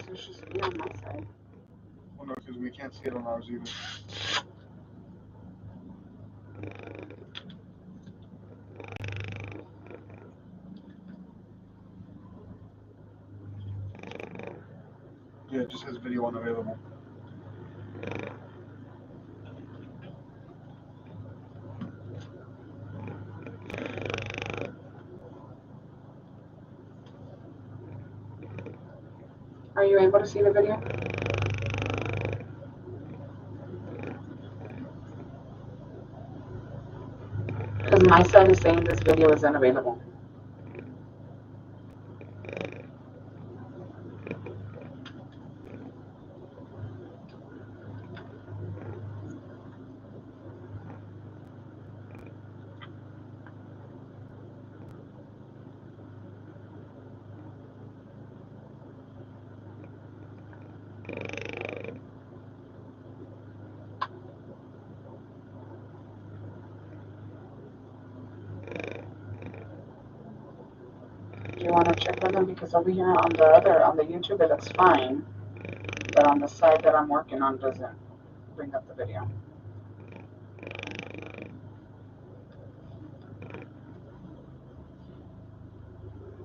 It should be on my side. Well, no, because we can't see it on ours either. Yeah, it just says video unavailable. Are you able to see the video? Because my side is saying this video is unavailable. Do you want to check with them? Because over here on the YouTube, it looks fine. But on the side that I'm working on doesn't bring up the video.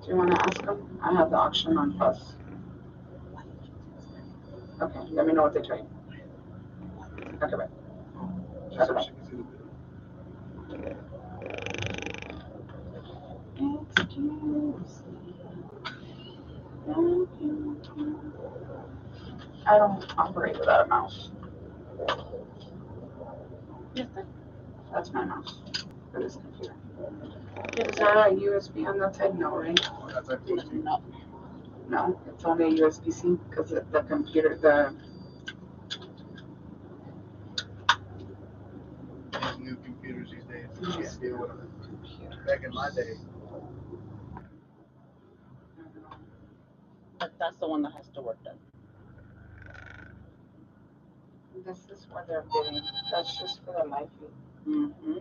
Do you want to ask them? I have the auction on Plus. Okay, let me know what they tell you. Okay, bye. Okay, bye. Excuse me. I don't operate without a mouse. That's my mouse for this computer. Is there a USB on that side? No, right? That's actually No. No, it's only a USB-C because the computer, these new computers these days. You can't deal with them. Back in my day. But that's the one that has to work then. this is where they're bidding. That's just for the live feed. Mm-hmm.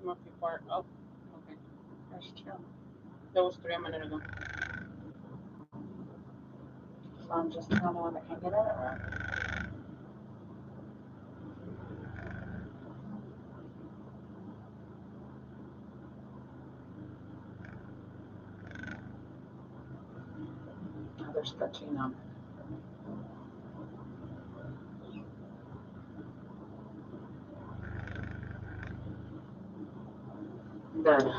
Must be far. Oh, okay. There's two. There was 3 a minute ago. So I'm just the only one that can get it, right? Oh, there's 13 on. There it is.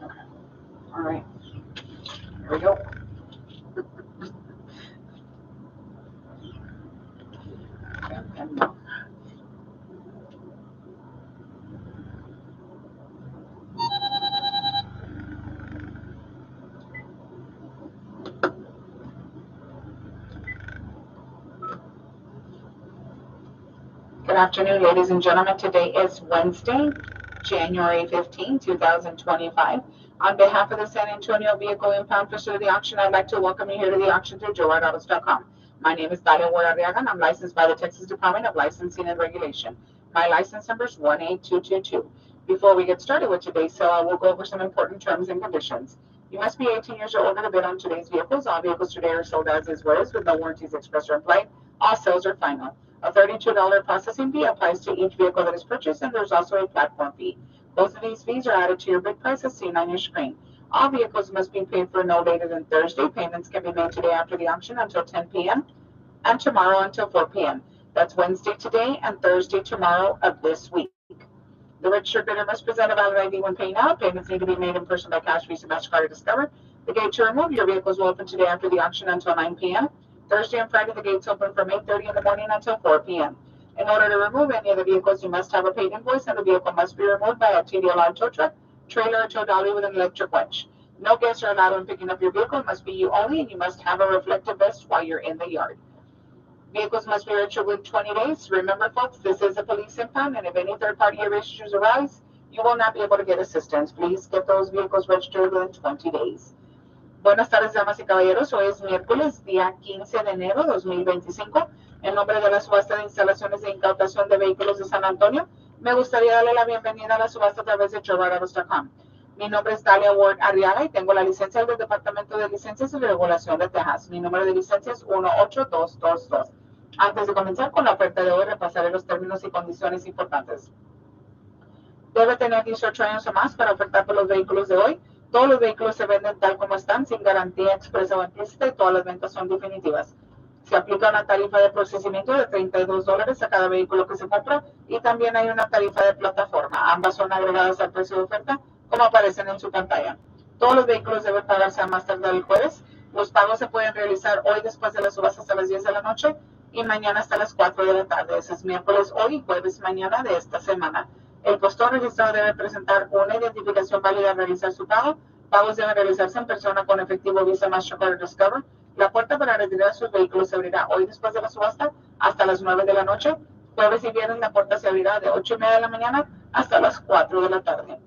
Okay. All right. Good afternoon, ladies and gentlemen. Today is Wednesday, January 15, 2025. On behalf of the San Antonio Vehicle Impound Facility Auction, I'd like to welcome you here to the auction through JoeRideAutos.com. My name is Dalia Ward-Arriaga, and I'm licensed by the Texas Department of Licensing and Regulation. My license number is 18222. Before we get started with today's sale, I will go over some important terms and conditions. You must be 18 years or older to bid on today's vehicles. All vehicles today are sold as is, with no warranties expressed or implied. All sales are final. A $32 processing fee applies to each vehicle that is purchased, and there's also a platform fee. Both of these fees are added to your bid price as seen on your screen. All vehicles must be paid for no later than Thursday. Payments can be made today after the auction until 10 p.m. and tomorrow until 4 p.m. That's Wednesday today and Thursday tomorrow of this week. The registered bidder must present a valid ID when paying out. Payments need to be made in person by cash, Visa, MasterCard, or Discover. The gate to remove your vehicles will open today after the auction until 9 p.m. Thursday and Friday, the gates open from 8:30 in the morning until 4 p.m. In order to remove any of the vehicles, you must have a paid invoice, and the vehicle must be removed by a TDLR tow truck, trailer, or tow dolly with an electric winch. No guests are allowed when picking up your vehicle. It must be you only, and you must have a reflective vest while you're in the yard. Vehicles must be registered within 20 days. Remember, folks, this is a police impound, and if any third-party issues arise, you will not be able to get assistance. Please get those vehicles registered within 20 days. Buenas tardes, damas y caballeros. Hoy es miércoles, día 15 de enero de 2025. En nombre de la subasta de instalaciones de incautación de vehículos de San Antonio, me gustaría darle la bienvenida a la subasta a través de JoeRideAutos.com. Mi nombre es Dalia Ward Arriaga y tengo la licencia del Departamento de Licencias y Regulación de Texas. Mi número de licencia es 18222. Antes de comenzar con la oferta de hoy, repasaré los términos y condiciones importantes. Debe tener 18 años o más para ofertar por los vehículos de hoy. Todos los vehículos se venden tal como están, sin garantía expresa o implícita, y todas las ventas son definitivas. Se aplica una tarifa de procesamiento de $32 a cada vehículo que se compra, y también hay una tarifa de plataforma. Ambas son agregadas al precio de oferta, como aparecen en su pantalla. Todos los vehículos deben pagarse a más tardar el jueves. Los pagos se pueden realizar hoy después de las subasta hasta las 10 de la noche y mañana hasta las 4 de la tarde. Ese es miércoles hoy y jueves mañana de esta semana. El postor registrado debe presentar una identificación válida al realizar su pago. Pagos deben realizarse en persona con efectivo, Visa, MasterCard o Discover. La puerta para retirar sus vehículos se abrirá hoy después de la subasta hasta las 9 de la noche. Jueves y viernes la puerta se abrirá de 8:30 de la mañana hasta las 4 de la tarde.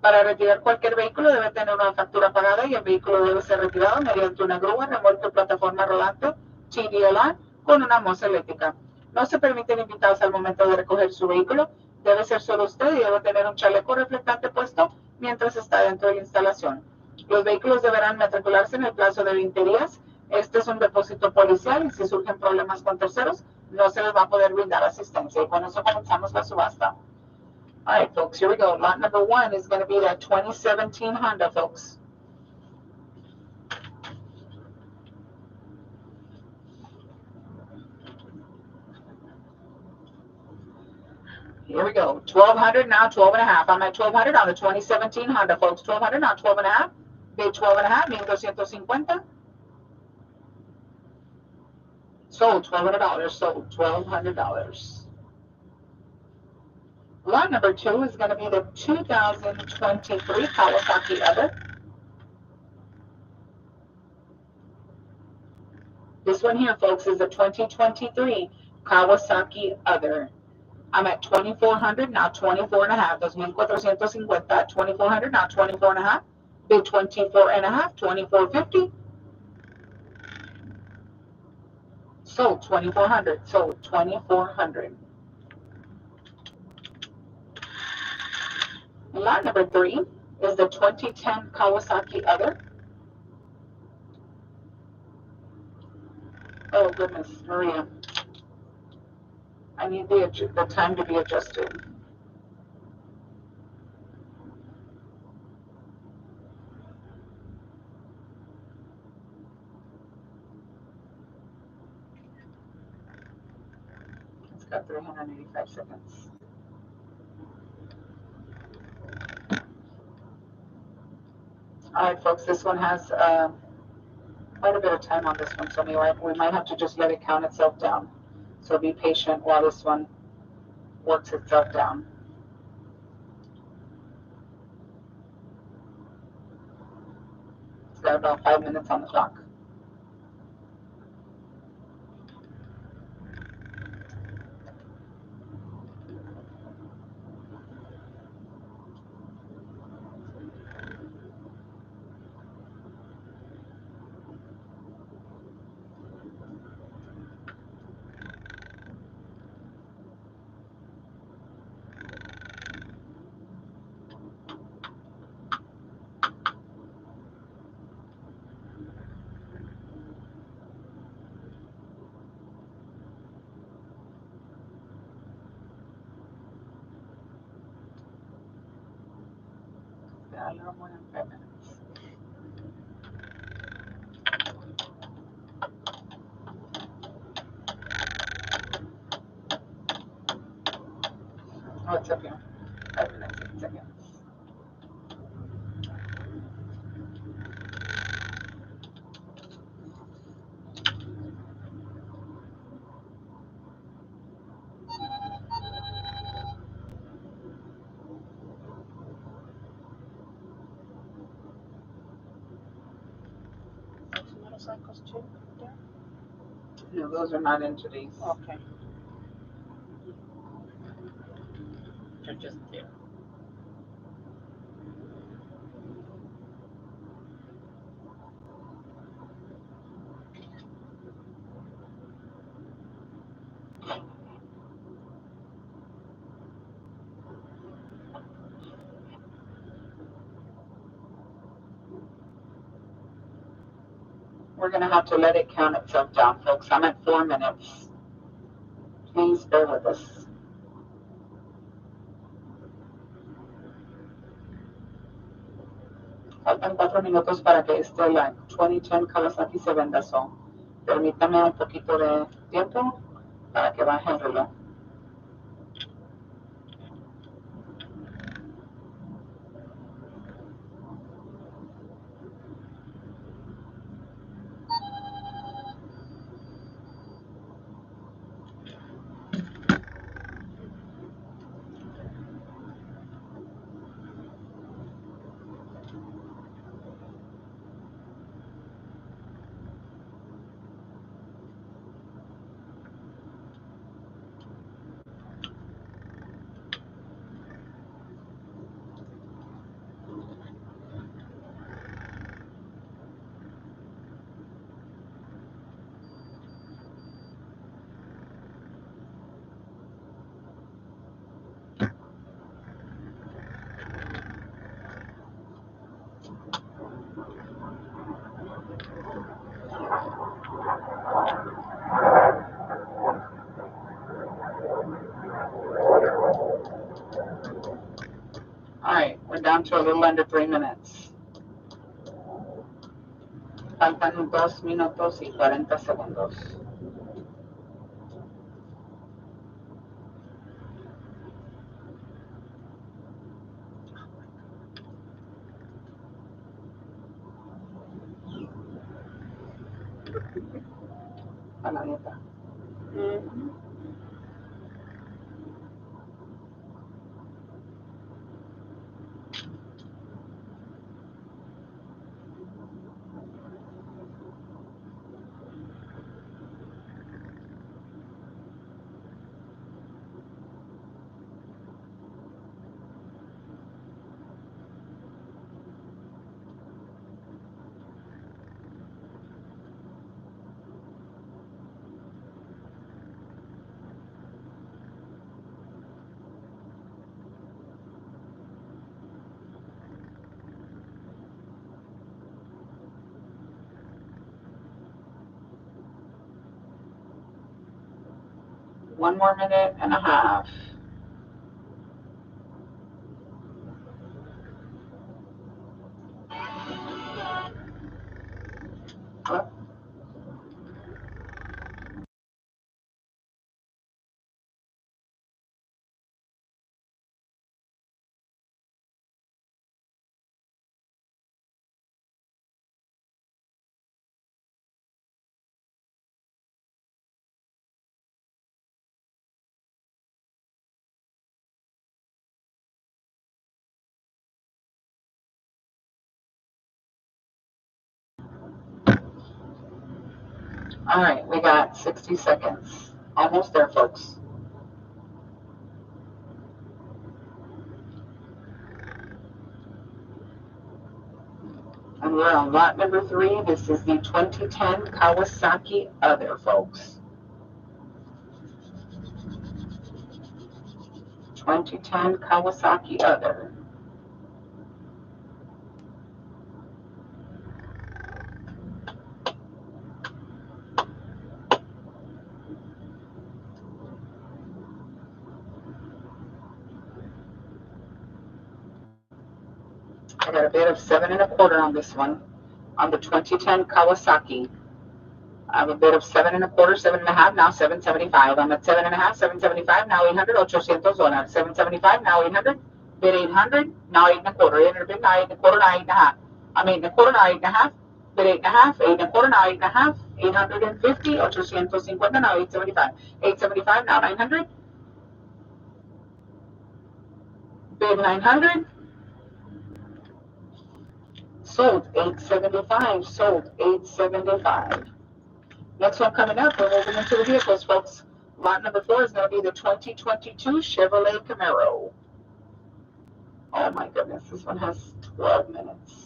Para retirar cualquier vehículo debe tener una factura pagada y el vehículo debe ser retirado mediante una grúa, remolque o plataforma rodante, TDLR, con una moza eléctrica. No se permiten invitados al momento de recoger su vehículo. Debe ser solo usted y debe tener un chaleco reflectante puesto mientras está dentro de la instalación. Los vehículos deberán matricularse en el plazo de 20 días. Este es un depósito policial y si surgen problemas con terceros, no se les va a poder brindar asistencia. Y con eso comenzamos la subasta. All right, folks, here we go. Lot number one is going to be that 2017 Honda, folks. Here we go. 1200 now, 12 and a half. I'm at 1200 on the 2017 Honda, folks. 1200 now, 12 and a half. Bid 12 and a half, 1250. Sold $1,200. Sold $1,200. Lot number two is going to be the 2023 Kawasaki Other. This one here, folks, is the 2023 Kawasaki Other. I'm at 2400 now, 24 and a half. 2450. 2400 now, 24 and a half. Bid 24 and a half, 2450. Sold 2400. Sold 2400. Lot number three is the 2010 Kawasaki Other. Oh goodness, Maria. I need the time to be adjusted. It's got 385 seconds. All right, folks, this one has quite a bit of time on this one, so we might have to just let it count itself down. So be patient while this one works itself down. It's got about 5 minutes on the clock. a little more than 5 minutes. Oh, it's up here. 5 minutes, 8 seconds. Those motorcycles too, there? No, those are not in today's. Okay. They're just there. We're going to have to let it count itself down, folks. I'm at 4 minutes. Please bear with us. Faltan 4 minutos para que la 2010 Kawasaki se venda. So, permítame un poquito de tiempo para que baje el reloj. All right, we're down to a little under 3 minutes. Faltan 2 minutos y 40 segundos. A la dieta. Mm-hmm. One more minute and a half. All right, we got 60 seconds. Almost there, folks. And we're on lot number 3. This is the 2010 Kawasaki Other, folks. 2010 Kawasaki Other. got a bid of 7.25 on this one, on the 2010 Kawasaki. I have a bid of 7.25, 7.5, now 775. I'm at 7.5, 775, now 800, $800. 775, now 800, bid 800, now 8.25, 800 bid, now 8.25, now 8.5. I'm 8.25, now 8.5, bid 8.5, 8.25, now 8.5, 850, $850, now 875. 875, now 900, bid 900, sold 875, sold 875. Next one coming up, we're moving into the vehicles, folks. Lot number 4 is going to be the 2022 Chevrolet Camaro. Oh my goodness, this one has 12 minutes.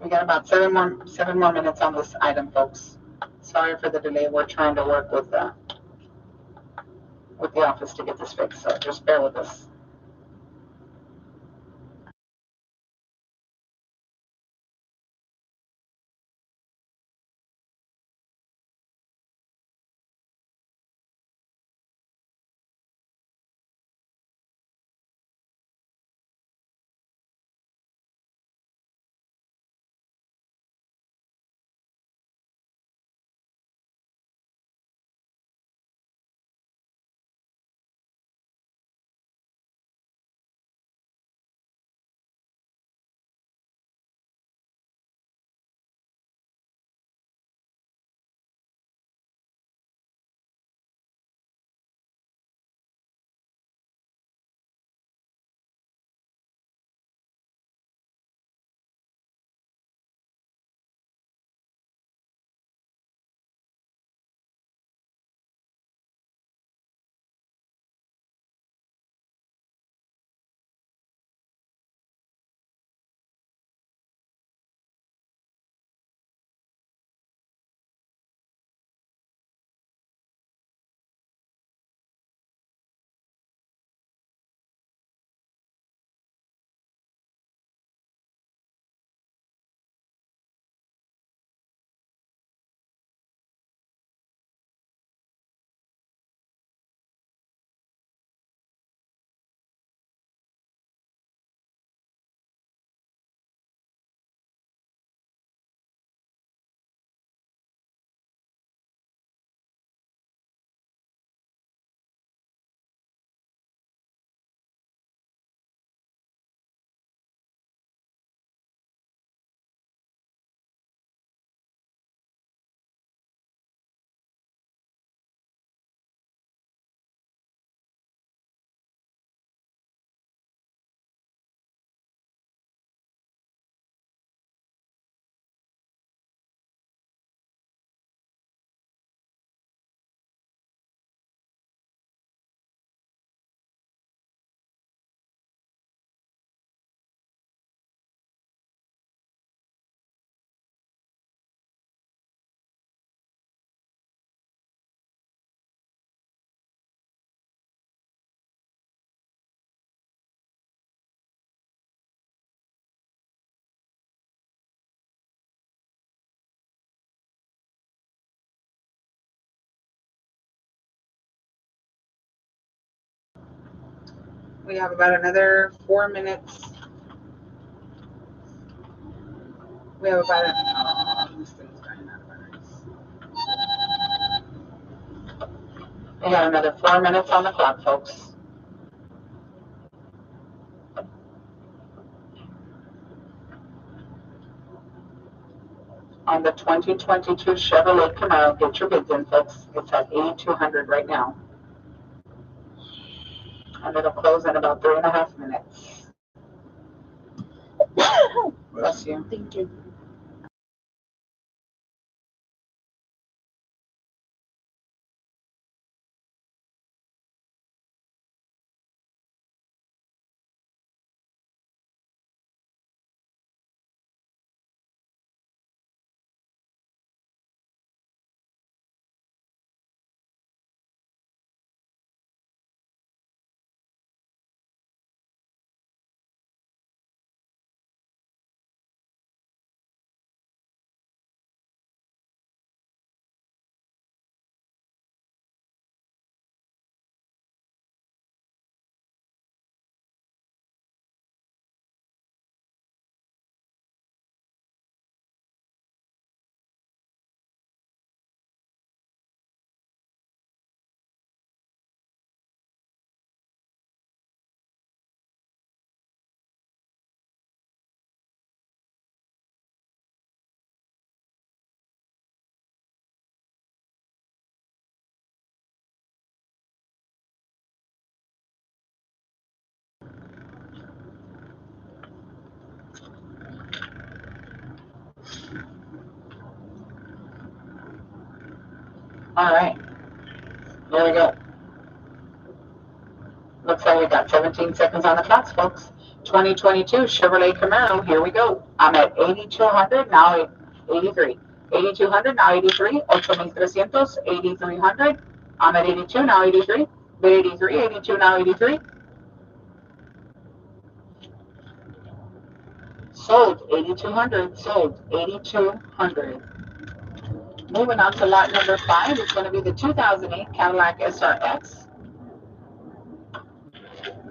We got about seven more minutes on this item, folks. Sorry for the delay. We're trying to work with the office to get this fixed, so just bear with us. We have about another 4 minutes. We have about this thing's running out of batteries. We got another 4 minutes on the clock, folks. On the 2022 Chevrolet Camaro, get your bids in, folks. It's at 8,200 right now. And it'll close in about 3.5 minutes. Bless you. Thank you. All right. There we go. Looks like we got 17 seconds on the clock, folks. 2022 Chevrolet Camaro, here we go. I'm at 8,200, now 83. 8,200, now 83. 8,300, 8,300. I'm at 82, now 83. Bid 83, 82, now 83. Sold 8,200, sold 8,200. Moving on to lot number 5, it's going to be the 2008 Cadillac SRX.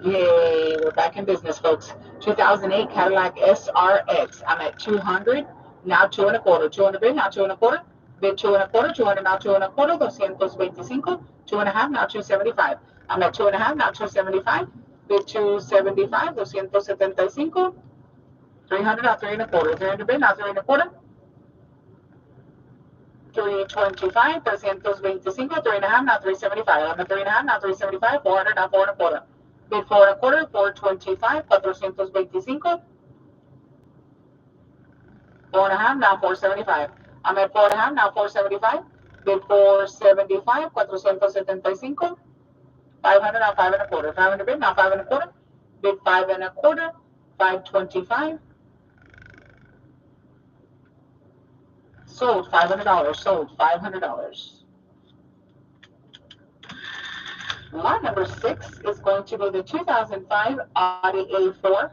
Yay, we're back in business, folks. 2008 Cadillac SRX. I'm at 200, now 2 and a quarter. 200 bid, now 2 and a quarter. Bid 2 and a quarter, 200, now 2 and a quarter. 225, 2 and a half, now 275. I'm at 2 and a half, now 275. Bid 275, 275. 300, now 3 and a quarter. 300 bid, now 3 and a quarter. 325, 325, 3 and a half, now 375. I'm at 3 and a half, now 375. 400, now 4 and a quarter. Bid 4 and a quarter, 425, 425. 4 and a half, now 475. I'm at 4 and a half, now 475. Bid 475, 475. 500, now 5 and a quarter. 500 bid, now 5 and a quarter. Bid 5 and a quarter, 525. Sold $500, sold $500. Lot number 6 is going to be the 2005 Audi A4.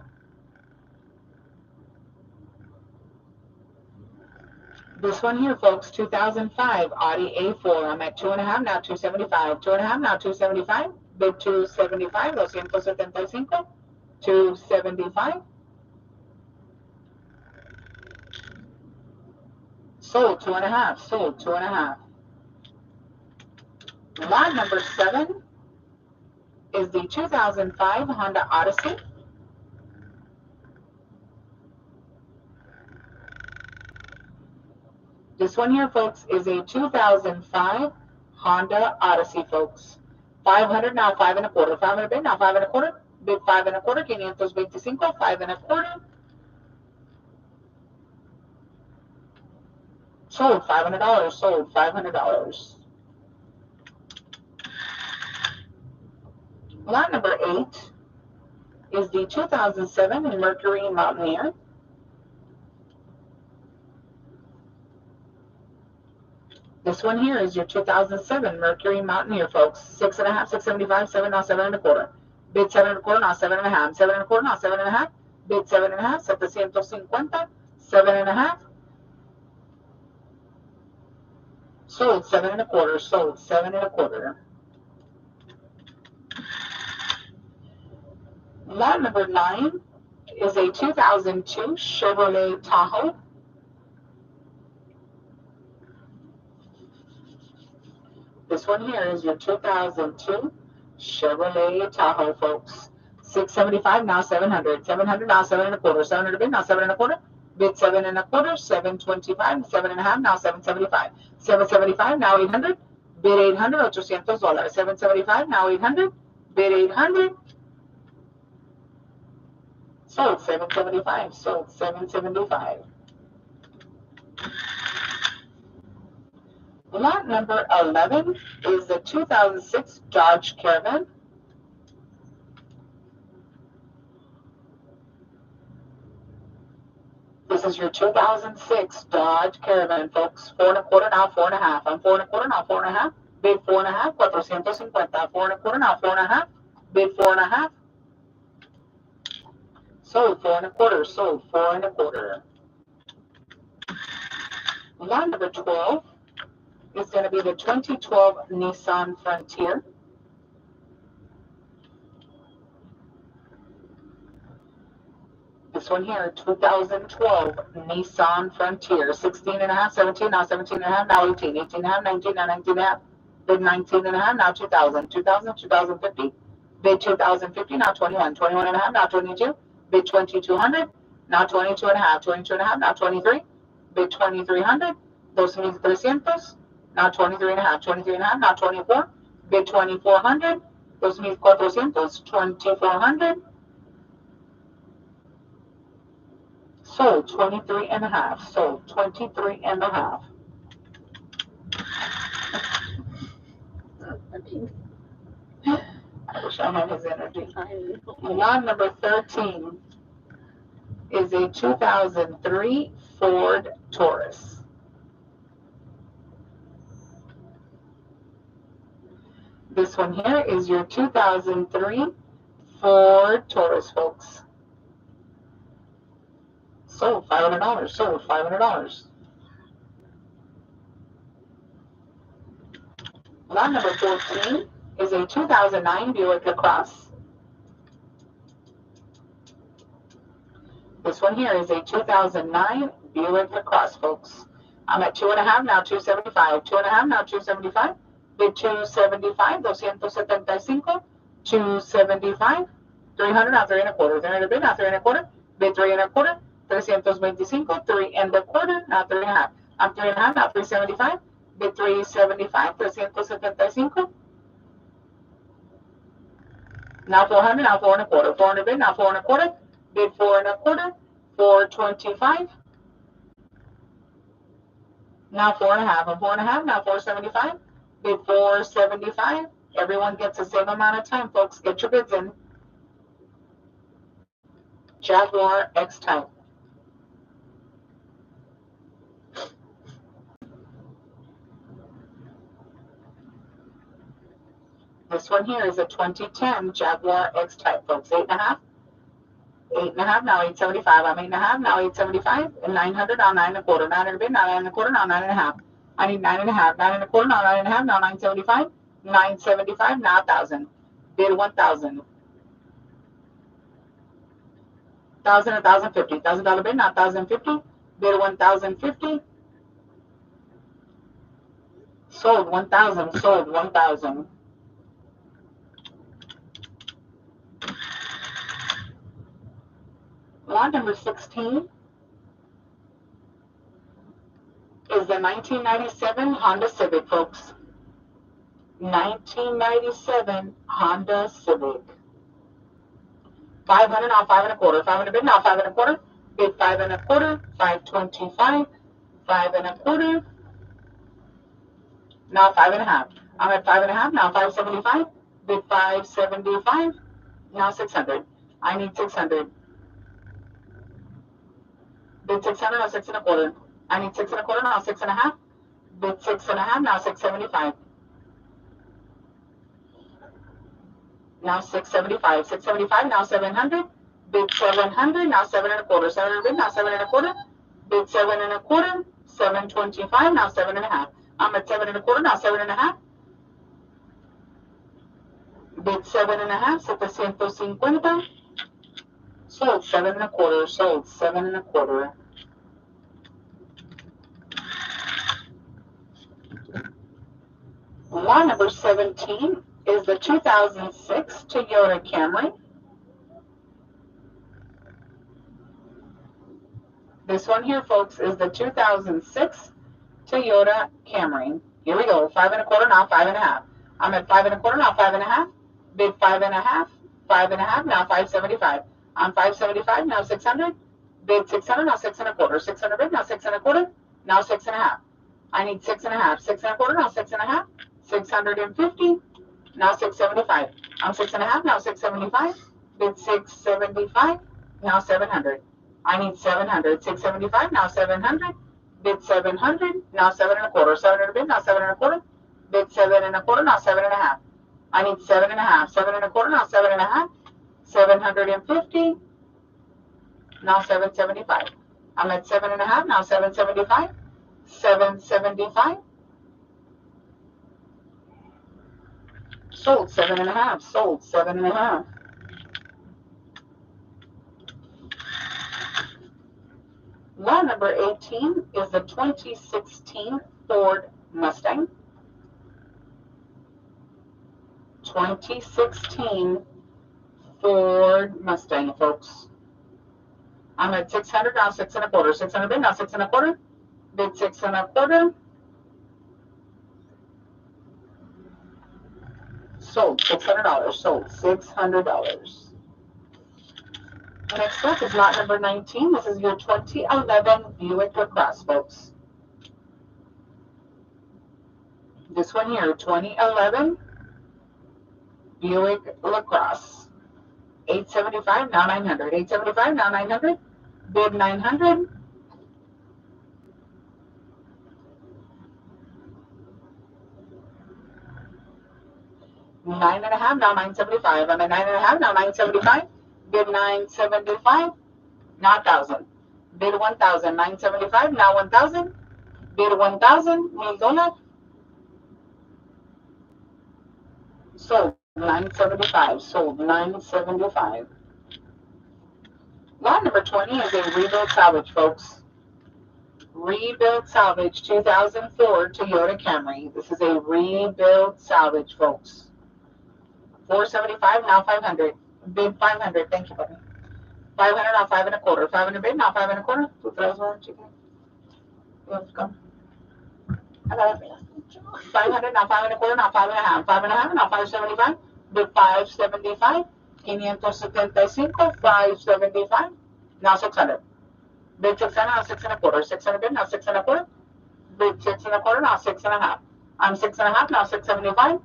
This one here, folks, 2005 Audi A4. I'm at 2 and a half, now 275. 2 and a half, now 275. Bid 275, 275. 275. Sold 2 and a half, sold 2 and a half. Lot number 7 is the 2005 Honda Odyssey. This one here, folks, is a 2005 Honda Odyssey, folks. 500, now 5 and a quarter. 500 bid, now 5 and a quarter. Bid 5 and a quarter, 525, 5 and a quarter. Sold $500, sold $500. Lot number 8 is the 2007 Mercury Mountaineer. This one here is your 2007 Mercury Mountaineer, folks. 6 and a half, 675, 7, now 7 and a quarter. Bid 7 and a quarter, now 7 and a half. 7 and a quarter, now 7 and a half. Bid 7 and a half, 750, 7 and a half. Sold 7 and a quarter, sold 7 and a quarter. Lot number 9 is a 2002 Chevrolet Tahoe. This one here is your 2002 Chevrolet Tahoe, folks. 675, now 700. 700, now 7 and a quarter. 700 bid, now 7 and a quarter. Bid 7 and a quarter. 725, 7 and a half, now 775. 775, now 800. Bid 800, $800. 775, now 800. Bid 800. Sold 775, sold 775. Lot number 11 is the 2006 Dodge Caravan. This is your 2006 Dodge Caravan, folks. 4 and a quarter, now 4 and a half. I'm 4 and a quarter, now 4 and a half. Bid 4 and a half, 450. 4 and a quarter, now 4 and a half. Bid 4 and a half. Sold 4 and a quarter, sold 4 and a quarter. Lot number 12 is going to be the 2012 Nissan Frontier. This one here, 2012 Nissan Frontier. 16 and a half, 17, now 17 and a half, now 18. 18 and a half, 19, now 19 and a half. Bid 19 and a half, now 2000. 2000, 2050. Bid 2050, now 21. 21 and a half, now 22. Bid 2200, now 22 and a half. 22 and a half, now 23. Bid 2300, 2,300, now 23 and a half. 23 and a half, now 24. Bid 2400, 2,400, 2400. Sold 23 and a half. Sold 23 and a half. I wish I had his energy. Lot number 13 is a 2003 Ford Taurus. This one here is your 2003 Ford Taurus, folks. Sold $500. Sold $500. Lot number 14 is a 2009 Buick LaCrosse. This one here is a 2009 Buick LaCrosse, folks. I'm at 2.5 now, 275. 2.5 now, 275. Bid 275, 275, 275. 300 now, 3.25. 300 bid now, 3.25. Bid 3.25. 325, 3.25. Now 3.5. I'm 3.5 now, 375. Bid 375, 375. Now 400, now 4.25. 400 bid now, 4.25. Bid 4.25. 425. Now 4.5. I'm 4.5. Now 475. Bid 475. Everyone gets the same amount of time, folks. Get your bids in. Jaguar X-Type. This one here is a 2010 Jaguar X-Type, folks. 8.5. 8.5 now 875. I'm 8.5 now 875. And 900 now 9.25. 900 bid now 9.25. Now 9.5. I need 9.5. 9.25 now 9.5. Now 975. 975 now 1,000. Bid 1,000. 1,000 and 1,050. $1,000 bid now 1,050. Bid 1,050. Sold 1,000. Sold 1,000. Lot number 16 is the 1997 Honda Civic, folks. 1997 Honda Civic. 500 now 5.25. 500 bid now 5.25. Bid 5.25. 525. 5.25. Now 5.5. I'm at 5.5 now 575. Bid 575. Now 600. I need 600. Bid 600 now 6.25. I need 6.25 now 6.5. Bid 6.5 now 675. Now 675. 675 now 700. Bid 700 now 7.25. 700 bid now 7.25. Bid 7.25. 725 now 7.5. I'm at 7.25 now 7.5. Bid 7.5. 750. Sold 7.25. Sold 7.25. Lot number 17 is the 2006 Toyota Camry. This one here, folks, is the 2006 Toyota Camry. Here we go. 5.25 now 5.5. I'm at 5.25 now 5.5. Bid 5.5. 5.5 now 575. I'm 575 now 600. Bid 600 now 6.25. 600 bid now 6.25. Now 6.5. I need 6.5. 6.25 now 6.5. 650. Now 675. I'm 6.5 now 675. Bid 675. Now 700. I need 700. 675 now 700. Bid 700. Now 7.25. 700 bid now 7.25. Bid 7.25. Now 7.5. I need 7.5. 7.25 now 7.5. 750. Now 775. I'm at 7.5 now 775. 775. Sold 7.5. Sold 7.5. Lot number 18 is the 2016 Ford Mustang. 2016 Ford Mustang, folks. I'm at 600 now 6.25. 600 bid now 6.25. Bid 6.25. Sold $600. Sold $600. Next up is lot number 19. This is your 2011 Buick LaCrosse, folks. This one here, 2011 Buick LaCrosse. 875 now 900. 875 now 900. Bid 900. Nine and a half, now 975. I'm at 9.5, now 975. Bid 975, now 1,000. Bid 1,000, 975, now 1,000. Bid 1,000, $1,000. Sold 975, sold 975. Lot number 20 is a rebuild salvage, folks. Rebuild salvage 2004 Toyota Camry. This is a rebuild salvage, folks. 475, now 500. Bid 500, thank you, buddy. 500, now 5 1/4. 500 bid, now 5 1/4. 2,000 chicken. Let's go. I got it. 500, now 5 1/4, now 5 1/2. 5 1/2, now 575. Bid 575. 575, 575. Now 600. Bid 600, now 6 1/4. 600 bid, now 6 1/4. Bid 6 1/4, now 6 1/2. I'm 6 1/2, now 675.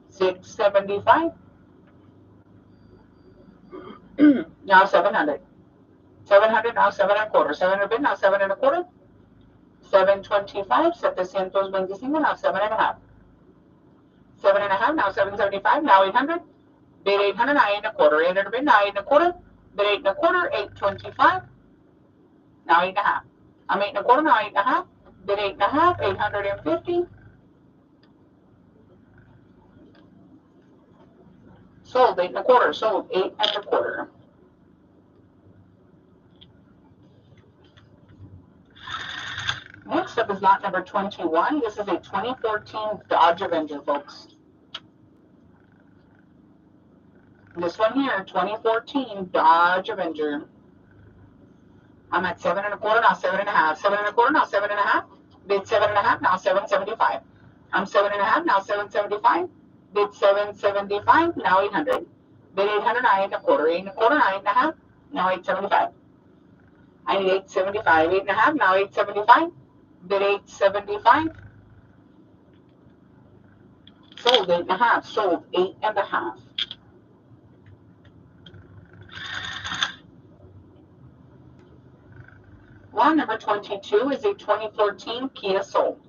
675. Now 700. 700, now 7 1/4. 700 bid, now 7 1/4. 725, 725, now 7 1/2. 7 1/2, now 775, now 800. Bid 800, now 8 1/4. 800 bid, now 8 1/4. Bid 8 1/4, 825. Now 8 1/2. I'm 8 1/4, now 8 1/2. Bid 8 1/2, 850. Sold 8 1/4, sold 8 1/4. Next up is lot number 21. This is a 2014 Dodge Avenger, folks. This one here, 2014 Dodge Avenger. I'm at 7 1/4, now 7 1/2. 7 1/4, now 7 1/2. Bid 7 1/2, now 775. I'm 7 1/2, now 775. Bid 775, now 800. Bid 800, now 8 1/4. 8 1/4, now 8 1/2. Now 875. I need 875. 8 1/2, now 875. Bid 875. Sold 8 1/2. Sold 8 1/2. Lot number 22 is a 2014 Kia Soul.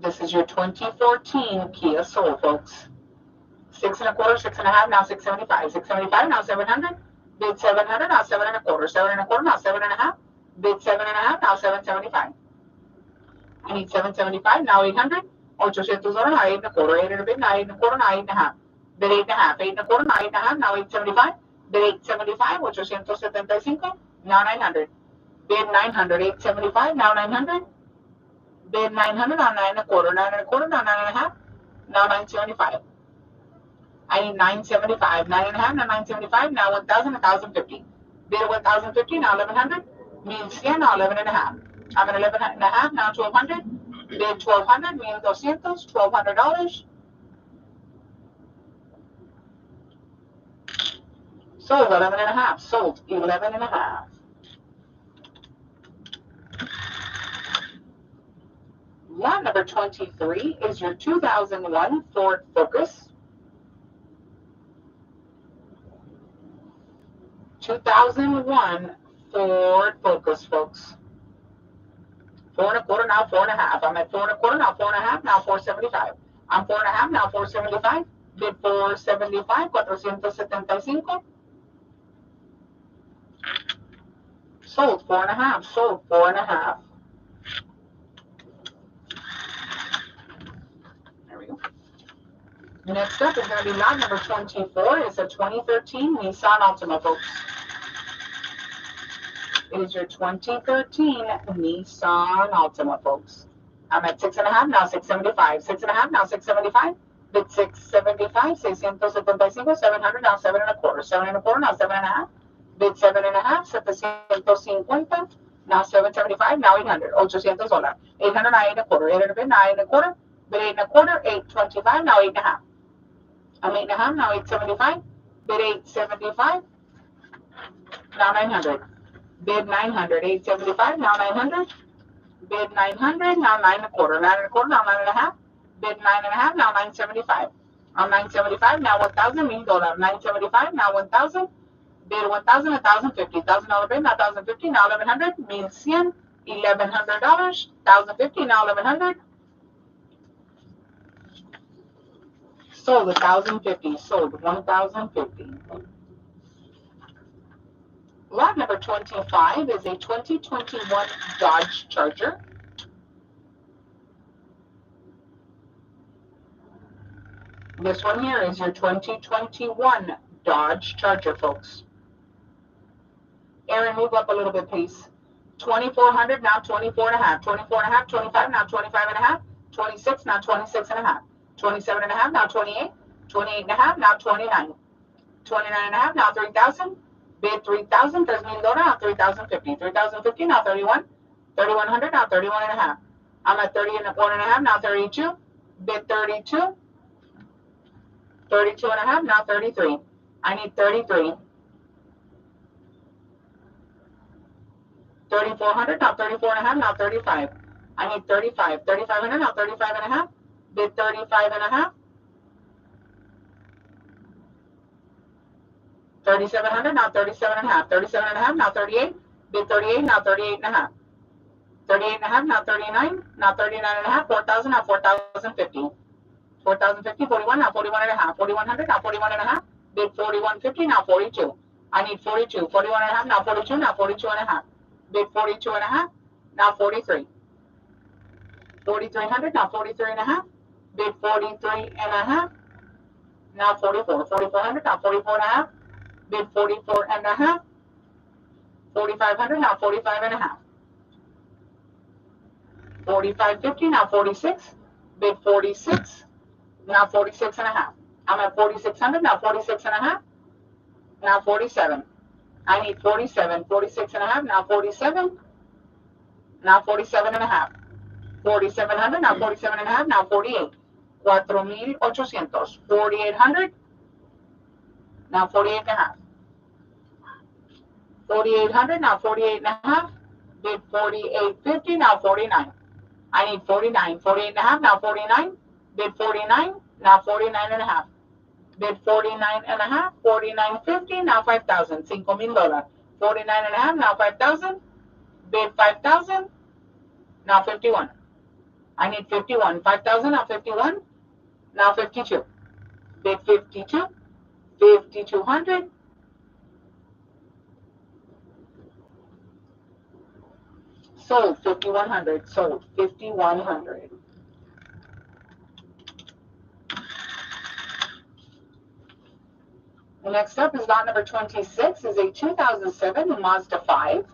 This is your 2014 Kia Soul, folks. 6 1/4, 6 1/2, now 675. 675, now 700. Bid 700, now 7 1/4. 7 1/4, now 7 1/2. Bid 7 1/2, now 775. I need 775, now 800. $800, now 8 1/4. 800 bid, now 8 1/4, now 8 1/2. Bid 8 1/2. 8 1/4, now 8 1/2, now 875. Bid 875, $875, now 900. Bid 900, 875, now 900. Bid 900, now 9 1/4. 9 1/4, now 9 1/2. Now 975. I need 975. 9 1/2, now 975. Now 1,000, 1,050. Bid 1,050, now 1,100. Means 10, now 11 1/2. I'm at 11 1/2, now 1,200. Bid 1,200, means 200, $1,200. Sold 11 1/2. Sold 11 1/2. Lot number 23 is your 2001 Ford Focus. 2001 Ford Focus, folks. 4 1/4, now 4 1/2. I'm at 4 1/4, now 4 1/2, now 475. I'm 4 1/2, now 475. Bid 475, $475. Sold 4 1/2. Sold 4 1/2. There we go. Next up is going to be lot number 24. It's a 2013 Nissan Altima, folks. It is your 2013 Nissan Altima, folks. I'm at 6 1/2, now 675. 6 1/2, now 675. Bid 675, $675. 700, now 7 1/4. 7 1/4, now 7 1/2. Bid 7 1/2, $750. Now 775, now 800. $800. 800, now 8 1/4. 800 bid, now 8 1/4. Bid 8 1/4, 825, now 8 1/2. I'm 8 1/2, now 875. Bid 875, now 900. Bid 900, 875, now 900. Bid 900, now 9 1/4. 9 1/4, now 9 1/2. Bid 9 1/2, now 975. I'm 975, now 1,000, $1,000. 975, now 1,000. Bid 1,000, 1,050, $1,000 bid, now 1,050, now 1,100, $1,100, $1,100, 1,050, now 1,100. Sold 1,050, sold 1,050. Lot number 25 is a 2021 Dodge Charger. This one here is your 2021 Dodge Charger, folks. Aaron, move up a little bit, please. 2,400, now 24 and a half, 24 and a half, 25, now 25 and a half, 26, now 26 and a half, 27 and a half, now 28, 28 and a half, now 29, 29 and a half, now 3,000, bid 3,000, $3,000, now 3,050, 3,050, now 31, 3,100, now 31 and a half. I'm at 31 and a half, now 32, bid 32, 32 and a half, now 33. I need 33. 3,400, now 34 and a half, now 35. I need 35. 3,500, now 35 and a half. Bid 35 and a half. 3,700, now 37 and a half. 37 and a half, now 38. Bid 38, now 38 and a half. 38 and a half, now 39. Now 39 and a half. 4,000, now 4,050. 4,050, 41, now 41 and a half. 4,100, now 41 and a half. Bid 41.50, now 42. I need 42. 41 and a half, now 42, now 42 and a half. Bid 42 and a half, now 43. 4,300, now 43 and a half. Bid 43 and a half, now 44. 4,400, now 44 and a half. Bid 44 and a half. 4,500, now 45 and a half. 45.50, now 46. Bid 46, now 46 and a half. I'm at 4,600, now 46 and a half. Now 47. I need 47, 46 and a half, now 47, now 47 and a half, 4,700, now 47 and a half, now 48, 4,800, 4,800, now 48 and a half, 4,800, now 48 and a half, bid 48.50, now 49. I need 49, 48 and a half, now 49, bid 49, now 49 and a half. Bid 49 and a half, 49.50, now 5,000, $5,000. 49 and a half, now 5,000. Bid 5,000, now 51. I need 51. 5,000, now 51, now 52. Bid 52, 5,200. Sold 5,100. Sold 5,100. Next up is lot number 26, is a 2007 Mazda 5.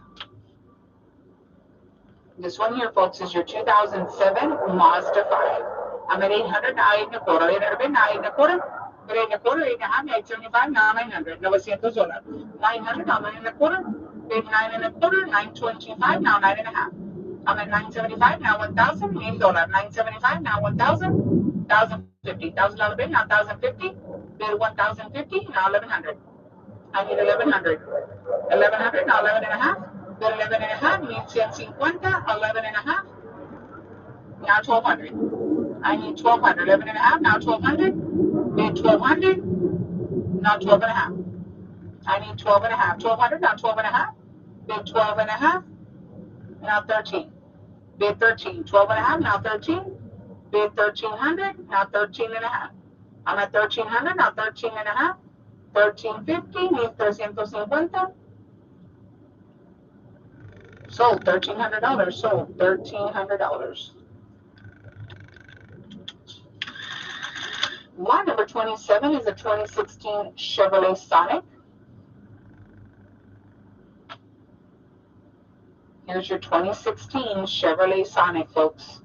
This one here, folks, is your 2007 Mazda 5. I'm at 800, now 8 and a quarter. 800, now 8 and a quarter. 8 and a quarter, 8 and a half, 875, now 900. $900. 900, now 9 and a quarter. Bid 9 and a quarter, 925, now 9 and a half. I'm at 975, now 1,000, $8. 975, now 1,000, 1,050. $1,000 bid, now 1,050. Bid 1,050, now 1,100. I need 1,100. 1,100, now 11 and a half. Bid 11 and a half, need 1,150, 11 and a half. Now 1,200. I need 1,200. 11 and a half, now 1,200. Bid 1,200, now 12 and a half. I need 12 and a half. 1,200, now 12 and a half. Bid 12 and a half, now 13. Bid 13. 12 and a half, now 13. Bid 1,300, now 13 and a half. I'm at 1,300, now 13 and a half. 1,350, need 350. Sold $1,300. Sold $1,300. Lot number 27 is a 2016 Chevrolet Sonic. Here's your 2016 Chevrolet Sonic, folks.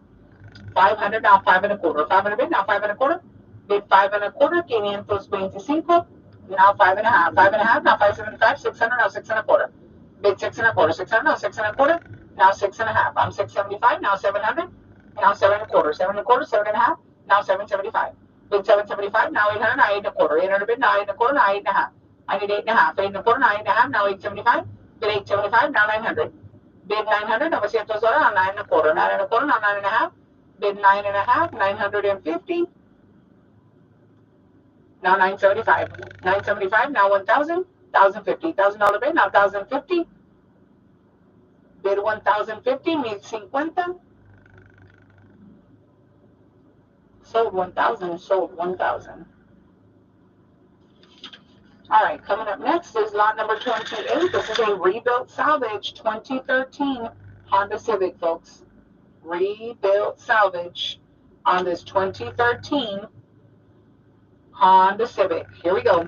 500, now 5 and a quarter. 500 bid, now 5 and a quarter. Bid 5 and a quarter, 525. Now 5 and a half. 5 and a half, now 575. 600, now 6 and a quarter. Bid 6 and a quarter. 600, now 6 and a quarter. Now 6 and a half. I'm 675, now 700. Now 7 and a quarter. 7 and a quarter, 7 and a half. Now 775. Bid 775, now 800, now 8 and a quarter. 800 bid, now 8 and a quarter, now 8 and a half. I need 8 and a half. 8 and a quarter, now 8 and a half, now 875. Bid 875, now 900. Bid 900, $900, now 9 and a quarter. 9 and a quarter, now 9 and a half. Bid 9 and a half, 950. Now 975. 975, now 1,000. $1,050. $1,000 bid, now $1,050. Bid 1,050, 1,050. Sold 1,000, sold 1,000. All right, coming up next is lot number 28. This is a rebuilt salvage 2013 Honda Civic, folks. Rebuilt salvage on this 2013 Honda Civic. Here we go.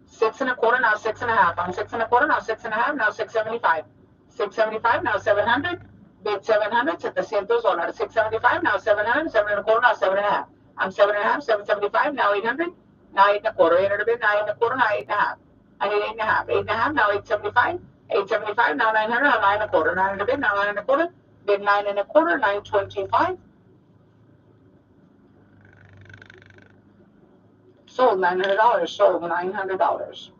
6 1/4, now 6 1/2. I'm 6 1/4, now 6 1/2, now 675. 675, now 700. Bid 700, $700. 675, now 700, 7 1/4, now 7 1/2. I'm 7 1/2, 775, now 800. Now 8 1/4, 800 bid, now 8 1/4, now 8 1/2. I need 8 1/2, 8 1/2, now 875. 875, now 900, now 9 1/4, 900 bid, now 9 1/4. Bid 9 1/4, 925. Sold $900, sold $900.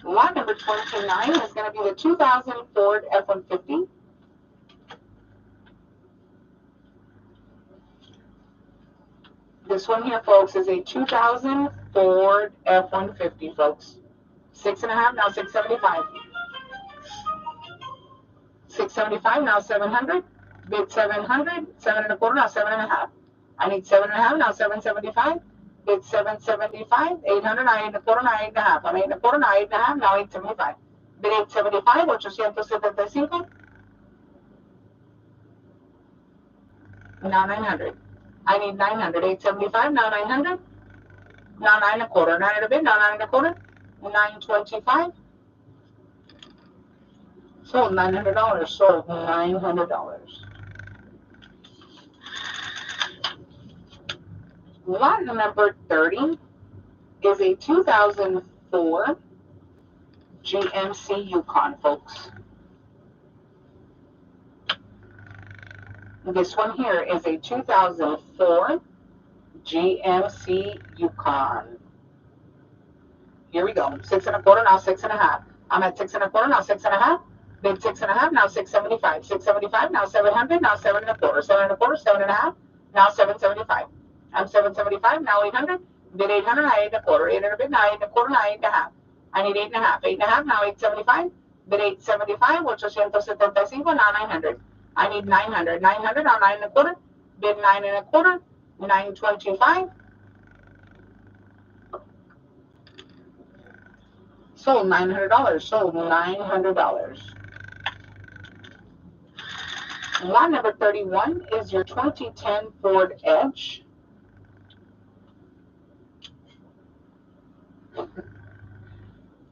Lot number 29 is going to be the 2000 Ford F-150. This one here, folks, is a 2000 Ford F-150, folks. 6 1/2, now 675. 675, now 700. Bid 700, 7 1/4, now 7 1/2. I need 7 1/2, now 775. Bid 775, 800, now 8 1/4, now 8 1/2. I'm 8 1/4, now 8 1/2, now 875. Bid 875, 875. Now 900. I need 900. 875, now 900. Now 9 1/4. 9 bid, now 9 1/4. 925. Sold $900. Sold $900. Lot number 30 is a 2004 GMC Yukon, folks. This one here is a 2004 GMC Yukon. Here we go. 6 1/4, now 6 1/2. I'm at 6 1/4, now 6 1/2. Bid 6 1/2, now 675. 675, now 700, now 7 1/4. 7 1/4, 7 1/2, now 775. I'm 775, now 800. Bid 800, now 8 1/4. 800 bid, now 8 1/4, now 8 1/2. I need 8 1/2. 8 1/2, now 875. Bid 875, 875, now 900. I need 900. 900, now 9 1/4. Bid 9 1/4, 925. Sold $900. Sold $900. Lot number 31 is your 2010 Ford Edge.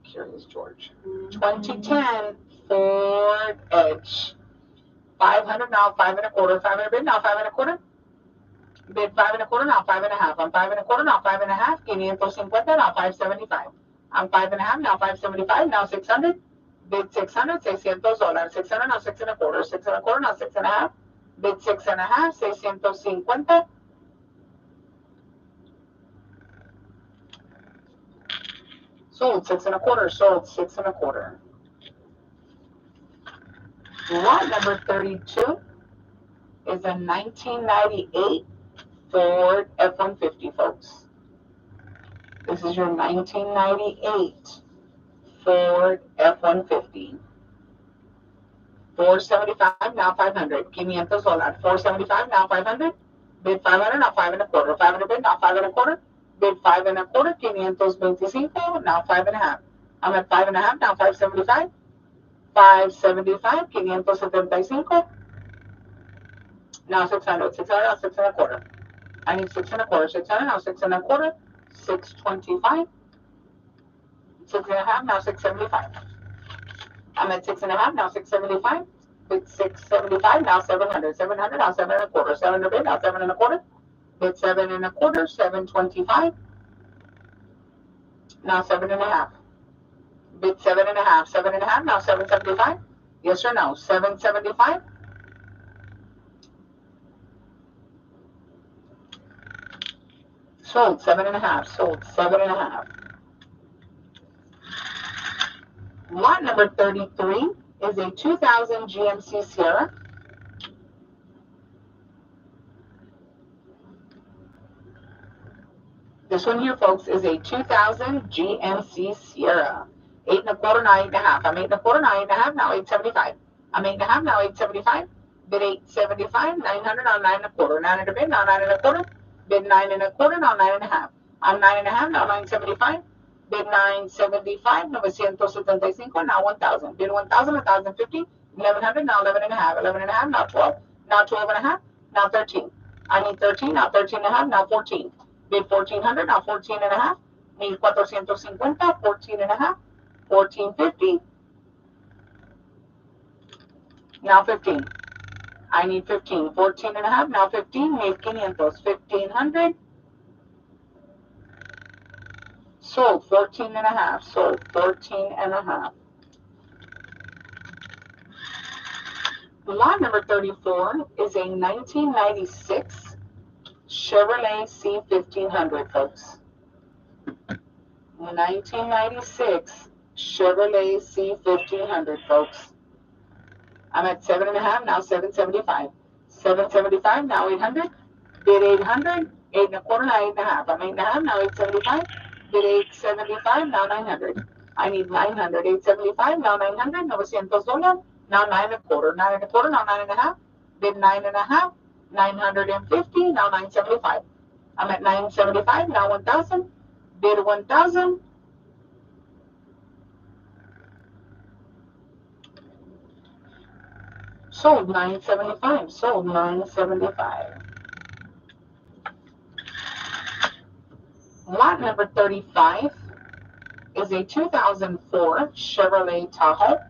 Curious George. 2010 Ford Edge. 500, now 5 1/4. 500 bid, now 5 1/4. Bid 5 1/4, now 5 1/2. I'm 5 1/4, now 5 1/2. 550, now 575. I'm 5 1/2, now 575, now 600. Bid 600, $600. 600, now 6 1/4. 6 1/4, now 6 1/2. Bid 6 1/2, 650. Sold 6 1/4, sold 6 1/4. Lot number 32 is a 1998 Ford F-150, folks. This is your 1998 Ford F-150. 475, now 500. $500. 475, now 500. Bid 500, now 5 1/4. 500 bid, now 5 1/4. Bid 5 1/4. 525, now 5 1/2. I'm at 5 1/2, now 575. 575, 575. Now 600. 600, now 6 1/4. I need 6 1/4. 600, now 6 1/4. 625. 6 1/2, now 675. I'm at 6 1/2, now 675. Bid 675, now 700. 700, now 7 1/4. 700 bid, now 7 1/4. Bid 7 1/4. 725. Now 7 1/2. Bid 7 1/2. 7 1/2, now 775. Yes or no? 775. Sold 7 1/2. Sold 7 1/2. Lot number 33 is a 2000 GMC Sierra. This one here, folks, is a 2000 GMC Sierra. 8 1/4, now 8 1/2. I'm 8 1/4, now 8 1/2, now 875. I'm 8 1/2, now 875. Bid 875, 900, now 9 1/4. 900 bid, now 9 1/4. Bid 9 1/4, now 9 1/2. I'm 9 1/2, now 975. Bid 975, 975, now 1000. Bid 1000, 1050. 1100, now 11 1/2. 11 1/2, now 12. Now 12 1/2, now 13. I need 13, now 13 1/2, now 14. Bid 1400, now 14 1/2. Need 450, 14 1/2. 1450, now 15. I need 15. 14 1/2, now 15. Need 500. 1500. Sold 14 1/2. Sold 14 1/2. Lot number 34 is a 1996 Chevrolet C1500, folks. 1996 Chevrolet C1500, folks. I'm at 7 1/2, now 775. 775, now 800. Bid 800. 8 1/4, now 8 1/2. I'm 8 1/2, now 875. Bid 875, now 900. I need 900. 875, now 900. $900. Now 9 1/4. 9 1/4, now 9 1/2. Bid 9 1/2. 950, now 975. I'm at 975, now 1000. Bid 1000. Sold 975. Sold 975. Lot number 35 is a 2004 Chevrolet Tahoe.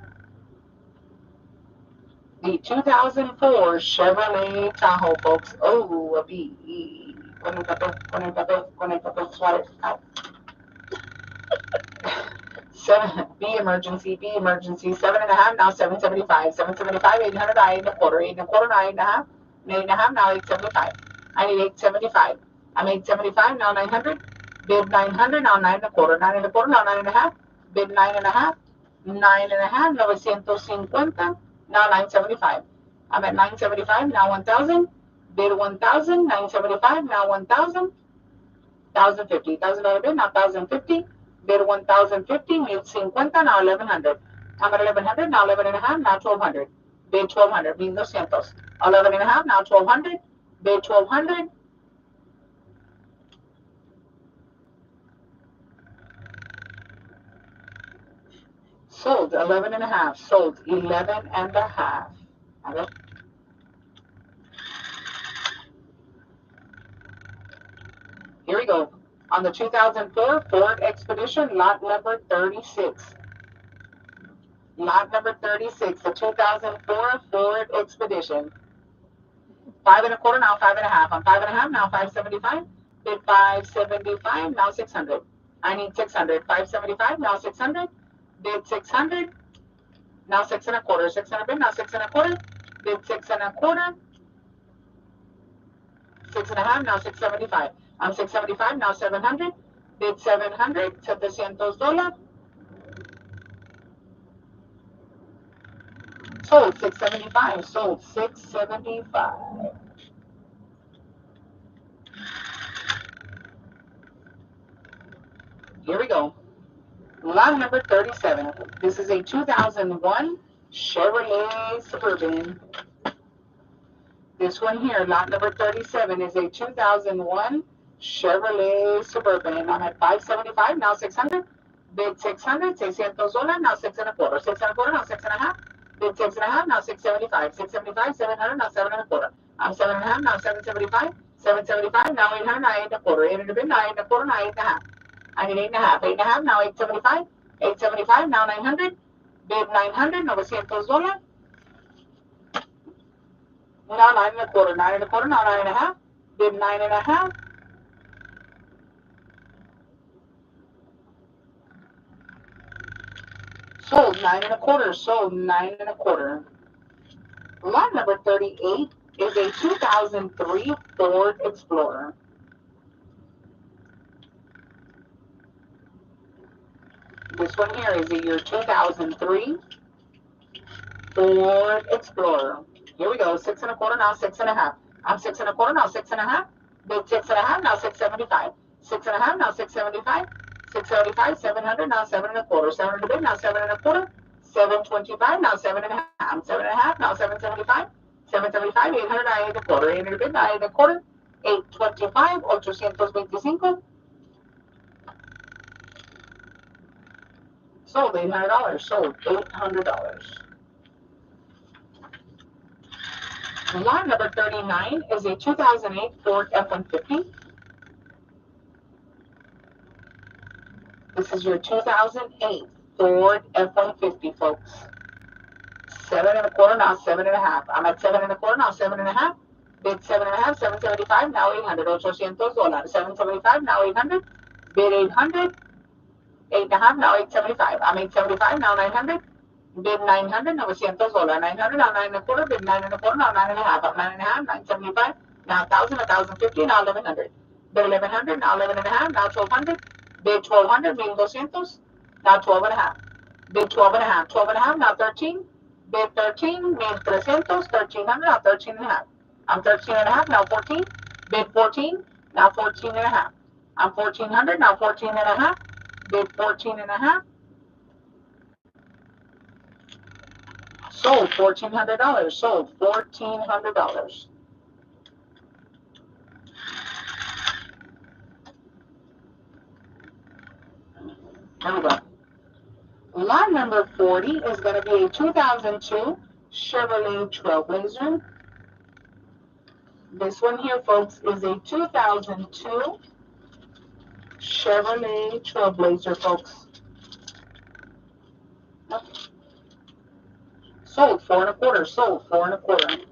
The 2004 Chevrolet Tahoe, folks. Oh, a B. Swat it out. B emergency, 7 1/2, now 775. 775, 800, 8 1/4. 8 1/4, now 8 1/2. 8 1/2, now 875. I need 875. I'm 875, now 900. Bid 900, now 9 1/4. 9 1/4, now 9 1/2. Bid 9 1/2. 9 1/2, 950. Now 975. I'm at 975, now 1000. Bid 1000, 975, now 1000. 1050. $1,000 bid, now 1050. Bid 1050, need 50, now 1100. I'm at 1100, now 11 1/2, now 1200. Bid 1200, need 200. 11 1/2, now 1200. Bid 1200. Sold 11 1/2. Sold 11 1/2. Okay. Here we go. On the 2004 Ford Expedition, lot number 36. Lot number 36, the 2004 Ford Expedition. 5 1/4, now 5 1/2. I'm 5 1/2, now 575. Bid 575, now 600. I need 600. 575, now 600. Bid 600. Now 6 1/4. 600 bid, now 6 1/4. Bid 6 1/4. 6 1/2, now 675. I'm 675, now 700. Bid 700. $700. Sold 675. Sold 675. Here we go. Lot number 37. This is a 2001 Chevrolet Suburban. This one here, lot number 37, is a 2001 Chevrolet Suburban. I'm at 575, now 600. Bid 600, $600, now 6 1/4. 6 1/4, now 6 1/2. Bid 6 1/2, now 675. 675, 700, now 7 1/4. I'm 7 1/2, now 775. 775, now 800, now 8 1/4. 800 bid, now 8 1/4, now 8 1/2. I need 8 1/2. 8 1/2, now 875. 875, now 900. Bid 900, $900. Now 9 1/4. 9 1/4, now 9 1/2. Bid 9 1/2. Sold 9 1/4. Sold 9 1/4. Lot number 38 is a 2003 Ford Explorer. This one here is a year 2003 Ford Explorer. Here we go. 6 1/4, now 6 1/2. I'm 6 1/4, now 6 1/2. Bid 6 1/2, now 675. 6.5, now 675. 675, 700, now 7.25. 700 bid, now 7.25. 725, now 7.5. 7.5, now 775. 775, 800, now 8.25. 800 bid, now 8.25. 825, 825. Sold $800. Sold $800. Lot number 39 is a 2008 Ford F-150. This is your 2008 Ford F-150, folks. 7.25, now 7.5. I'm at 7.25, now 7.5. Bid 7.5, 775, now 800. $800. 775, now 800. Bid 800. 8.5, now 875. I'm 875, now 900. Bid 900, $900. 900, now 9.25. Bid 9.25, now 9.5. I'm 9.5, 975. Now 1,000, 1,050, now 1,100. Bid 1,100, now 11.5, now 1,200. Bid 1,200, 1,200. Now 12.5. Bid 12.5, 12.5, now 13. Bid 13, 1,300. 1,300, now 13.5. I'm 13.5, now 14. Bid 14, now 14.5. I'm 1,400, now 14.5. Bid 14.5. Sold $1,400. Sold $1,400. There we go. Lot number 40 is going to be a 2002 Chevrolet Trailblazer. This one here, folks, is a 2002 Chevrolet Trailblazer, folks. Sold $4.25. Sold $4.25.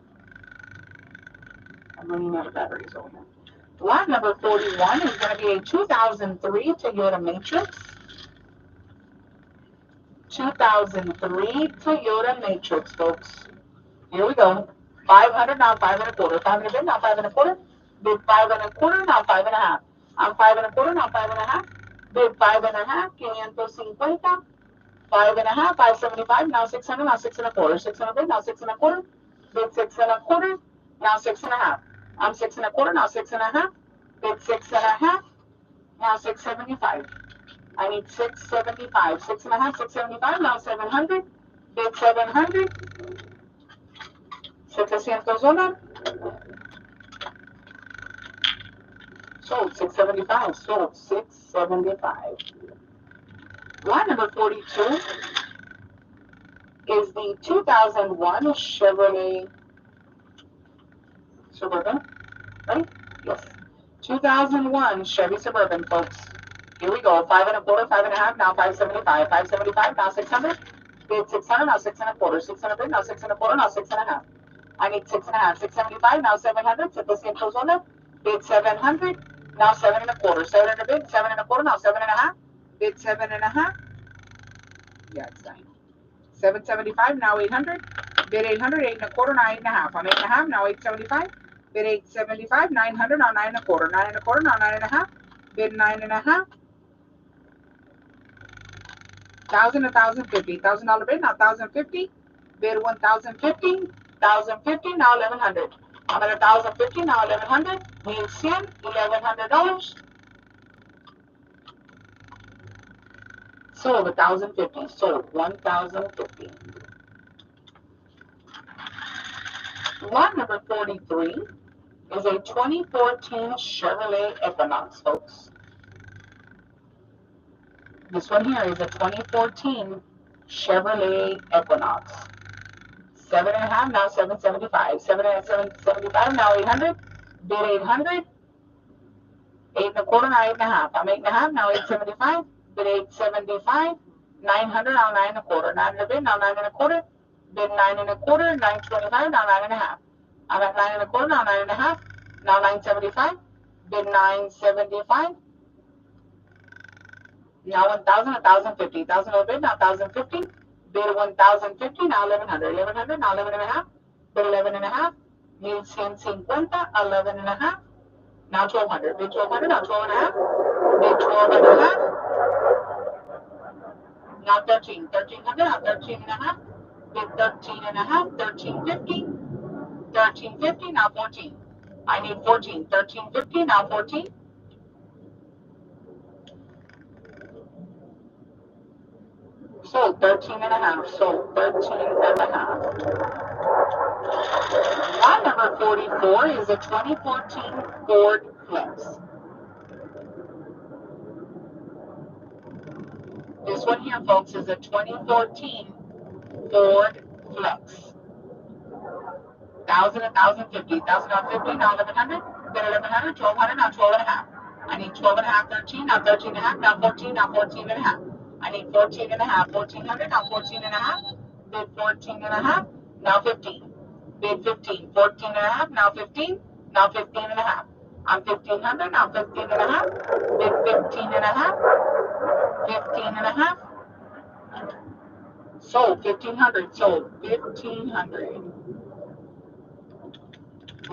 I'm running out of batteries over here. Lot number 41 is going to be a 2003 Toyota Matrix. 2003 Toyota Matrix, folks. Here we go. 500, now 5.25. 500 bid, now 5.25. Bid 5.25, now 5.5. I'm 5.25, now 5.5. Bid 5.5, 550. 5.5, 575, now 600, now 6.25. 600 bid, now 6.25. Bid 6.25, now 6.5. I'm 6.25, now 6.5. Bid 6.5, now 675. I need 675. 6.5, 675, now 700. Bid 700. $700. Sold 675. Sold 675. Lot number 42 is the 2001 Chevrolet Suburban, right? Yes. 2001 Chevy Suburban, folks. Here we go. 5.25, 5.5, now 575. 575, now 600. Bid 600, now 6.25. 600 bid, now 6.25, now 6.5. I need 6.5. 675, now 700. $700. Bid 700, now 7.25. 700 bid, 7.25, now 7.5. Bid 7.5. Yeah, it's 9. 775, now 800. Bid 800, 8.25, now 8.5. I'm 8.5, now 875. Bid 875, 900, now 9.25. 9.25, now 9.5. Bid 9.5. 1,000, 1,050. $1,000 bid, now 1,050. Bid 1,050. 1,050, now 1,100. I'm at 1,050, now 1,100. Means $1,100. Sold 1,050. Sold 1,050. Lot number 43 is a 2014 Chevrolet Equinox, folks. This one here is a 2014 Chevrolet Equinox. 7.5, now 775. 775, now 800. Bid 800. 8.25, now 8.5. I'm 8.5, now 875. Bid 875. 900, now 9.25. 900 bid, now 9.25. Bid 9.25. 925, now 9.5. I'm at 9.25, now 9.5. Now 975. Bid 975. Now 1,000, 1,050. $1,000 bid, now 1,050. Bid 1,050, now 1,100. 1,100, now 11.5. Bid 11.5. 1,150, 11.5. Now 1,200. Bid 1,200, now 12.5. Bid 12.5. Now 13. 1,300, now 13.5. Bid 13.5. 1,350. 1,350, now 14. I need 14. 1,350, now 14. Sold 13 and a half. Sold 13 and a half. Lot number 44 is a 2014 Ford Flex. This one here, folks, is a 2014 Ford Flex. 1,000, 1,050, 1,050, now 1,100, then 1,100, 1,200, now 12 and a half. I need 12 and a half, 13, now 13 and a half, now 14, now 14 and a half. I need 14 and a half, 1,400, now 14 and a half, bid 14 and a half, now 15. Bid 15, 14 and a half, now 15, now 15 and a half. I'm 1,500, now 15 and a half, bid 15 and a half, 15 and a half. Sold 1,500, sold 1,500.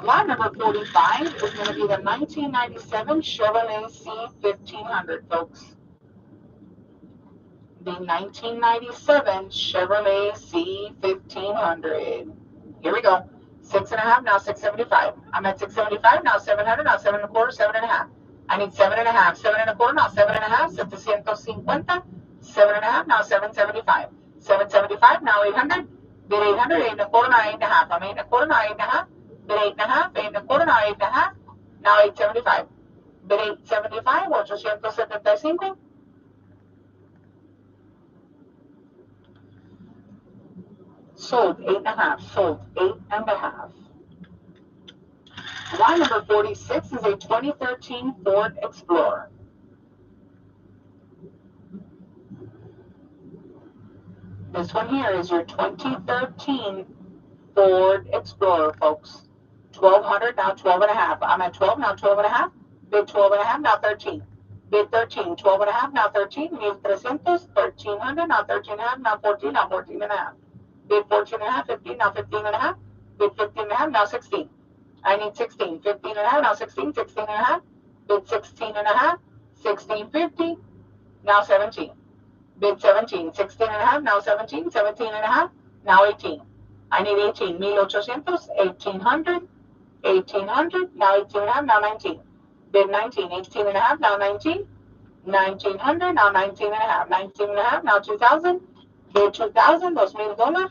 Lot number 45 is going to be the 1997 Chevrolet C1500, folks. The 1997 Chevrolet C1500. Here we go. 6.5, now 675. I'm at 675, now 700, now 7 and a quarter, 7.5. I need 7.5, 7 and a quarter, now 7.5, 750. 7.5, now 775. 775, now 800. Bid 800, 8 and a quarter, now 8.5. I'm 8 and a quarter, now 8.5. Bid 8.5, 8 and a quarter, now 8.5. Now 875. Bid 875, 875. Sold 8.5. Sold 8.5. Line number 46 is a 2013 Ford Explorer. This one here is your 2013 Ford Explorer, folks. 1,200, now 12.5. I'm at 12, now 12.5. Bid 12.5, now 13. Bid 13, 12.5, now 13. 1,300, 1,300, now 13.5, now 14, now 14.5. Bid 14.5, 15, now 15.5. Bid 15.5, now 16. I need 16, 15.5, now 16, 16.5. Bid 16.5, 16.50, now 17. Bid 17, 16.5, now 17, 17.5, now 18. I need 18, 1,800, 1,800, 1,800, now 18.5, now 19. Bid 19, 18.5, now 19, 1,900, now 19.5, 19.5, now 2,000. Bid 2,000, $2,000,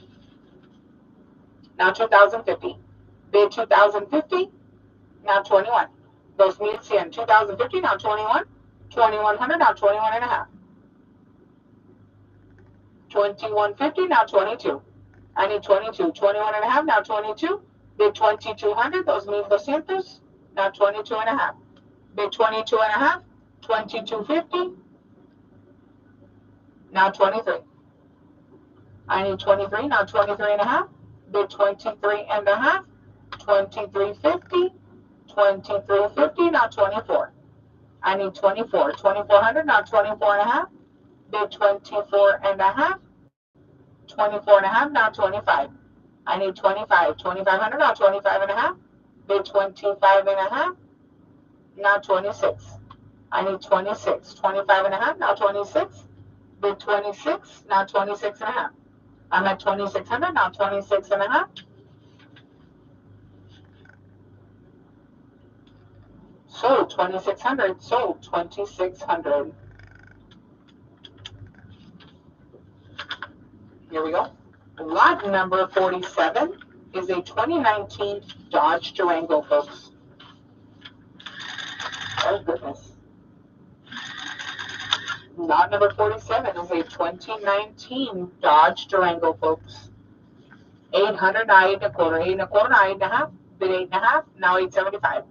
now 2,050. Bid 2,050, now 21. 2,100, 2,050, now 21. 2,100, now 21.5. 2,150, now 22. I need 22. 21.5, now 22. Bid 2,200, 2,200, now 22.5. Bid 22.5, 2,250, now 23. I need 23, now 23.5. Bid 23.5, 2,350, 2,350, now 24. I need 24. 2,400, now 24.5. Bid 24.5, 24.5, now 25. I need 25. 2,500, now 25.5. Bid 25.5, now 26. I need 26. 25.5, now 26. Bid 26, now 26.5. I'm at 2,600, now 26.5. Sold 2,600, sold 2,600. Here we go. Lot number 47 is a 2019 Dodge Durango, folks. Oh, goodness. Lot number 47 is a 2019 Dodge Durango, folks. 800, now 8 and a quarter, 8 and a quarter, now 8.5. Bid 8.5, now 875.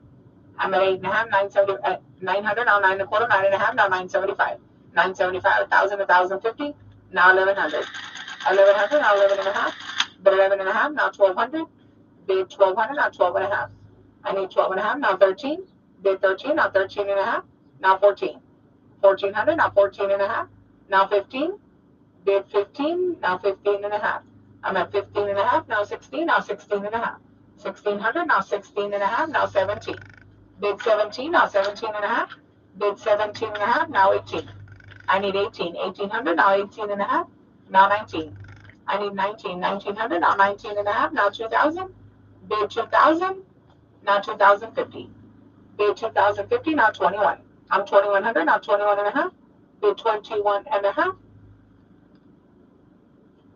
I'm at 8.5, 970, 900, now 9 and a quarter, 9.5, now 975. 975, 1,000, 1,050, now 1,100. 1,100, now 11.5. Bid 11.5, now 1,200. Bid 1,200, now 12.5. I need 12.5, now 13. Bid 13, now 13.5, now 14. 1,400, now 14.5, now 15. Bid 15, now 15.5. I'm at 15.5, now 16, now 16.5. 1,600, now 16.5, now 17. Bid 17, now 17.5. Bid 17.5, now 18. I need 18. 1,800, now 18.5, now 19. I need 19. 1,900, now 19.5, now 2,000. Bid 2,000, now 2,050. Bid 2,050, now 21. I'm 2,100, now 21.5. Bid 21.5.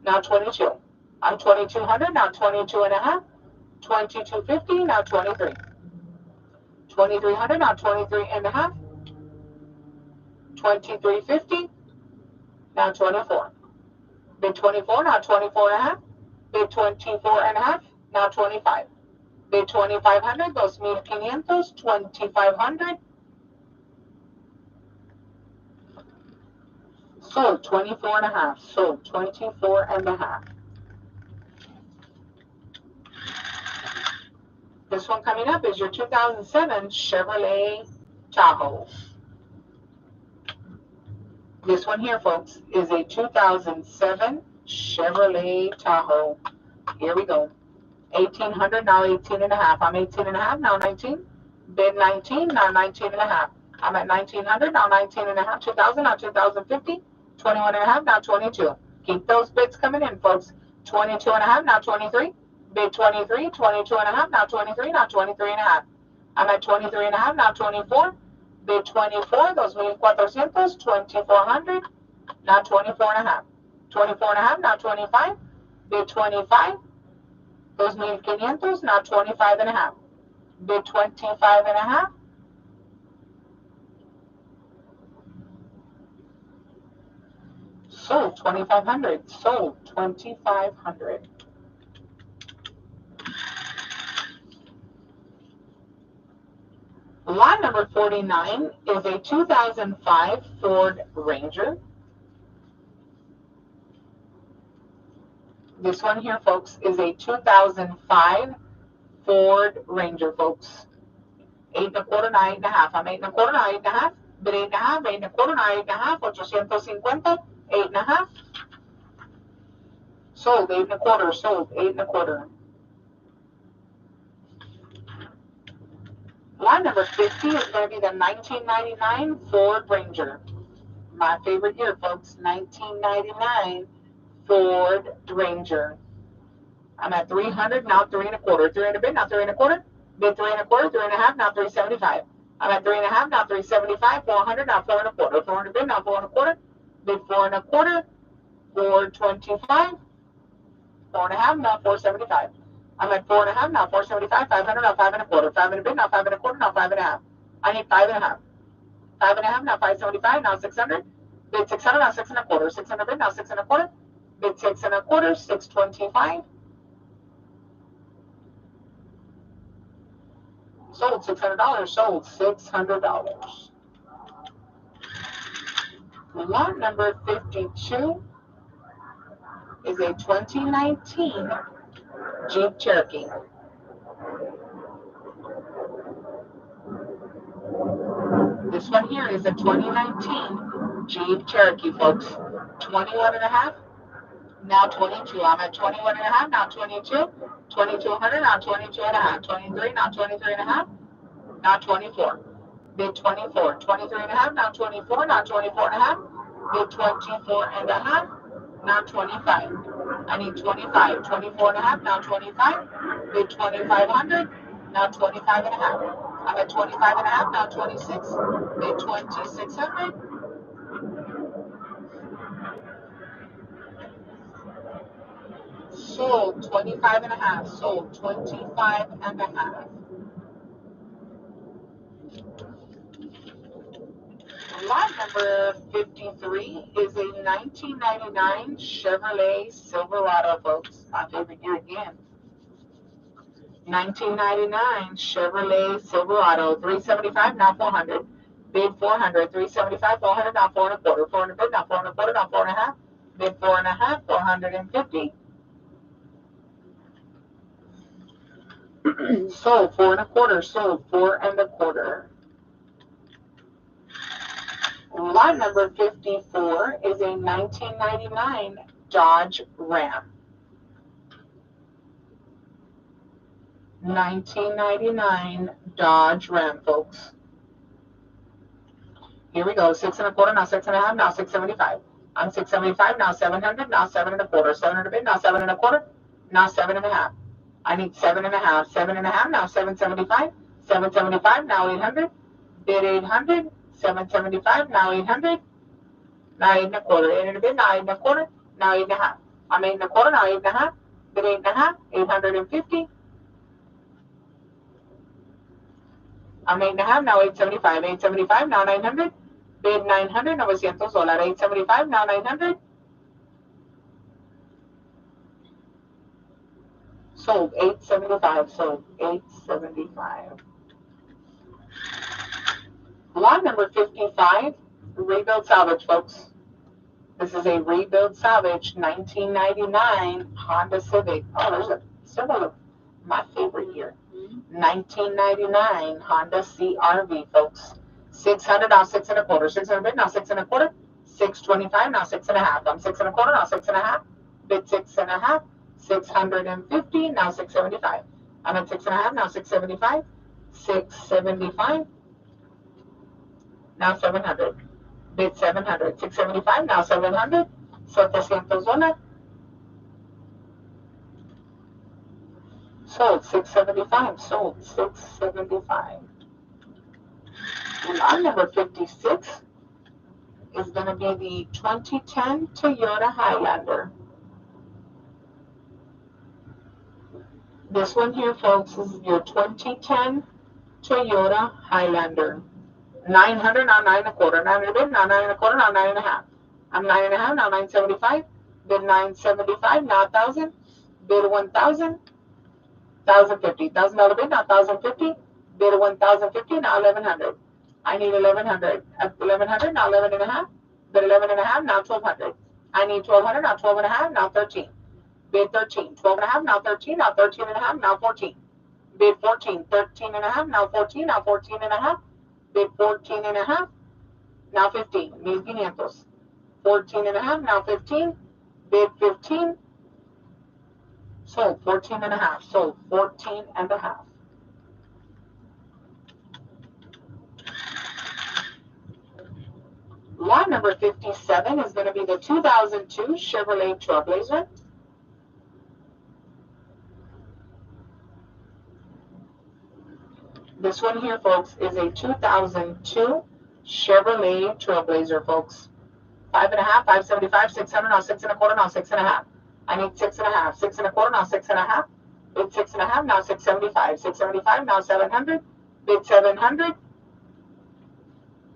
now 22. I'm 2200, now 22 and a half. 2250, now 23. 2300, now 23 and a half. 2350, now 24. Bid 24, now 24 and a half. Bid 24 and a half, now 25. Bid 2500, 2500, 2500. Sold 24 and a half, sold 24 and a half. This one coming up is your 2007 Chevrolet Tahoe. This one here, folks, is a 2007 Chevrolet Tahoe. Here we go. 1800, now 18 and a half. I'm 18 and a half, now 19. Bid 19, now 19 and a half. I'm at 1900, now 19 and a half. 2000, now 2050. 21 and a half, now 22. Keep those bids coming in, folks. 22 and a half, now 23. Bid 23, 22 and a half, now 23, now 23 and a half. I'm at 23 and a half, now 24. Bid 24, 2400, 2400, now 24 and a half. 24 and a half, now 25. Bid 25, 2500, now 25 and a half. Bid 25 and a half. Sold 2500, sold 2500. Lot number 49 is a 2005 Ford Ranger. This one here, folks, is a 2005 Ford Ranger, folks. 8 and a quarter, now 8 and a half. I'm 8 and a quarter, now 8 and a half. Bid 8 and a half, 8 and a quarter, now 8 and a half. 850, 8 and a half. Sold 8 and a quarter, sold 8 and a quarter. Lot number 50 is going to be the 1999 Ford Ranger. My favorite year, folks, 1999 Ford Ranger. I'm at 300, now 3 and a quarter. 3 and a bid, now 3 and a quarter. Bid 3 and a quarter, 3 and a half, now 375. I'm at 3 and a half, now 375. 400, now 4 and a quarter. 400 bid, now 4 and a quarter. Bid 4 and a quarter. 425. 4 and a half, now 475. I'm at 4 and a half, now 475. 500, now 5 and a quarter. 5 and a bid, now 5 and a quarter, now 5 and a half. I need 5 and a half. 5 and a half, now 575, now 600. Bid 600, now 6 and a quarter. 600 bid, now 6 and a quarter. Bid 6 and a quarter, 625. Sold $600, sold $600. Lot number 52 is a 2019 Jeep Cherokee. This one here is a 2019 Jeep Cherokee, folks. 21 and a half, now 22. I'm at 21 and a half, now 22. 2200, now 22 and a half. 23, now 23 and a half, now 24. Bid 24. 23 and a half, now 24, now 24 and a half. Bid 24 and a half, now 25. I need 25. 24 and a half, now 25. Bid 2500, now 25 and a half. I'm at 25 and a half, now 26. Bid 2600. Sold 25 and a half, sold 25 and a half. Lot number 53 is a 1999 Chevrolet Silverado, folks. My favorite year again. 1999 Chevrolet Silverado. 375, now 400. Bid 400. 375, 400, now 4 and a quarter. 400 bid, now 4 and a quarter, now 4 and a half. Bid 4 and a half, 450. Sold 4 and a quarter, sold 4 and a quarter. Lot number 54 is a 1999 Dodge Ram. 1999 Dodge Ram, folks. Here we go. 6 and a quarter, now 6 and a half, now 675. I'm 675, now 700, now 7 and a quarter. 700 bid, now 7 and a quarter, now 7 and a half. I need 7 and a half. 7 and a half, now 775. 775, now 800. Bid 800. 775, now 800. Now 8 and a quarter. 8 and a bid, now 8 and a quarter, now 8 and a half. I'm 8.25, now 8.5. Bid 8.5, 850. I'm 8.5, now 875. 875, now 900. Bid 900, $900. 875, now 900. Sold 875. Sold 875. Lot number 55, rebuild salvage, folks. This is a rebuild salvage 1999 Honda Civic. Oh, there's several of my favorite year. 1999 Honda CRV, folks. 600, now 6.25. 600, now 6.25. 625, now 6.5. I'm 6.25, now 6.5. Bid 6.5. 650, now 675. I'm at 6.5, now 675. 675, now 700. Bid 700. 675, now 700. $700. Sold 675. Sold 675. And our number 56 is going to be the 2010 Toyota Highlander. This one here, folks, is your 2010 Toyota Highlander. 900, now 9.25. 900, now 9.25, now 9.5. I'm 9.5, now 975. Bid 975, now 1,000. Bid 1,000. 1,050. $1,000 bid, now 1,050. Bid 1,050, now 1,100. I need 1,100. 1,100, now 11.5. Bid 11.5, now 1,200. I need 1,200, now 12.5, now 13. Bid 13. 12.5, now 13, now 13.5, now 14. Bid 14. 13.5, now 14, now 14.5. Bid 14.5, now 15. 1,500. 14.5, now 15. Bid 15. Sold 14.5. Sold 14.5. Lot number 57 is going to be the 2002 Chevrolet Trailblazer. This one here, folks, is a 2002 Chevrolet Trailblazer, folks. 5.5, 575, 600, now 6.25, now 6.5. I need 6.5, 6.25, now 6.5. Bid 6.5, now 675, 675, now 700. Bid 700,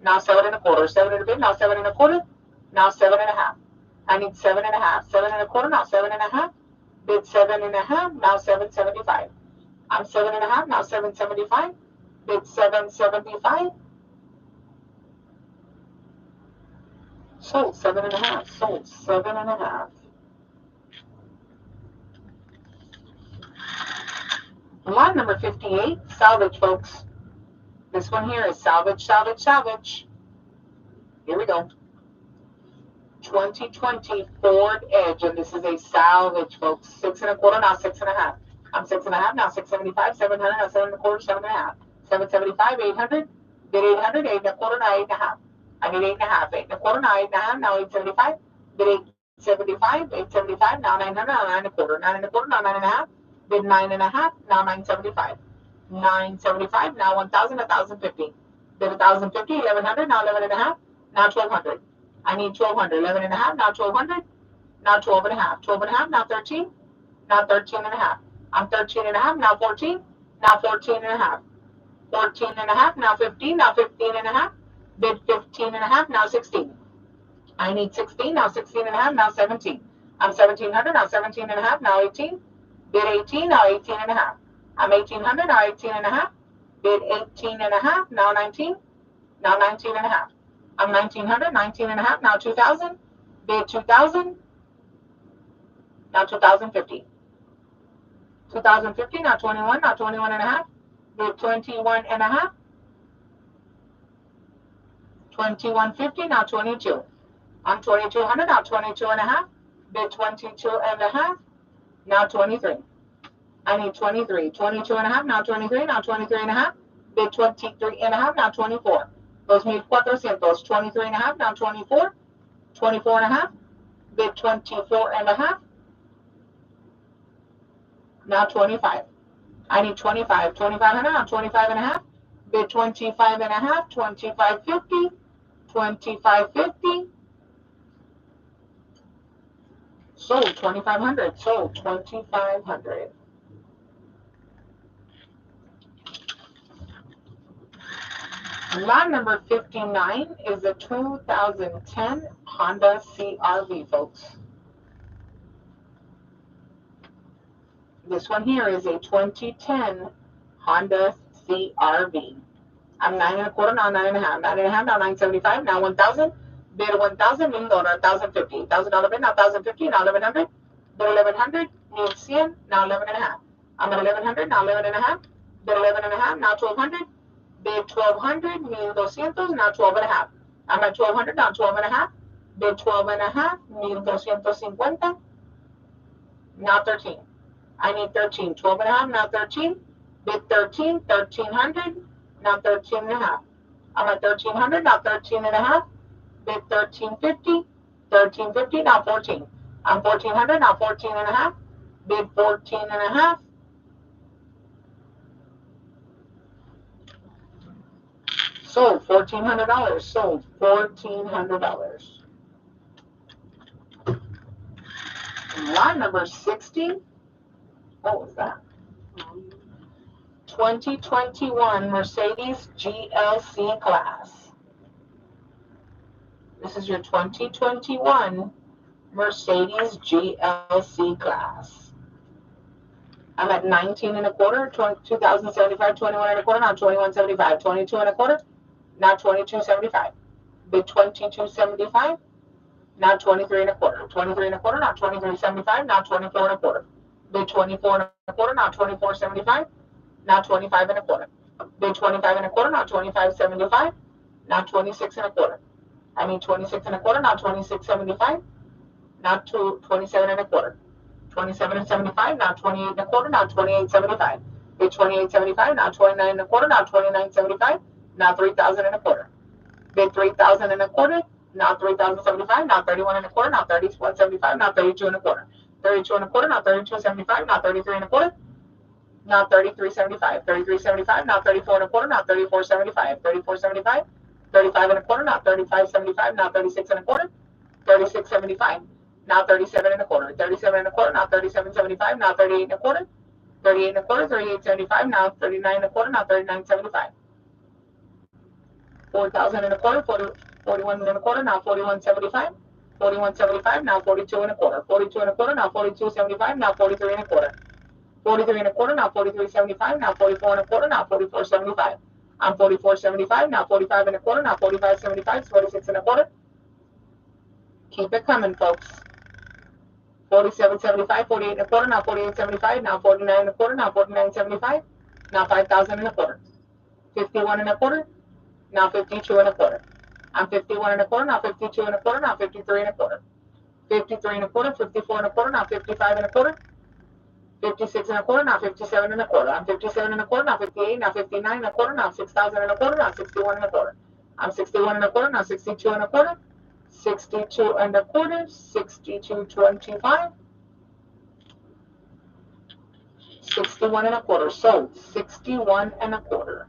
now 7.25, 7 bid, now 7.25, now 7.5. I need 7.5, 7.25, now 7.5. Bid 7.5, now 775. I'm 7.5, now 775. Bid 775. Sold 7.5. Sold 7.5. Lot number 58, salvage, folks. This one here is salvage, salvage, salvage. Here we go. 2020 Ford Edge, and this is a salvage, folks. 6.25, now 6.5. I'm 6.5, now 675, 700, now 7.25, 7.5. 775, 800. Bid 800, 8.25, now 8.5. I need 8.5, 8.25, now 8.5, now 875. Bid 875, 875, now 900, now 9.25, 9.25, now 9.5. Bid 9.5, now 975. 975, now 1,000, 1,050. Bid 1,050, 1,100, now 11.5, now 1,200. I need 1,200, 11.5, now 1,200, now 12.5, 12.5, now 13, now 13.5. I'm 13.5, now 14, now 14.5. 14.5, now 15, now 15.5. Bid 15.5, now 16. I need 16, now 16.5, now 17. I'm 1,700, now 17.5, now 18. Bid 18, now 18.5. I'm 1,800, now 18.5. Bid 18.5, now 19. Now 19.5. I'm 1,900, 19.5, now 2,000. Bid 2,000. Now 2,050. 2,050, now 21, now 21.5. Bid 21.5. 2,150, now 22. I'm 2,200, now 22.5. Bid 22.5. Now 23. I need 23. 22.5, now 23, now 23.5. Bid 23.5, now 24. 2,400. 23.5, now 24. 24.5. Bid 24.5. Now 25. I need 25. 2,500, now 25.5. Bid 25.5. 2,550. 2,550. Sold 2,500. Sold 2,500. Lot number 59 is a 2010 Honda CRV, folks. This one here is a 2010 Honda CRV. I'm 9.25, now 9.5, 9.5, now 9.75, now 1,000. Bid 1,000, $1,000, 1,050. $1,000 bid, now 1,050, now 1,100. Bid 1,100, 1,100, now 11.5. I'm at 1,100, now 11.5. Bid 11.5, now 1,200. Bid 1,200, 1,200, now 12.5. I'm at 1,200, now 12.5. Bid 12.5, 1,250. Now 13. I need 13. 12.5, now 13. Bid 13, 1,300, now 13.5. I'm at 1,300, now 13.5. Bid 1,350, 1,350, now 14. I'm 1,400, now 14.5. Bid 14.5. Sold $1,400. Sold $1,400. Lot number 60. What was that? 2021 Mercedes GLC class. This is your 2021 Mercedes GLC class. I'm at 19.25, 2075, 21.25, now 21.75, 22.25, now 22.75. Bid 22.75, now 23.25, 23.25, now 23.75, now 24.25. Bid 24.25, now 24.75, now 25.25. Bid 25.25, now 25.75, now 26.25. I mean 26.25, now 26.75, now 27.25. 27.75, now 28.25, now 28.75. Bid 28.75, now 29.25, now 29.75, now 3,000.25. Bid 3,000.25, now 3,075, now 31.25, now 31.75, now 32.25. 32.25, now 32.75, now 33.25, now 33.75. 33.75, now 34.25, now 34.75. 34.75, 35.25, now 35.75, now 36.25. 36.75, now 37.25. 37.25, now 37.75, now 38.25. 38.25, 38.75, now 39.25, now 39.75. 4,000.25, 41.25, now 41.75. 41.75, now 42.25. 42.25, now 42.75, now 43.25. 43.25, now 43.75, now 44.25, now 44.75. I'm 44.75, now 45.25, now 45.75, 46.25. Keep it coming, folks. 47.75, 48.25, now 48.75, now 49.25, now 49.75, now 5,000.25. 51.25, now 52.25. I'm 51.25, now 52.25, now 53.25. 53.25, 54.25, now 55.25. 56.25, now 57.25. I'm 57.25, now 58, now 59.25, now 6,000.25, now 61.25. I'm 61.25, now 62.25. 62.25, 62.25, 61.25. Sold 61.25.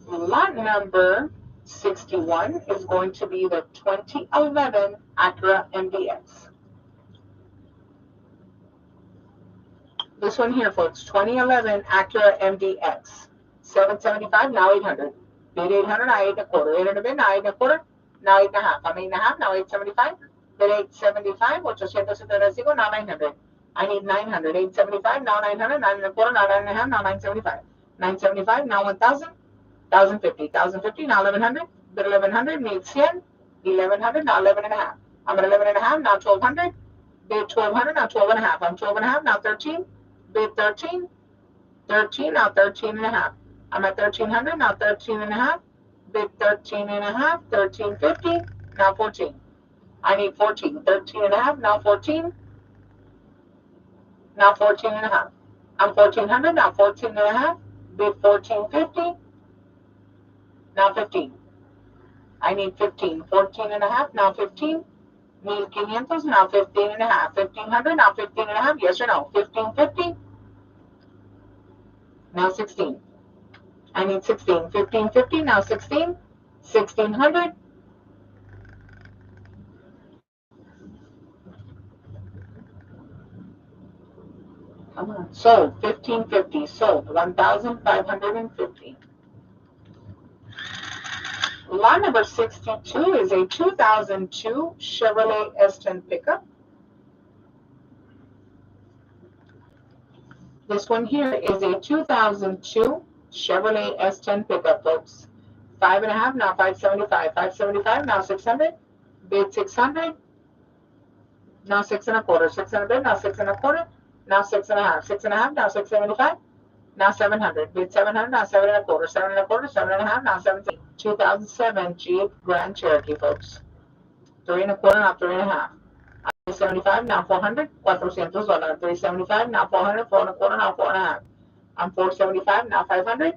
Lot number 61 is going to be the 2011 Acura MDX. This one here, folks, 2011 Acura MDX. 775, now 800. Bid 800, now 8.25. 800 bid, now 8.25. Now 8.5. I'm 8.5, now 875. Bid 875, 875, now 900. I need 900. 875, now 900. 9.25, now 9.5, now 975. 975, now 1,000. 1,050. 1,050, now 1,100. Bid 1,100, need 10. 1,100, now 11.5. I'm at 11.5, now 1,200. Bid 1,200, now 12.5. I'm 12.5, now 13. Bid 13. 13, now 13.5. I'm at 1,300, now 13.5. Bid 13.5. 13.50, now 14. I need 14. 13.5, now 14. Now 14.5. I'm 1,400, now 14.5. Bid 14.50, now 15. I need 15. 14.5, now 15. Need 500, now 15.5. 1,500, now 15.5. Yes or no? 15.50, now 16. I need 16. 15.50, now 16. 1,600. Come on. Sold 1550. Sold 1550. Lot number 62 is a 2002 Chevrolet S10 pickup. This one here is a 2002 Chevrolet S10 pickup, folks. 5.5, now 575. 575, now 600. Bid 600. Now 6.25. 600, now 6.25. Now 6.5. 6.5, now 675. Now 700. Bid 700, now 7.25. 7.25, 7.5, now 770. 2007 Jeep Grand Cherokee, folks. 3.25, now 3.5. 375, now 400, $400. 375, now 400, 4.25, now 4.5. I'm 475, now 500.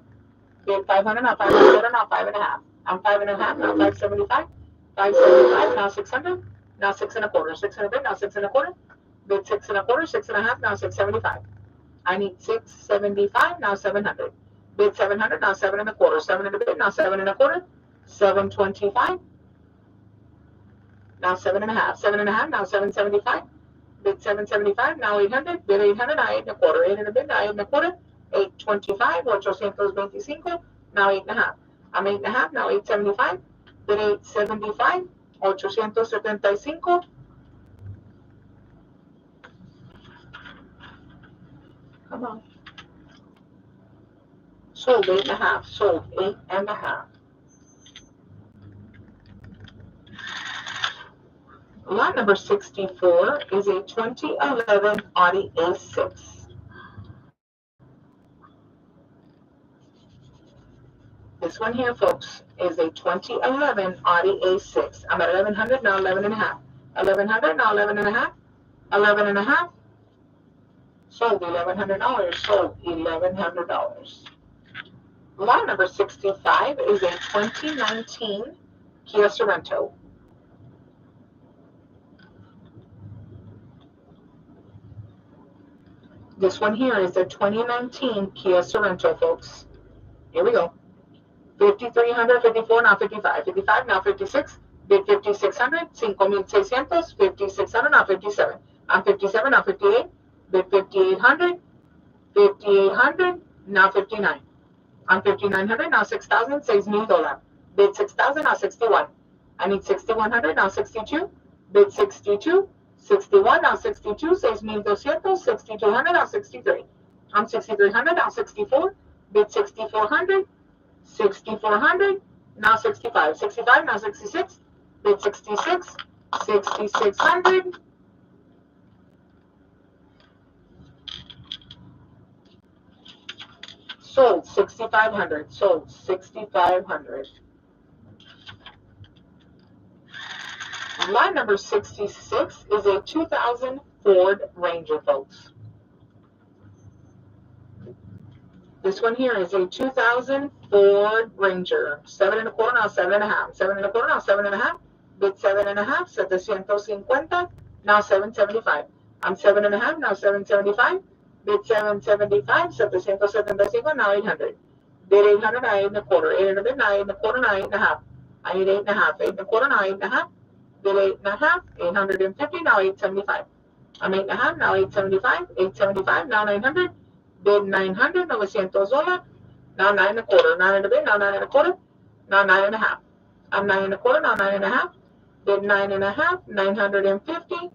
Bid 500, now 5.25, now 5.5. I'm 5.5, now 575. 575, now 600. Now 6.25. 600, now 6.25. Bid 6.25, 6.5, now 675. I need 675, now 700. Bid 700, now 7.25. 700 bid, now 7.25. 725. Now 7.5. 7.5, now 775. Bid 775, now 800. Bid 800, now 8.25. 800 bid, now 8.25. 825, 825. Now 8.5. I'm 8.5, now 875. Bid 875, 875. Come on. Sold 8.5. Sold 8.5. Lot number 64 is a 2011 Audi A6. This one here, folks, is a 2011 Audi A6. I'm at 1100, now 11.5. 1100, now 11.5. 11.5. Sold $1,100. Sold $1,100. Lot number 65 is a 2019 Kia Sorento. This one here is a 2019 Kia Sorento, folks. Here we go. 5,300, 54, now 55. 55, now 56. Bid 5,600, 5,600. 5,600, now 57. I'm 57, now 58. Bid 5,800. 5,800, now 59. I'm 5,900, now 6,000, $6,000. Bid 6,000, now 61. I need 6,100, now 62. Bid 62. 61, now 62, 6,200. 6,200, now 63. I'm 6,300, now 64. Bid 6,400. 6,400, now 65. 65, now 66. Bid 66. 6,600. Sold 6,500. Sold 6,500. Lot number 66 is a 2000 Ford Ranger, folks. This one here is a 2000 Ford Ranger. 7.25, now 7.5. 7.25, now 7.5. Bid 7.5. 750. Now 775. I'm 7.5, now 775. Bid 775. 775. Now 800. Bid 800. Now 8.25. 800 bid. Now 8.25. Now 8.5. I need 8.5. 8.25. Now 8.5. Bid 8.5. 850. Now 875. I'm 8.5. Now 875. 875. Now 900. Bid 900, $900. Now 9.25. 900 bid, now 9.25. Now 9.5. I'm 9.25, now 9.5. Bid 9.5, 950.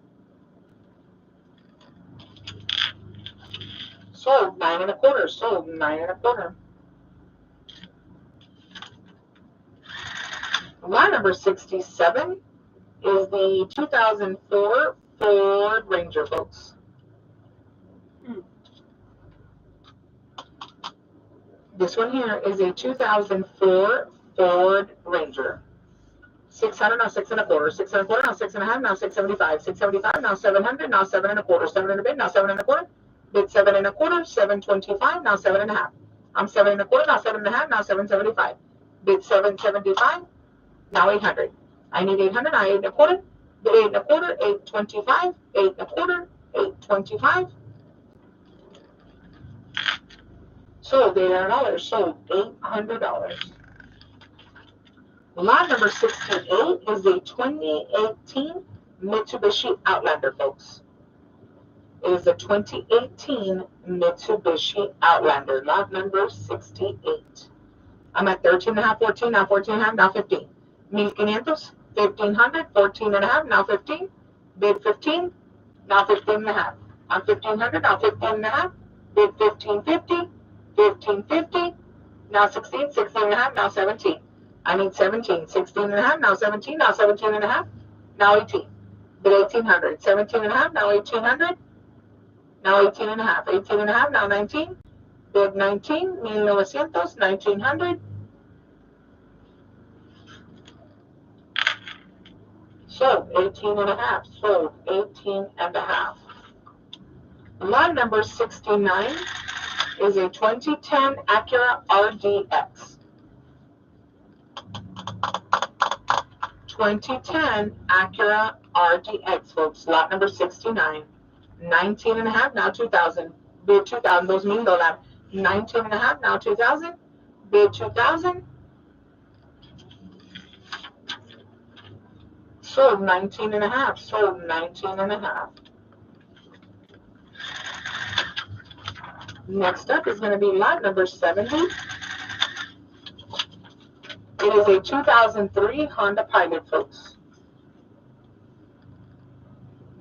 Sold 9.25. Sold 9.25. Lot number 67 is the 2004 Ford Ranger, folks. This one here is a 2004 Ford Ranger. 600, now 6.25. 6.25, now 6.5, now 675. 675, now 700, now 7.25. 700 bid, now 7.25. Bid 7.25. 725, now 7.5. I'm 7.25, now 7.5, now 775. Bid 775, now 800. I need 800, now 8.25. Bid 8.25. 825. 8.25. 825. Sold $800. Sold $800. Lot number 68 is the 2018 Mitsubishi Outlander, folks. It is the 2018 Mitsubishi Outlander, lot number 68. I'm at 13 and a half, 14, now 14 and a half, now 15. 1500, 1500, 14 and a half, now 15. Bid 15, now 15 and a half. On 1500, now 15 and a half. Bid 1550, 1550, now 16, 16 and a half, now 17. I need 17, 16 and a half, now 17, now 17 and a half, now 18. Bid 1800, 17 and a half, now 1800, now 18 and a half, 18 and a half, now 19. Bid 19, 1900, 1900. Sold 18 and a half, sold 18 and a half. Lot number 69 is a 2010 Acura RDX. 2010 Acura RDX, folks. Lot number 69. 19 and a half, now 2000. Bid 2000, those mean $1. 19 and a half, now 2000. Bid 2000. Sold 19 and a half, sold 19 and a half. Next up is going to be lot number 70. It is a 2003 Honda Pilot, folks.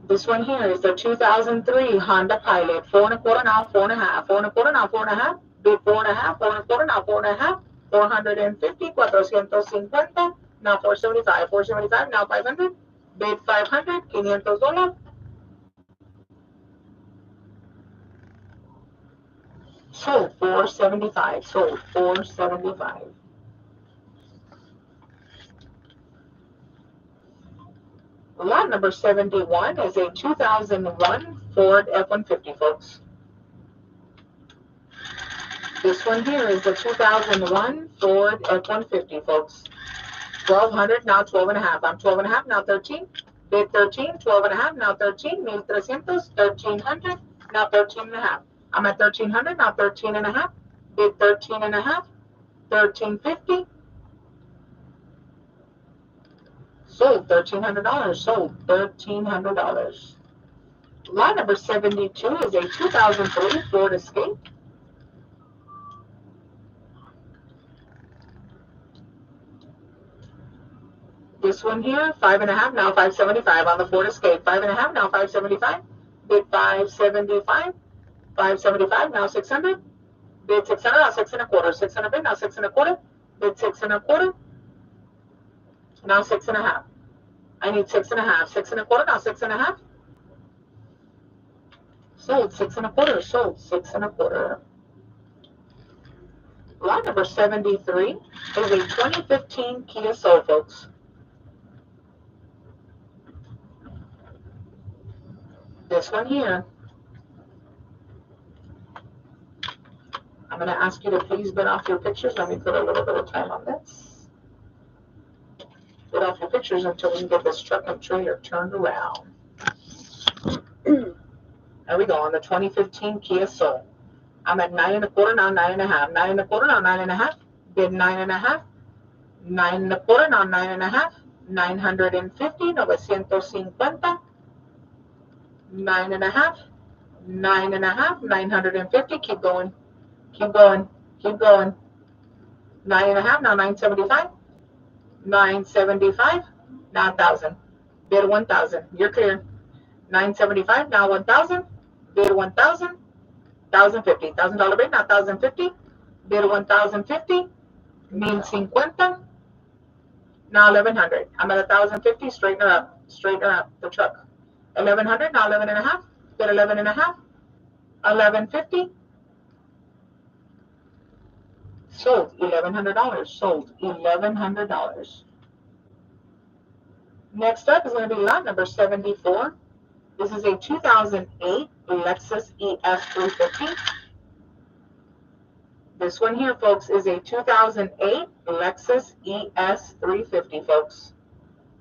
This one here is the 2003 Honda Pilot. 4 and a quarter, now 4 and a half. 4 and a quarter, now 4 and a half. Bid 4 and a half, 4 and a quarter, now 4 and a half. 450, 450, now 475. 475, now 500. Bid 500, $500. Sold 475, sold 475. Lot number 71 is a 2001 Ford F-150, folks. This one here is the 2001 Ford F-150, folks. 1200, now 12 and a half. I'm 12 and a half, now 13. Bid 13, 12 and a half, now 13. 1300, 1300, now 13 and a half. I'm at 1300, now 13 and a half. Bid 13 and a half. 1350. Sold $1,300. Sold $1,300. Lot number 72 is a 2003 Ford Escape. This one here, 5 and a half, now 575 on the Ford Escape. 5 and a half, now 575. Bid 575. 575, now 600. Bid 600, now 6 and a quarter. 600 bid, now 6 and a quarter. Bid 6 and a quarter. Now 6 and a half. I need 6 and a half. 6 and a quarter, now 6 and a half. Sold 6 and a quarter. Sold 6 and a quarter. Lot number 73 is a 2015 Kia Soul, folks. This one here, I'm going to ask you to please bid off your pictures. Let me put a little bit of time on this. Bid off your pictures until we can get this truck and trailer turned around. There we go, on the 2015 Kia Soul. I'm at 9 and a quarter, now 9 and a half. 9 and a quarter, now 9 and a half. Bid 9 and a half. 9 and a quarter, now 9 and a half. 950, 950. 9 and a half. 9 and a half. 950. Keep going. Keep going. Keep going. 9 and a half, now 975. 975, now 1,000. Bid 1,000. You're clear. 975, now 1,000. Bid 1,000. 1,050. $1,000 bid, now 1,050. Bid 1,050. 1,050. Now 1,100. I'm at 1,050. Straighten her up. Straighten her up. The truck. 1,100. Now 11 and a half. Bid 11 and a half. 1,150. Sold $1,100. Sold $1,100. Next up is going to be lot number 74. This is a 2008 Lexus ES 350. This one here, folks, is a 2008 Lexus ES 350, folks.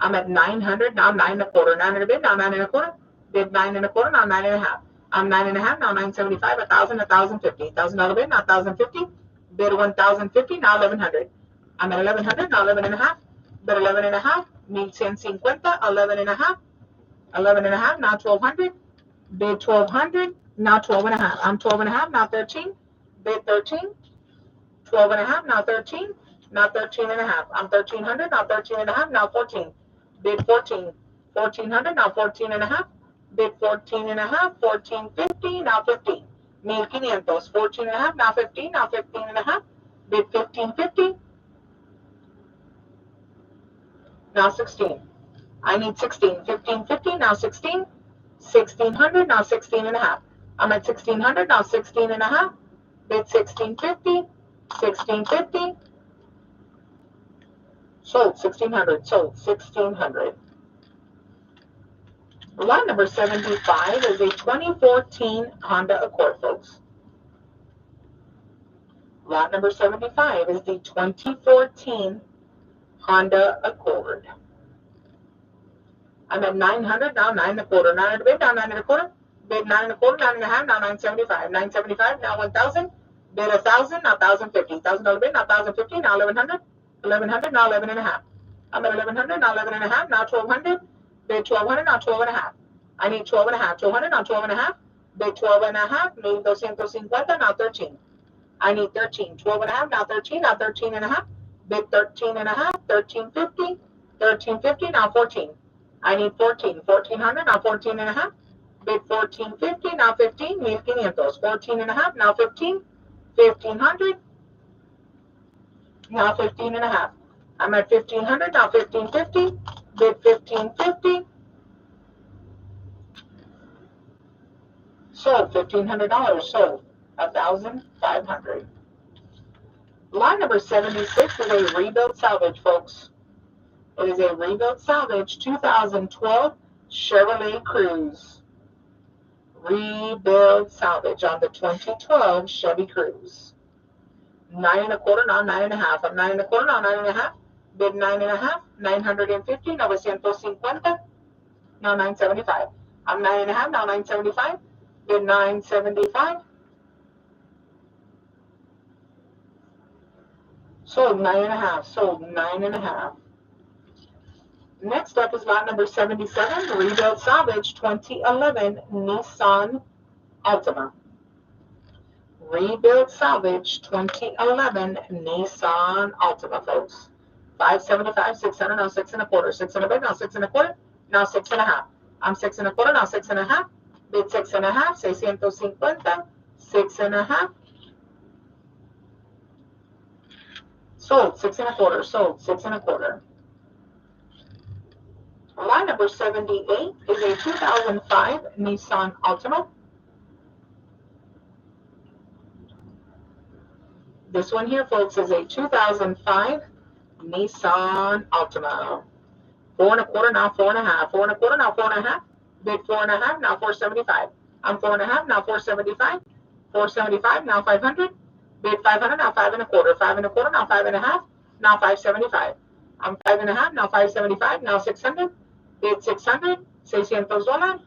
I'm at 900, now 9 and a quarter. 900 bid, now 9 and a quarter. Bid 9 and a quarter, now 9 and a half. I'm 9 and a half, now 975, 1,000, 1,050. $1,000 bid, now 1,050. Bid 1,050, now 1,100. I'm at 1,100, now 11 and a half. Bid 11 and a half, 1,150, 11 and a half. 11 and a half, now 1,200. Bid 1200, now 12 and a half. I'm 12 and a half, now 13. Bid 13, 12 and a half, now 13. Now 13 and a half. I'm 1300, now 13 and a half, now 14. Bid 14, 1400, now 14 and a half. Bid 14 and a half, 1450, now 15. 1500, 14 and a half, now 15, now 15 and a half. Bid 1550, now 16. I need 16. 1550, now 16. 1600, now 16 and a half. I'm at 1600, now 16 and a half. Bid 1650, 1650. Sold 1600, sold 1600. Lot number 75 is a 2014 Honda Accord, folks. Lot number 75 is the 2014 Honda Accord. I'm at 900, now 9 and a quarter. 9 and a bid, now 9 and a quarter. Bid 9 and a quarter, 9 and a half, now 975. 975, now 1,000. Bid 1,000, now 1,050. $1,000 bid, now 1,050, now 1,100. 1,100, now 11 and a half. I'm at 1,100, now 11 and a half, now 1,200. Bid 1,200, now 12 and a half. I need 12 and a half. 1,200, now 12 and a half. Bid 12 and a half, made 250, now 13. I need 13. 12 and a half, now 13, now 13 and a half. Bid 13 and a half, 1350. 1350, now 14. I need 14. 1400, now 14 and a half. Bid 1450, now 15. 1500. 14 and a half, now 15. 1500, now 15 and a half. I'm at 1500, now 1550. Bid 1550. Sold $1,500. Sold 1,500. Lot number 76 is a rebuilt salvage, folks. It is a rebuilt salvage 2012 Chevrolet Cruze. Rebuild salvage on the 2012 Chevy Cruze. 9 and a quarter, now 9 and a half. I'm 9 and a quarter, now 9 and a half. Bid 9 and a half, 950, 950, now 975. I'm 9 and a half, now 975. Bid 975. Sold 9 and a half, sold 9 and a half. Next up is lot number 77, rebuilt salvage 2011 Nissan Altima. Rebuilt salvage 2011 Nissan Altima, folks. 575, 600, now 6 and a quarter. 6 and a bit, now 6 and a quarter, now 6 and a half. I'm 6 and a quarter, now 6 and a half. Bid 6 and a half, 650, 6 and a half. Sold 6 and a quarter, sold 6 and a quarter. Lot number 78 is a 2005 Nissan Altima. This one here, folks, is a 2005 Nissan Altima. 4 and a quarter, now 4 and a half. 4 and a quarter, now 4 and a half. Bid 4 and a half, now 475. I'm 4 and a half, now 475. 475, now 500. Bid 500, now 5 and a quarter. 5 and a quarter, now 5 and a half. Now 575. I'm 5 and a half, now 575. Now 600. Bid 600. $600.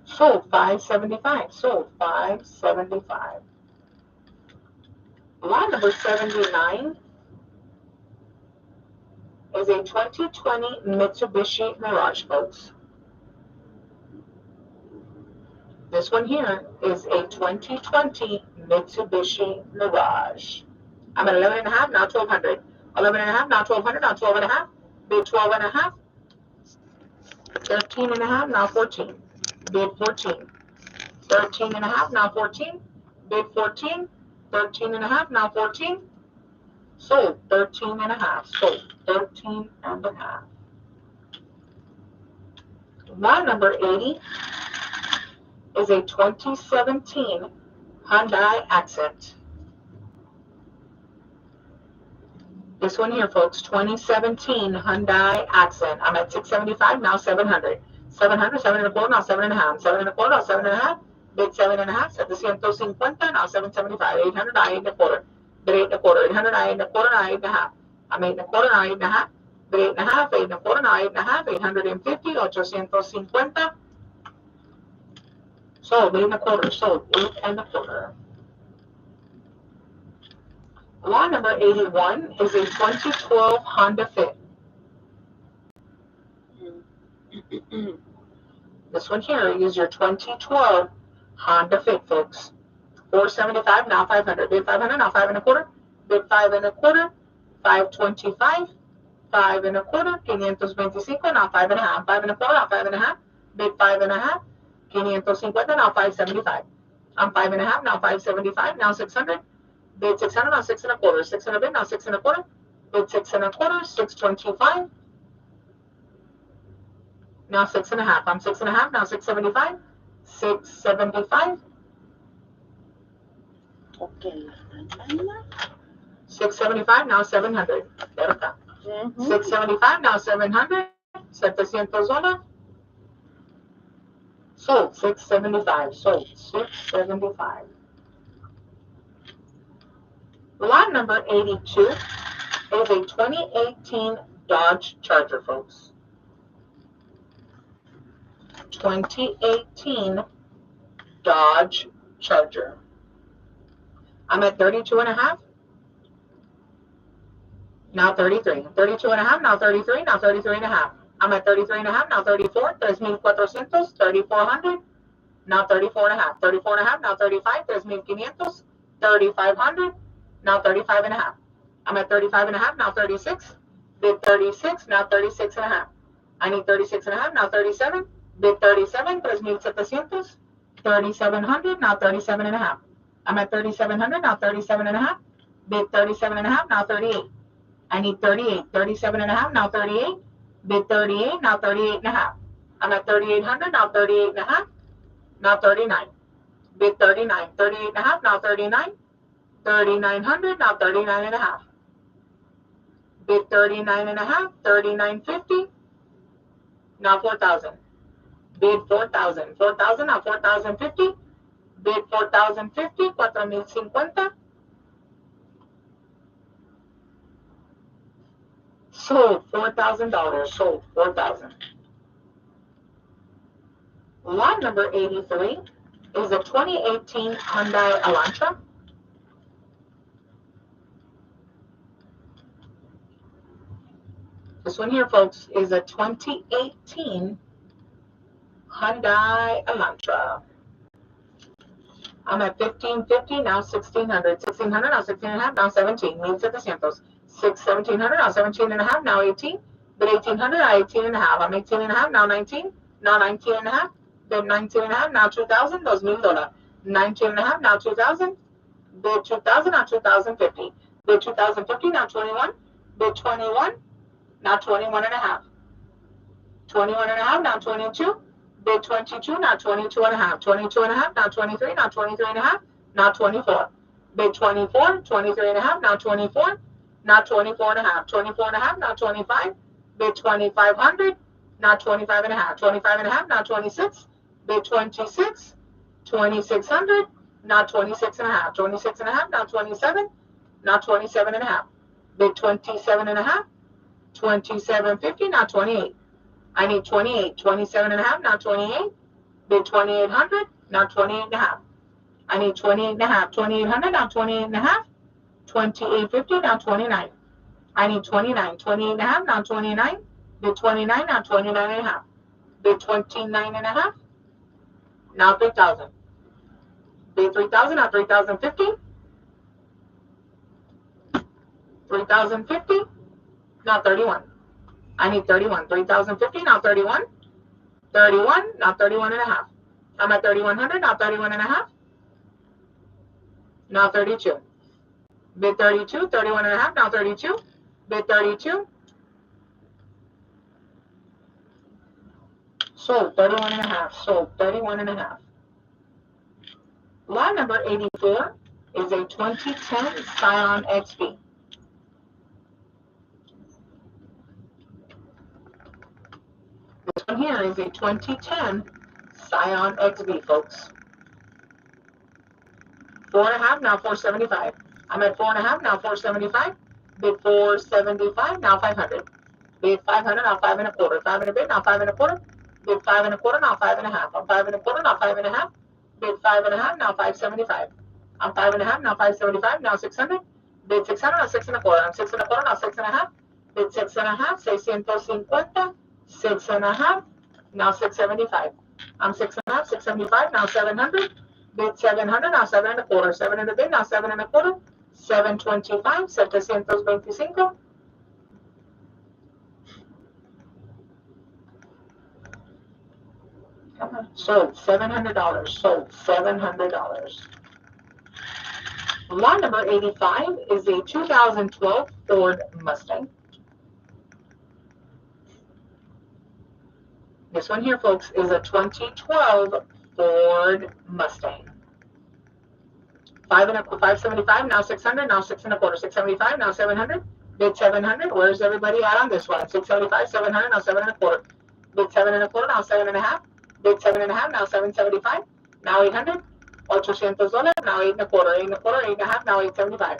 Sold 575. Sold 575. Lot number 79 is a 2020 Mitsubishi Mirage, folks. This one here is a 2020 Mitsubishi Mirage. I'm at 11 and a half, now 1200. 11 and a half, now 1200, now 12 and a half. Bid 12 and a half. 13 and a half, now 14. Bid 14. 13 and a half, now 14. Bid 14. 13 and a half, now 14. Sold 13 and a half. Sold 13 and a half. Lot number 80 is a 2017 Hyundai Accent. This one here, folks, 2017 Hyundai Accent. I'm at 675, now 700. 700, 7 and a quarter, now 7 and a half. 7 and a quarter, now 7 and a half. Bid 7 and a half, 750, now 775. 800, now 8 and a quarter. Bid 8 and a quarter. 800, now 8 and a quarter, now 8 and a half. I'm 8 and a quarter, now 8 and a half. Bid 8 and a half, 8 and a quarter, now 8 and a half. 850, 850. Sold 8 and a quarter, sold 8 and a quarter. Lot number 81 is a 2012 Honda Fit. This one here is your 2012 Honda Fit, folks. 475, now 500. Bid 500, now 5 and a quarter. Bid 5 and a quarter. 525, 5 and a quarter. 525, now 5 and a half. 5 and a quarter, now 5 and a half. Bid 5 and a half. 550, now 575. I'm 5 and a half, now 575, now 600. Bid 600, now 6 and a quarter. 600 bid, now 6 and a quarter. Bid 6 and a quarter. 625. Now 6 and a half. I'm 6 and a half, now 675. 675. Okay. 675, now 700. There it comes. 675, now 700. $700. Sold. 675. Sold. 675. Lot number 82 is a 2018 Dodge Charger, folks. 2018 Dodge Charger. I'm at 32 and a half. Now 33. 32 and a half, now 33, now 33 and a half. I'm at 33 and a half, now 34. 3,400, 3,400. Now 34 and a half. 34 and a half, now 35. 3,500. 3,500. Now 35 and a half. I'm at 35 and a half, now 36. Bid 36, now 36 and a half. I need 36 and a half, now 37. Bid 37, 3,700. 3,700, now 37 and a half. I'm at 3,700, now 37 and a half. Bid 37 and a half, now 38. I need 38. 37 and a half, now 38. Bid 38, now 38 and a half. I'm at 3,800, now 38 and a half. Now 39. Bid 39. 38 and a half, now 39. 3,900, now 39 and a half. Bid 39 and a half. 3,950. Now 4,000. Bid 4,000. 4,000, now 4,050. Bid 4,050. 4,050. Sold. $4,000. Sold. 4,000. Lot number 83 is a 2018 Hyundai Elantra. This one here, folks, is a 2018 Hyundai Elantra. I'm at 1,550, now 1,600. 1,600, now 16 and a half, now 17. 1,700. 1,700, now 17 and a half, now 18. Bid 1,800, now 18 and a half. I'm 18 and a half, now 19. Now 19 and a half. Bid 19 and a half, now 2,000. $2,000. 19 and a half, now 2,000. Bid 2,000, now 2,050. Bid 2,050, now 21. Bid 21, now 21 and a half. 21 and a half, now 22. Bid 22, now 22 and a half. 22 and a half, now 23, now 23 and a half, now 24. Bid 24, 23 and a half, now 24. Now 24 and a half. 24 and a half, now 25. Bid 2,500, now 25 and a half. 25 and a half, now 26. Bid 26. 2,600, now 26 and a half. 26 and a half, now 27. Now 27 and a half. Bid 27 and a half. 2750, now 28. I need 28. 27 and a half, now 28. Bid 2,800, now 28 and a half. I need 28 and a half. 2,800, now 28 and a half. 2,850, now 29. I need 29. 28 and a half, now 29. Bid 29, now 29 and a half. Bid 29 and a half. Now 3,000. Bid 3,000, now 3,050. 3,050. Now 31. I need 31. 3,050, now 31. 31, now 31 and a half. I'm at 3,100, now 31 and a half. Now 32. Bid 32, 31 and a half, now 32. Bid 32. Sold 31 and a half. Sold 31 and a half. Lot number 84 is a 2010 Scion XB. This one here is a 2010 Scion XB, folks. 4.5, now 475. I'm at 4.5, now 475. Bid 475, now 500. Bid 500, now 5 and a quarter. 5 and a bid, now 5 and a quarter. Bid 5 and a quarter, now 5 and a half. I'm 5 and a quarter, now 5 and a half. Bid 5 and a half, now 575. I'm 5 and a half, now 575, now 600. Bid 600, now 6 and a quarter. I'm 6 and a quarter, now 6 and a half. Bid 6 and a half, 650. 6 and a half. now 675. I'm 6.5, 675, now 700. Bid 700, now 7.25. 700 bid, now 7.25. 725, 725. Come on. Sold $700. Sold $700. Lot number 85 is a 2012 Ford Mustang. This one here, folks, is a 2012 Ford Mustang. 575, now 600, now 6.25. 675, now 700. Bid 700. Where's everybody at on this one? 675, 700, now 7.25. Bid 7.25, now 7.5. Bid 7.5, now 775. Now 800. $800, now 8.25. 8.25, 8.5, now 875.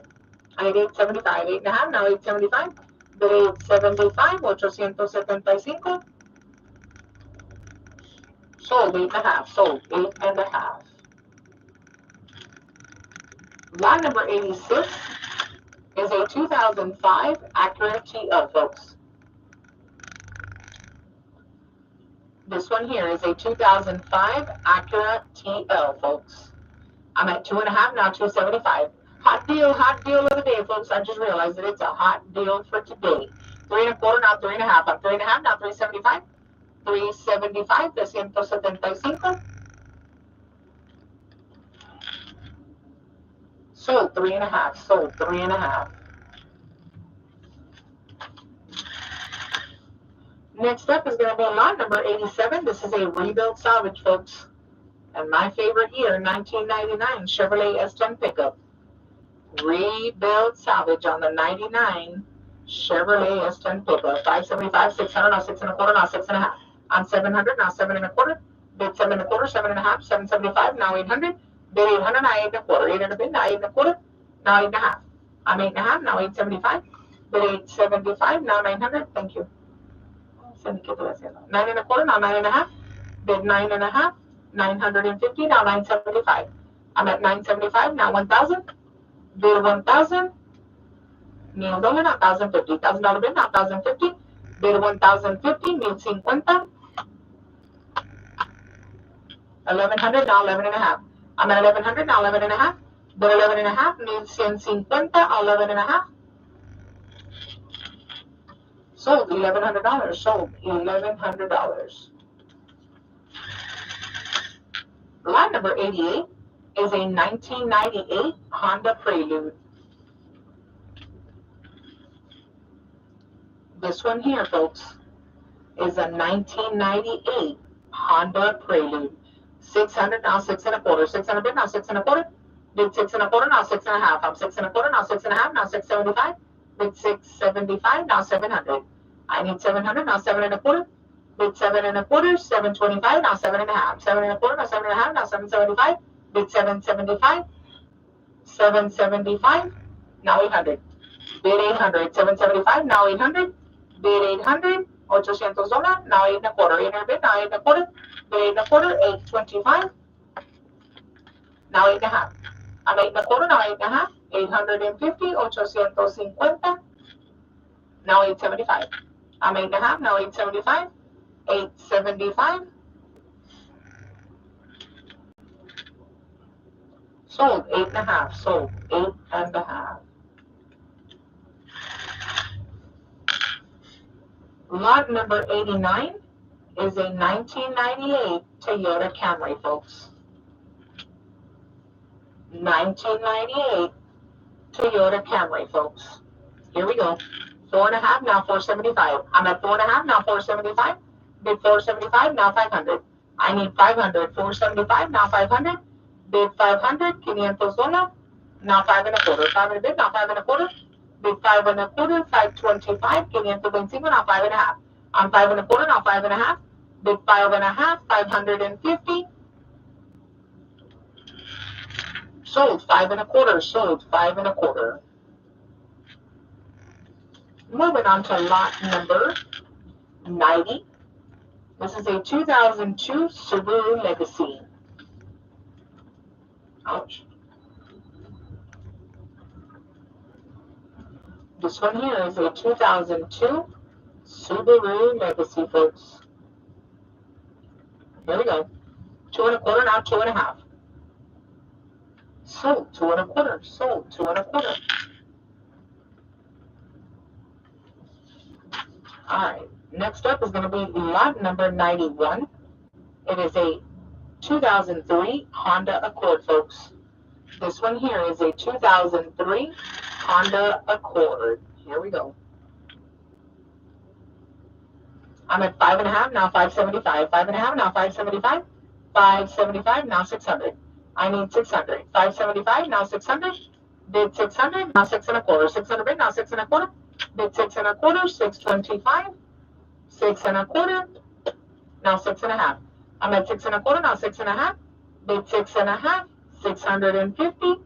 I need 875. 8.5, now 875. Bid 875, 875. Sold 8.5. Sold 8.5. Lot number 86 is a 2005 Acura TL, folks. This one here is a 2005 Acura TL, folks. I'm at 2.5, now 275. Hot deal of the day, folks. I just realized that it's a hot deal for today. 3.25, now 3.5. I'm 3.5, now 375. 375, 375. Sold 3.5, sold 3.5. Next up is going to be lot number 87. This is a rebuilt salvage, folks. And my favorite year, 1999 Chevrolet S10 pickup. Rebuilt salvage on the 99 Chevrolet S10 pickup. 575, 600, now 6.25, now 6.5. I'm 700, now 7.25. Bid 7.25, 7.5, 775, now 800. Bid 800, now 8.25. 800 bid, now 8.25. Now 8.5. I'm 8.5, now 875. Bid 875, now 900. Thank you. 9.25, now 9.5. Bid 9.5. 950, now 975. I'm at 975, now 1,000. Bid 1,000. $1,000, now 1,050. $1,000 bid, now 1,050. Bid 1,050, 1,050. 1,100, now 11.5. I'm at 1,100, now 11.5. Bid 11.5, 1,150. 11.5. Sold $1,100. Sold $1,100. Lot number 88 is a 1998 Honda Prelude. This one here, folks, is a 1998 Honda Prelude. 600, now 6.25. 600 bid, now 6.25. Bid 6.25, now 6.5. I'm 6.25, now 6.5, now 675. Bid 675, now 700. I need 700, now 7.25. Bid 7.25, 725, now 7.5. 7.25, now 7.5, now 775. Bid 775. 775, now 800. Bid 800. 775, now 800. Bid 800. $800, now 8.25. 800 bid, now 8.25. Bid 8.25. 825. Now 8.5. I'm 8.25, now 8.5. 850. 850. Now 875. I'm 8.5, now 875. 875. Sold 8.5. Sold 8.5. Lot number 89 is a 1998 Toyota Camry, folks. 1998 Toyota Camry, folks. Here we go. 4.5, now 475. I'm at 4.5, now 475. Bid 475, now 500. I need 500. 475, now 500. Bid 500, $500. Now 5.25. 500 bid, now 5.25. Bid 5.25, 525, $525. Now 5.5. I'm 5.25, now 5.5. Bid 5.5, 550. Sold 5.25. Sold 5.25. Moving on to lot number 90. This is a 2002 Subaru Legacy. Ouch. This one here is a 2002 Subaru Legacy, folks. Here we go. 2 1/4, now 2.5. Sold 2 1/4, sold 2 1/4. All right, next up is going to be lot number 91. It is a 2003 Honda Accord, folks. This one here is a 2003 Honda Accord. Here we go. I'm at 5.5, now 575. 5.5, now 575. 575, now 600. I need 600. 575, now 600. Bid 600, now 6 1/4. 600 bid, now 6 1/4. Bid 6 1/4, 625. 6 1/4, now 6.5. I'm at 6 1/4, now 6.5. Bid 6.5. 650.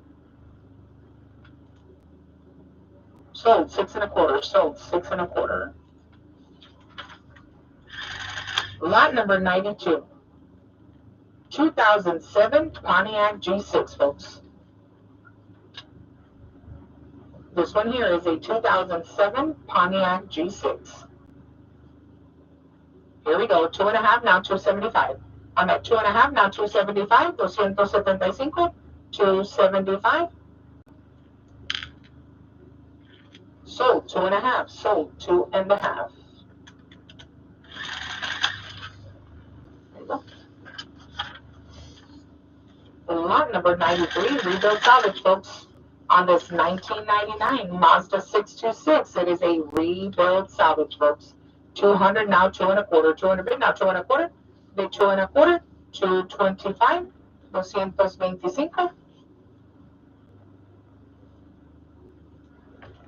Sold 6 1/4. Sold 6 1/4. Lot number 92. 2007 Pontiac G6, folks. This one here is a 2007 Pontiac G6. Here we go. 2.5, now 275. I'm at 2.5, now 275. 275. 275. Sold 2.5. Sold 2.5. There you go. Lot number 93, rebuild salvage, folks. On this 1999 Mazda 626, it is a rebuild salvage, folks. 200, now 2 1/4. 200 bid, now 2 1/4. Bid 2 1/4. 225. 225.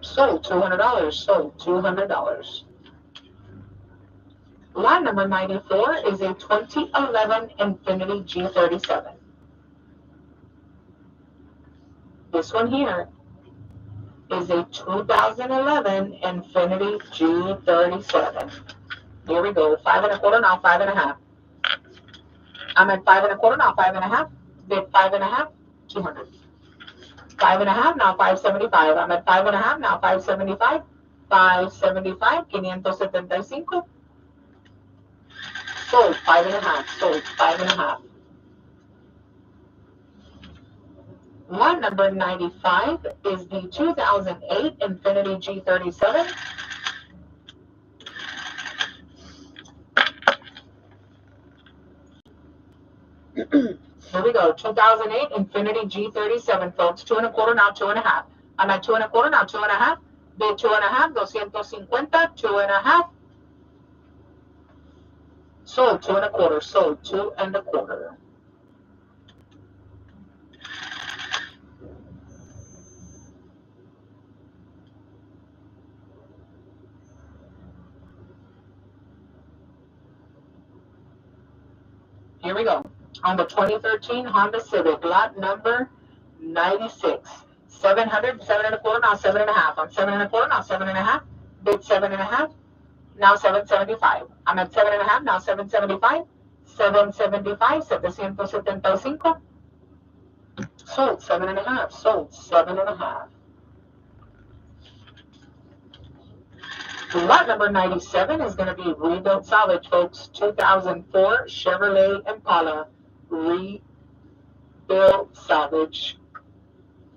Sold $200. Sold $200. Lot number 94 is a 2011 Infiniti G37. This one here is a 2011 Infiniti G37. Here we go. 5 1/4, now 5.5. I'm at 5 1/4, now 5.5. Bid 5.5. 200. 5.5, now 575. I'm at 5.5, now 575. 575. 575. Sold 5.5. Sold 5.5. Lot number 95 is the 2008 Infiniti G37. Here we go. 2008 Infiniti G37, folks. 2 1/4, now 2.5. I'm at 2 1/4, now 2.5. Bid 2.5. 250. 2.5. Sold 2 1/4. Sold 2 1/4. Here we go. On the 2013 Honda Civic, lot number 96. 700, 7 1/4, now 7.5. I'm 7 1/4, now 7.5. Bid 7.5. Now 775. I'm at 7.5, now 775. 775. 775. Sold 7.5. Sold 7.5. Lot number 97 is going to be rebuilt salvage, folks. 2004 Chevrolet Impala rebuilt salvage.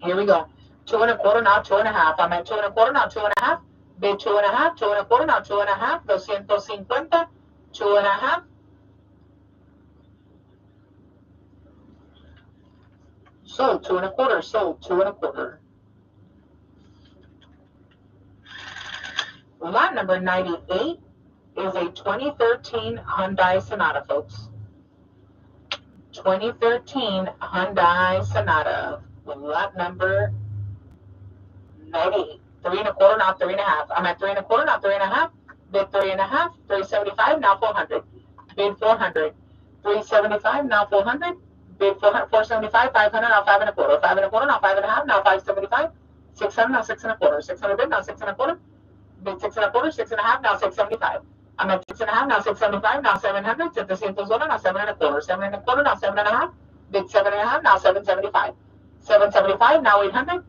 Here we go. 2 1/4, now 2.5. I'm at 2 1/4, now 2.5. Bid 2.5. 2 1/4, now 2.5. 250. 2.5. Sold 2 1/4. Sold 2 1/4. Lot number 98 is a 2013 Hyundai Sonata, folks. 2013 Hyundai Sonata. Lot number 98. 3 1/4, now 3.5. I'm at 3 1/4, now 3.5. Bid 3.5. 375, now 400. Bid 400. 375, now 400. Bid 400, 475, 500, now 5 1/4. 5 1/4, now 5.5, now 575. 600, now 6 1/4. 600 bid, now 6 1/4. Bid 6 1/4, 6.5, now 675. I'm at 6.5, now 675, now 700. 700, now 7 1/4. 7 1/4, now 7.5. Bid 7.5, now 775. 775, now 800.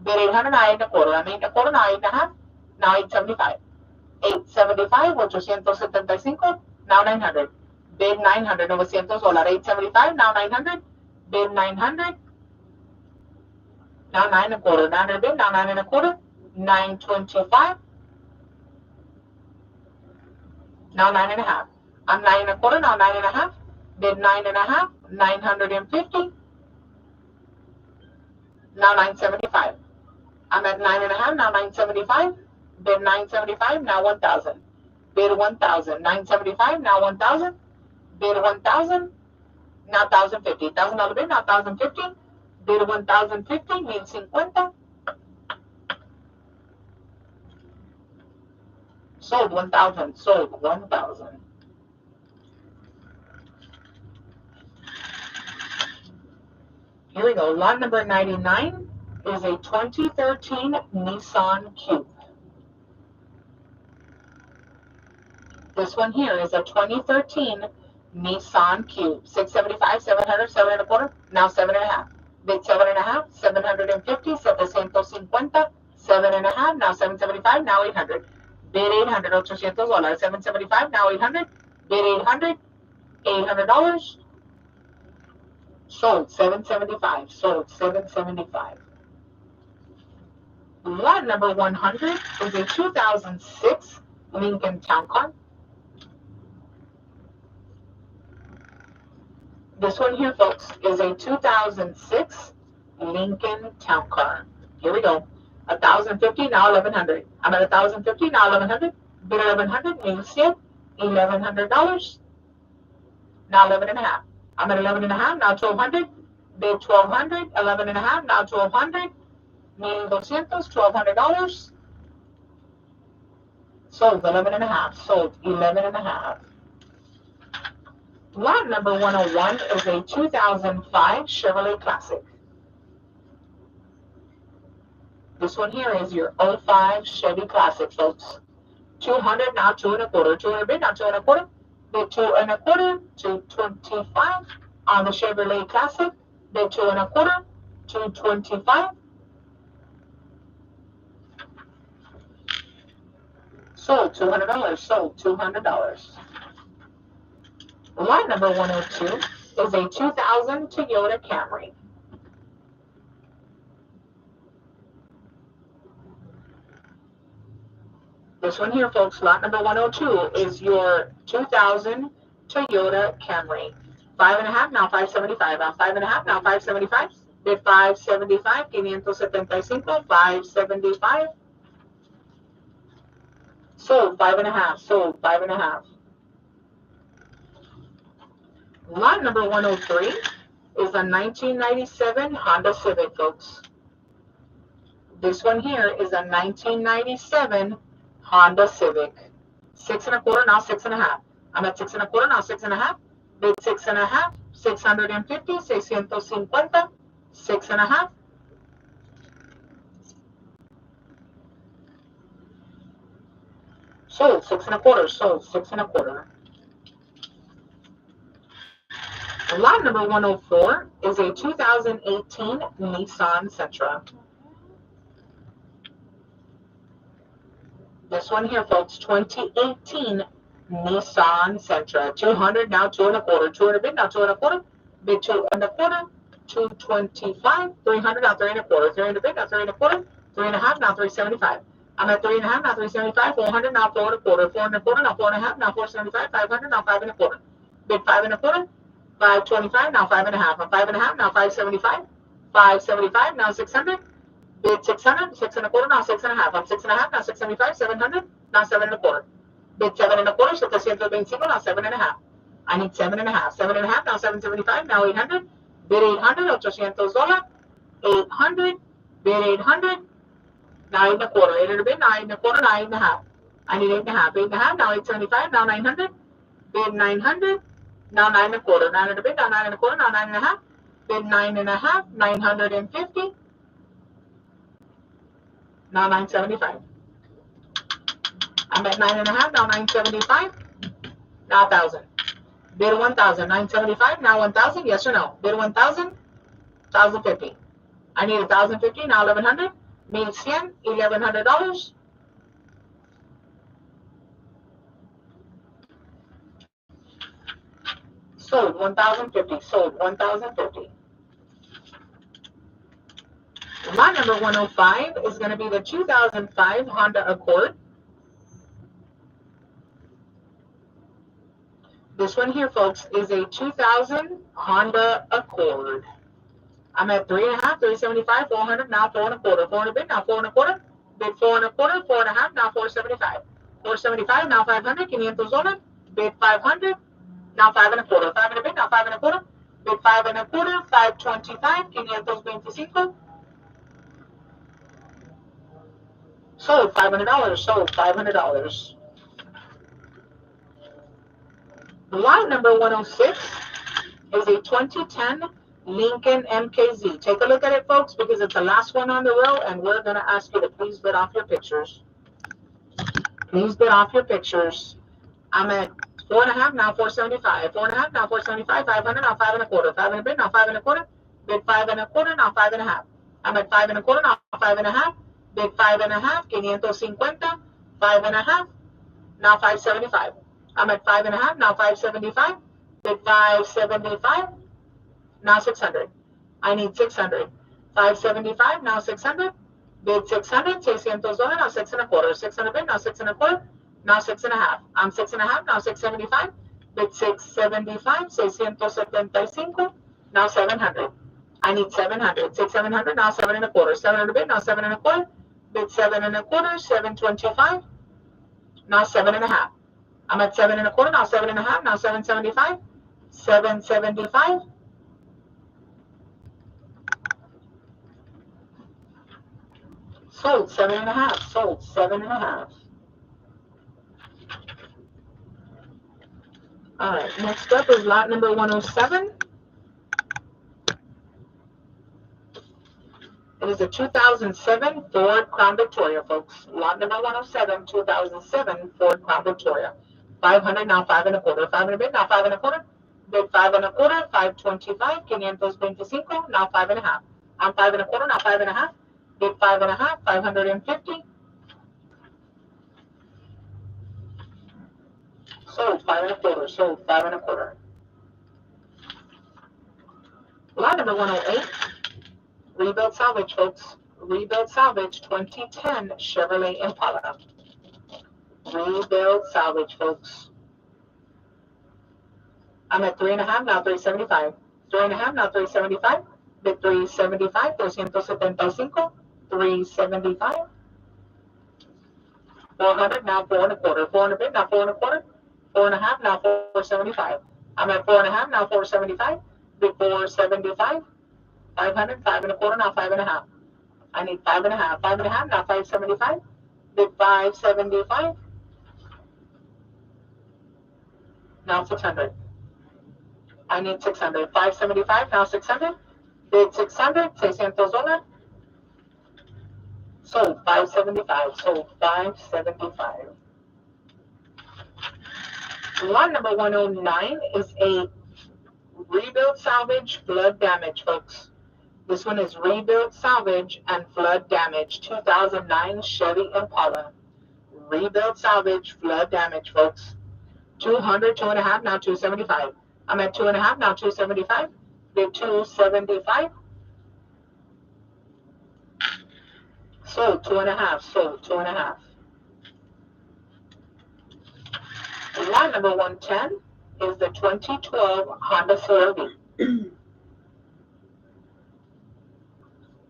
Bid 800, now 8 1/4. I'm 8 1/4, now 8.5. Now 875. 875, 875, now 900. Bid 900, $900. 875, now 900. Bid 900. Now 9 1/4. 900 bid, now 9 1/4. 925. Now 9.5. I'm 9 1/4, now 9.5. Bid 9.5. 950. Now 975. I'm at 9.5, now 975. Bid 975, now 1,000. Bid 1,000. 975, now 1,000. Bid 1,000. Now 1,050. $1,000 bid, now 1,050. Bid 1,050, 1,050. Sold 1,000. Sold 1,000. Here we go. Lot number 99 is a 2013 Nissan Cube. This one here is a 2013 Nissan Cube. 675, 700, 7 1/4, now 7.5. Bid 7.5, 750, 750, 7.5, now 775, now 800. Bid 800, $800. 775, now 800. Bid 800, $800. Sold 775. Sold 775. Lot number 100 is a 2006 Lincoln Town Car. This one here, folks, is a 2006 Lincoln Town Car. Here we go. 1,050, now 1,100. I'm at 1,050, now 1,100. Bid 1,100, new sale, $1,100. Now 11.5. I'm at 11.5, now 1,200. Bid 1,200, 11.5, now 1,200. 1,200, $1,200. Sold 11.5. Sold 11.5. Lot number 101 is a 2005 Chevrolet Classic. This one here is your 05 Chevy Classic, folks. 200, now 2 1/4. 200 bid, now 2 1/4. Bid 2 1/4, 225 on the Chevrolet Classic. Bid 2 1/4, 225. Sold $200. Sold $200. Lot number 102 is a 2000 Toyota Camry. This one here, folks, lot number 102 is your 2000 Toyota Camry. 5.5, now 575. 5.5, now 575. Bid 575, 575, 575. Sold 5.5. Sold 5.5. Lot number 103 is a 1997 Honda Civic, folks. This one here is a 1997 Honda Civic. 6 1/4, now 6.5. I'm at 6 1/4, now 6.5. Bid 6.5, 650, 650, 6.5. Sold 6 1/4, sold 6 1/4. Lot number 104 is a 2018 Nissan Sentra. This one here, folks, 2018 Nissan Sentra. 200, now 2 1/4. 200 bid, now 2 1/4. Bid 2 1/4, 225. 300, now 3 1/4. 300 bid, now 3 1/4. 3.5, now 375. I'm at 3.5, now 375. 400, now 4 1/4. 4 1/4, now 4.5, now 475. 500, now 5 1/4. Bid 5 1/4. 525, now 5.5. I'm 5.5, now 575. 575, now 600. Bid 600, 6 1/4, now 6.5. I'm 6.5, now 675, 700, now 7 1/4. Bid 7 1/4, 725, now 7.5. I need 7.5. 7.5, now 775, now 800. Bid 800, $800. 800, bid 800, now 8 1/4. 800 bid, now 8 1/4, now 8.5. I need 8.5. 8.5, now 875, now 900. Bid 900, now 9 1/4. 900 bid, now 9 1/4, now 9.5. Bid 9.5, 950. Now 975. I'm at 9.5, now 975. Now 1,000. Bid 1,000. 975, now 1,000. Yes or no? Bid 1,000. 1,050. I need 1,050, now 1,100. Need 100, $1,100. Sold 1,050. Sold 1,050. Lot number 105 is going to be the 2005 Honda Accord. This one here, folks, is a 2000 Honda Accord. I'm at 3.5, 375, 400, now 4.25. 400 bid, now 4.25. Bid 4.25, 4.5, now 475. 475, now 500, $500. Bid 500, now 5.25. 500 bid, now 5.25. Bid 5.25, 525, $525. Sold $500. Sold $500. Lot number 106 is a 2010 Lincoln MKZ. Take a look at it, folks, because it's the last one on the row, and we're going to ask you to please bid off your pictures. Please bid off your pictures. I'm at 4.5, now 475. 4.5, now 475. 500, now 5.25. 500 bid, now 5.25. Bid 5.25, now 5.5. I'm at 5.25, now 5.5. Bid 5.5, $550. 5.5, now 575. I'm at 5.5, now 575. Bid 575, now 600. I need 600. 575, now 600. Bid 600, $600, now 6.25. 600 bid, now 6.25. Now 6.5. I'm 6.5, now 675. Bid 675, $675. Now 700. I need 700. 700, now 7.25. 700 bid, now 7.25. Bid 7.25, 725. Now 7.5. I'm at 7.25, now 7.5, now 775. 775. Sold 7.5. Sold 7.5. All right, next up is lot number 107. It is a 2007 Ford Crown Victoria, folks. Lot number 107, 2007 Ford Crown Victoria. 500, now 5.25. 500 bid, now 5.25. Bid 5.25, 525, $525, now 5.5. I'm 5.25, now 5.5. Bid 5.5, $550. Sold 5.25. Sold 5.25. Lot number 108. Rebuild salvage, folks. Rebuild salvage 2010 Chevrolet Impala. Rebuild salvage, folks. I'm at 3.5, now 375. 3.5, now 375. Bid 375, $375. 375. 400, now 4.25. 400 bid, now 4.25. 4.5, now 475. I'm at 4.5, now 475. Bid 475. 500, 5.25, now 5.5. I need 5.5. 5.5, now 575. Bid 575. Now 600. I need 600. 575, now 600. Bid 600, $600. Sold 575. Sold 575. Lot number 109 is a rebuild salvage flood damage, folks. This one is rebuild salvage and flood damage 2009 Chevy Impala. Rebuild salvage flood damage, folks. 200, 2.5, now 275. I'm at 2.5, now 275. Bid 275. Sold 2.5. Sold 2.5. Lot number 110 is the 2012 Honda CR-V.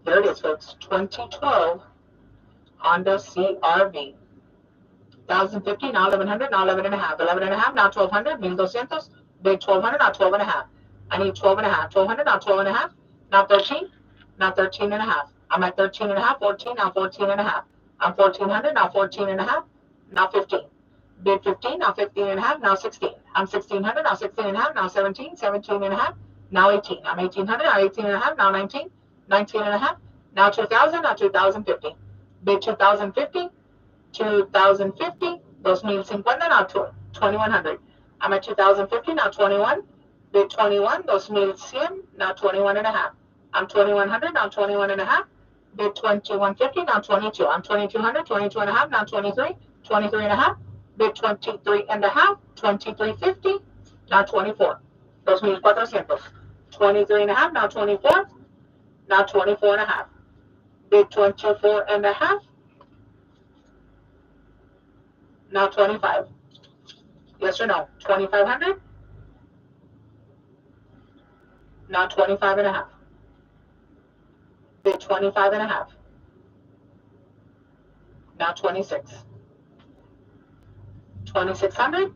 There it is, folks. 2012 Honda CR-V. 1,050, now 1,100, now 11.5. 11.5, now 1,200, 1,200. Bid 1,200, now 12.5. I need 12.5. 1,200, now 12.5. Now 13, now 13.5. I'm at 13.5, 14, now 14.5. I'm 1,400, now 14.5. Now 15. Bid 15, now 15.5, now 16. I'm 1,600, now 16.5, now 17, 17.5, now 18. I'm 1,800, now 18.5, now 19, 19.5, now 2,000, now 2,050. Bid 2,050, 2,050, 2,050, now 2,100. I'm at 2,050, now 21. Bid 21, 2,100, now 21.5. I'm 2,100, now 21.5. Bid 2,150, now 22. I'm 2,200, 22.5, now 23, 23.5. Bid 23.5, 23.50, now 24. 2,400. 23 and a half, now 24. Now 24 and a half. Bid 24 and a half. Now 25. Yes or no? 2,500. Now 25 and a half. Bid 25 and a half. Now 26. 2,600.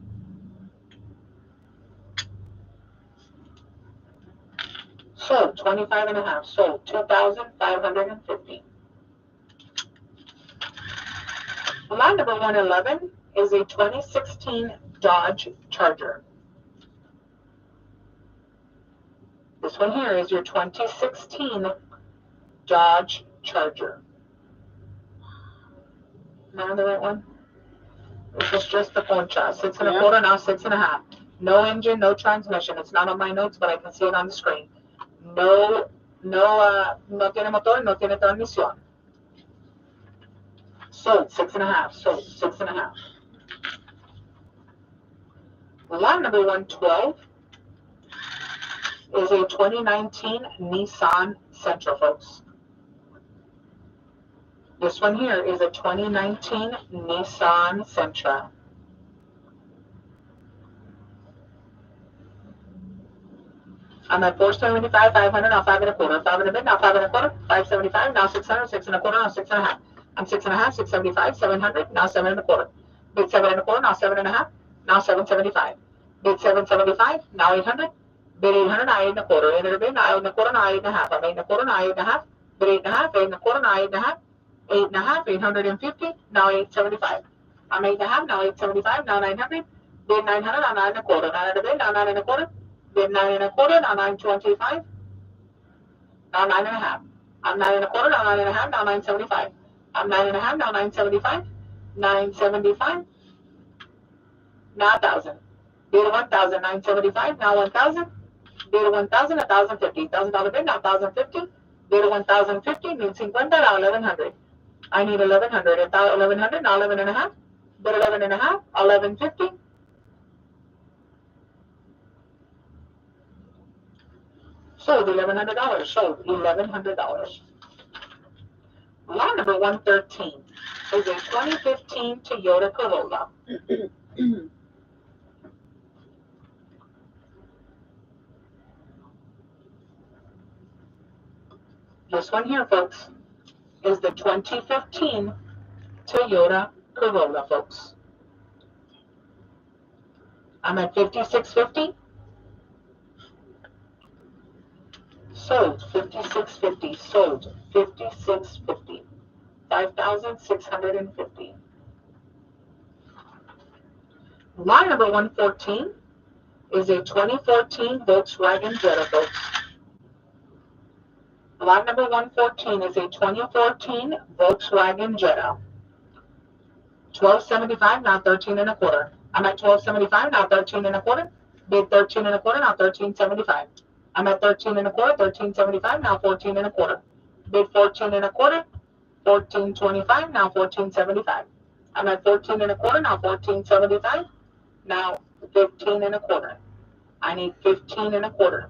Sold 25 and a half. Sold 2,550. Lot number 111 is a 2016 Dodge Charger. This one here is your 2016 Dodge Charger. Am I on the right one? This is just the poncha. 6 and a quarter, now 6 and a half. No engine, no transmission. It's not on my notes, but I can see it on the screen. No tiene motor, no tiene transmisión. Sold 6 and a half. Sold 6 and a half. Lot number 112 is a 2019 Nissan Sentra, folks. This one here is a 2019 Nissan Sentra. I'm at 475, 500, now 5 and a quarter. 5 and a bit, now 5 and a quarter. 575, now 600, 6 and a quarter, now 6 and a half. I'm 6 and a half, 675, 700, now 7 and a quarter. Bid 7 and a quarter, now 7 and a half, now 775. Bid 775, now 800. Bid 800, now 8 and a quarter. 8 and a bit, now 8 and a quarter, now 8 and a half. I'm 8 and a quarter, now 8 and a half. Bid 8 and a half, 8 and a quarter, now 8 and a half. 8 and a half, 850, now 875. I'm 8 and a half, now 875, now 900. Bid 900, now 9 and a quarter. 9 and a bit, now 9 and a quarter. Bid 9 and a quarter, now 925. Now 9 and a half. I'm 9 and a quarter, now 9 and a half, now 975. I'm 9 and a half, now 975. 975. Now 1,000. Bid 1,000, 975, now 1,000. Bid 1,000, 1,050. $1,000 bid, now 1,050. Bid 1,050, means 50, now 1,100. I need 1,100. 1,100, now 11 and a half. Bid 11 and a half, 1,150. Sold $1,100. Sold $1,100. Lot number 113 is a 2015 Toyota Corolla. This one here, folks, is the 2015 Toyota Corolla, folks. I'm at 5,650. Sold 5,650. Sold 5,650. 5,650. Lot number 114 is a 2014 Volkswagen Jetta, folks. Lot number 114 is a 2014 Volkswagen Jetta. 1275, now 13 and a quarter. I'm at 1275, now 13 and a quarter. Bid 13 and a quarter, now 1375. I'm at 13 and a quarter, 1375, now 14 and a quarter. Bid 14 and a quarter, 1425, now 1475. I'm at 14 and a quarter, now 1475, now 15 and a quarter. I need 15 and a quarter.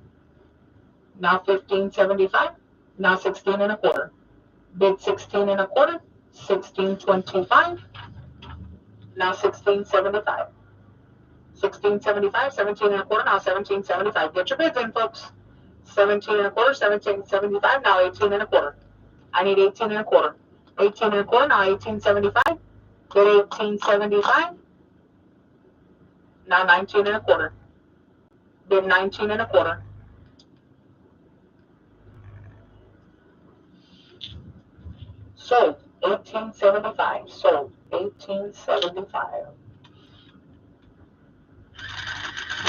Now 1575, now 16 and a quarter. Bid 16 and a quarter, 1625, now 1675. 1675, 17 and a quarter, now 1775. Get your bids in, folks. 17 and a quarter, 1775, now 18 and a quarter. I need 18 and a quarter. 18 and a quarter, now 1875. Bid 1875, now 19 and a quarter. Bid 19 and a quarter. Sold 1875. Sold 1875.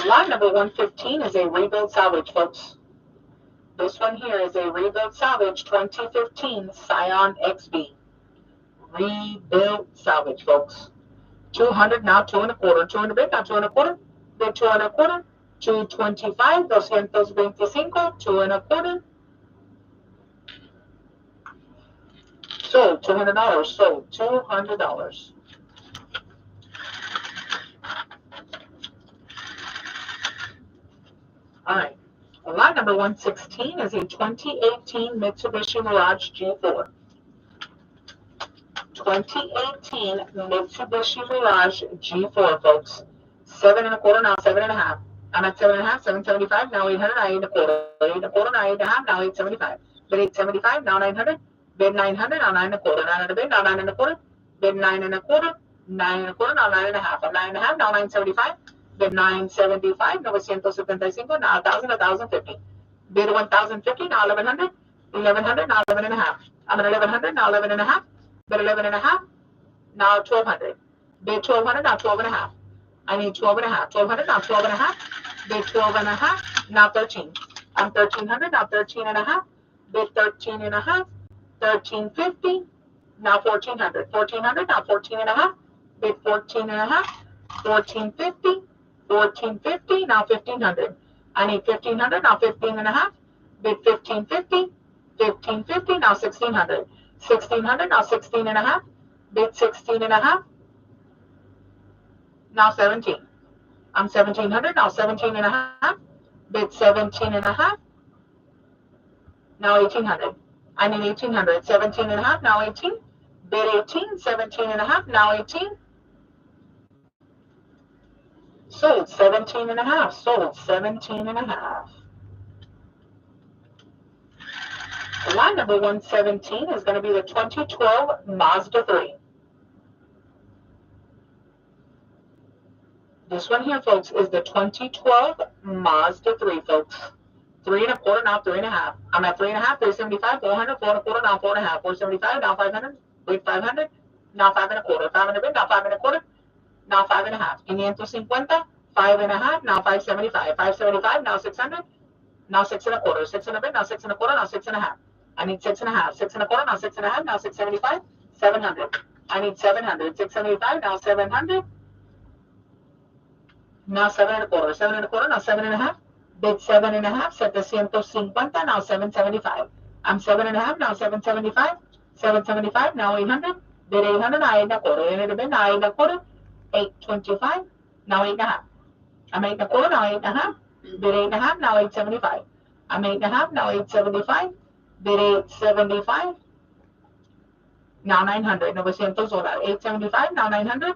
Lot number 115 is a rebuild salvage, folks. This one here is a rebuild salvage 2015 Scion XB. Rebuild salvage, folks. 200, now 2 and a quarter. 2 and a bit, now 2 and a quarter. Bid 2 and a quarter. 225, 225, 2 and a quarter. Sold $200. Sold $200. All right. Lot number 116 is a 2018 Mitsubishi Mirage G4. 2018 Mitsubishi Mirage G4, folks. 7.25, now 7.5. I'm at 7.5, 775, now 800, now 8.25, 8.25, now 8.5, now 875. Bid 875, now 900. Bid 900, now 9.25, 900 bid, now 9.25. Bid 9.25, 9.25, now 9.5. 9.5, now 975. Bid 975, 975, now 1,000, 1,050. Bid 1,050, now 1,100. 1,100, now 11.5. I'm at 1,100, now 11.5. Bid 11.5, now 1,200. Bid 1,200, now 12.5. I need 12.5. 1,200, now 12.5. Bid 12.5, now 13. I'm 1,300, now 13.5. Bid 13.5. 1,350, now 1,400. 1,400, now 14.5. Bid 14.5. 1,450. 1,450, now 1,500. I need 1,500, now 15.5. Bid 1,550. 1,550, now 1,600. 1,600, now 16.5. Bid 16.5, now 17. I'm 1,700, now 17.5. Bid 17.5, now 1,800. I need 1,800. 17.5, now 18. Bid 18. 17.5, now 18. Sold 17.5. Sold 17.5. Lot number 117 is going to be the 2012 Mazda 3. This one here, folks, is the 2012 Mazda 3, folks. 3.25, now 3.5. I'm at 3.5, 375, 400, 4.25, now 4.5. 475, now 500. Bid 500, now 5.25. 500 bid, now 5.25. Now 5.5. 550, 5.5, now 575. 575, now 600. Now 6.25. 600 bid, now 6.25, now 6.5. I need 6.5. 6.25, now 6.5, now 675. 700. I need 700. 675, now 700. Now 7.25. 7.25, now 7.5. Bid 7.5. 750, now 775. I'm 7.5, now 775. 775, now 800. Bid 800, now 8.25. 800 bid, now 8.25. 825, now 8.5. I'm 8.25, now 8.5. Bid 8.5, now 875. I'm 8.5, now 875. Bid 875. Now 900. 900 solar. 875, now 900.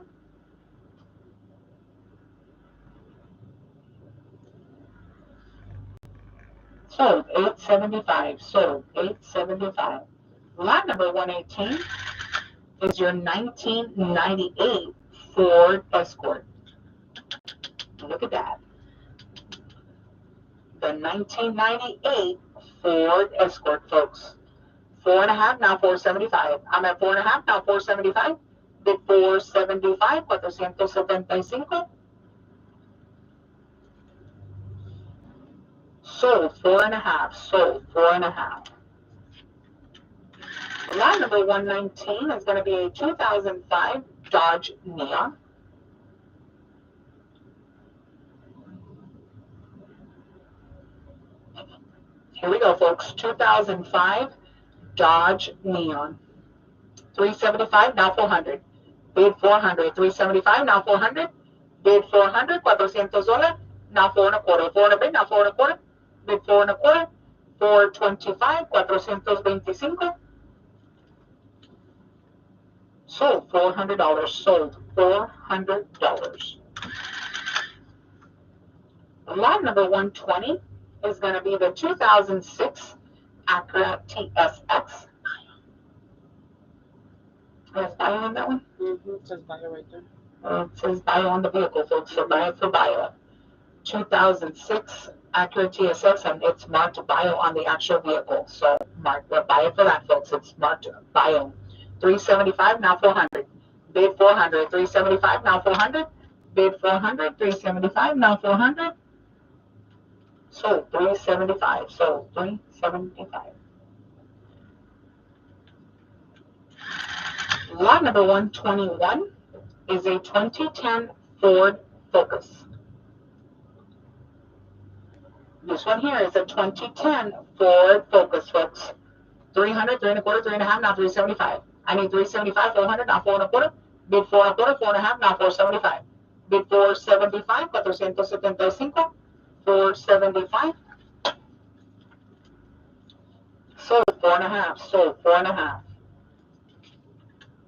Sold 875. Sold 875. Lot number 118 is your 1998 Ford Escort. Look at that. The 1998 Ford Escort, folks. 4.5, now 475. I'm at 4.5, now 475. Bid 475, 475. Sold 4.5. Sold 4.5. Lot number 119 is going to be a 2005 Dodge Neon. Here we go, folks. 2005 Dodge Neon. 375, now 400. Bid 400. 375, now 400. Bid 400, $400. Now 4.25. 4 bid, now 4.25. Bid 4.25. 425, 425. Sold $400. Sold $400. Lot number 120 is going to be the 2006 Acura TSX. Has bio on that one? Mm-hmm. It says bio right there. It says bio on the vehicle, folks, so buy it for bio. 2006 Acura TSX, and it's marked bio on the actual vehicle. So buy it for that, folks. It's marked bio. 375, now 400. Bid 400. 375, now 400. Bid 400. 375, now 400. Sold 375. Sold 375. Lot number 121 is a 2010 Ford Focus. This one here is a 2010 Ford Focus, folks. 300, 3.25, 3.5, now 375. I need 375, 400, now 4.25. Bid 4.25, 4.5, now 475. Bid 475, 475. 475. Sold 4.5. Sold 4.5.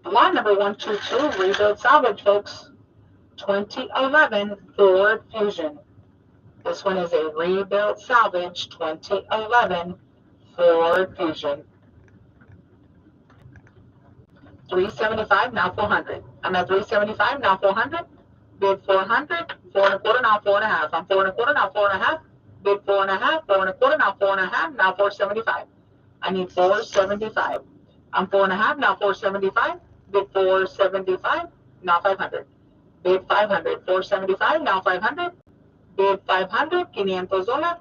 Lot number 122, rebuild salvage, folks. 2011 Ford Fusion. This one is a rebuilt salvage 2011 Ford Fusion. 375, now 400. I'm at 375, now 400. Bid 400, 4.25, now 4.5. I'm 4.25, now 4.5. Bid 4.5, 4.25, now 4.5, now 475. I need 475. I'm 4.5, now 475. Bid 475, now 500. Bid 500, 475, now 500. Bid 500, $500.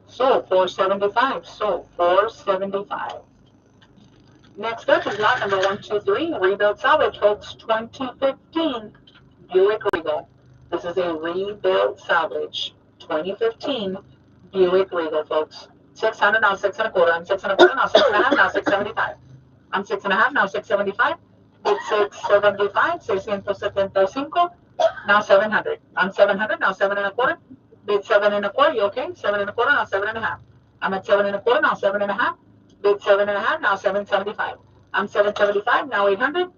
Sold 475. Sold 475. Next up is lot number 123, rebuilt salvage, folks. 2015 Buick Regal. This is a rebuilt salvage. 2015 Buick Regal, folks. 600, now 6.25. I'm 6.25, now 6.5, now 675. I'm 6.5, now 675. Bid 675, 675. Now 700. I'm 700, now 7.25. Bid 7.25, you okay? 7.25, now 7.5. I'm at 7.25, now 7.5. Bid 7.5, now 775. I'm 775, now 800.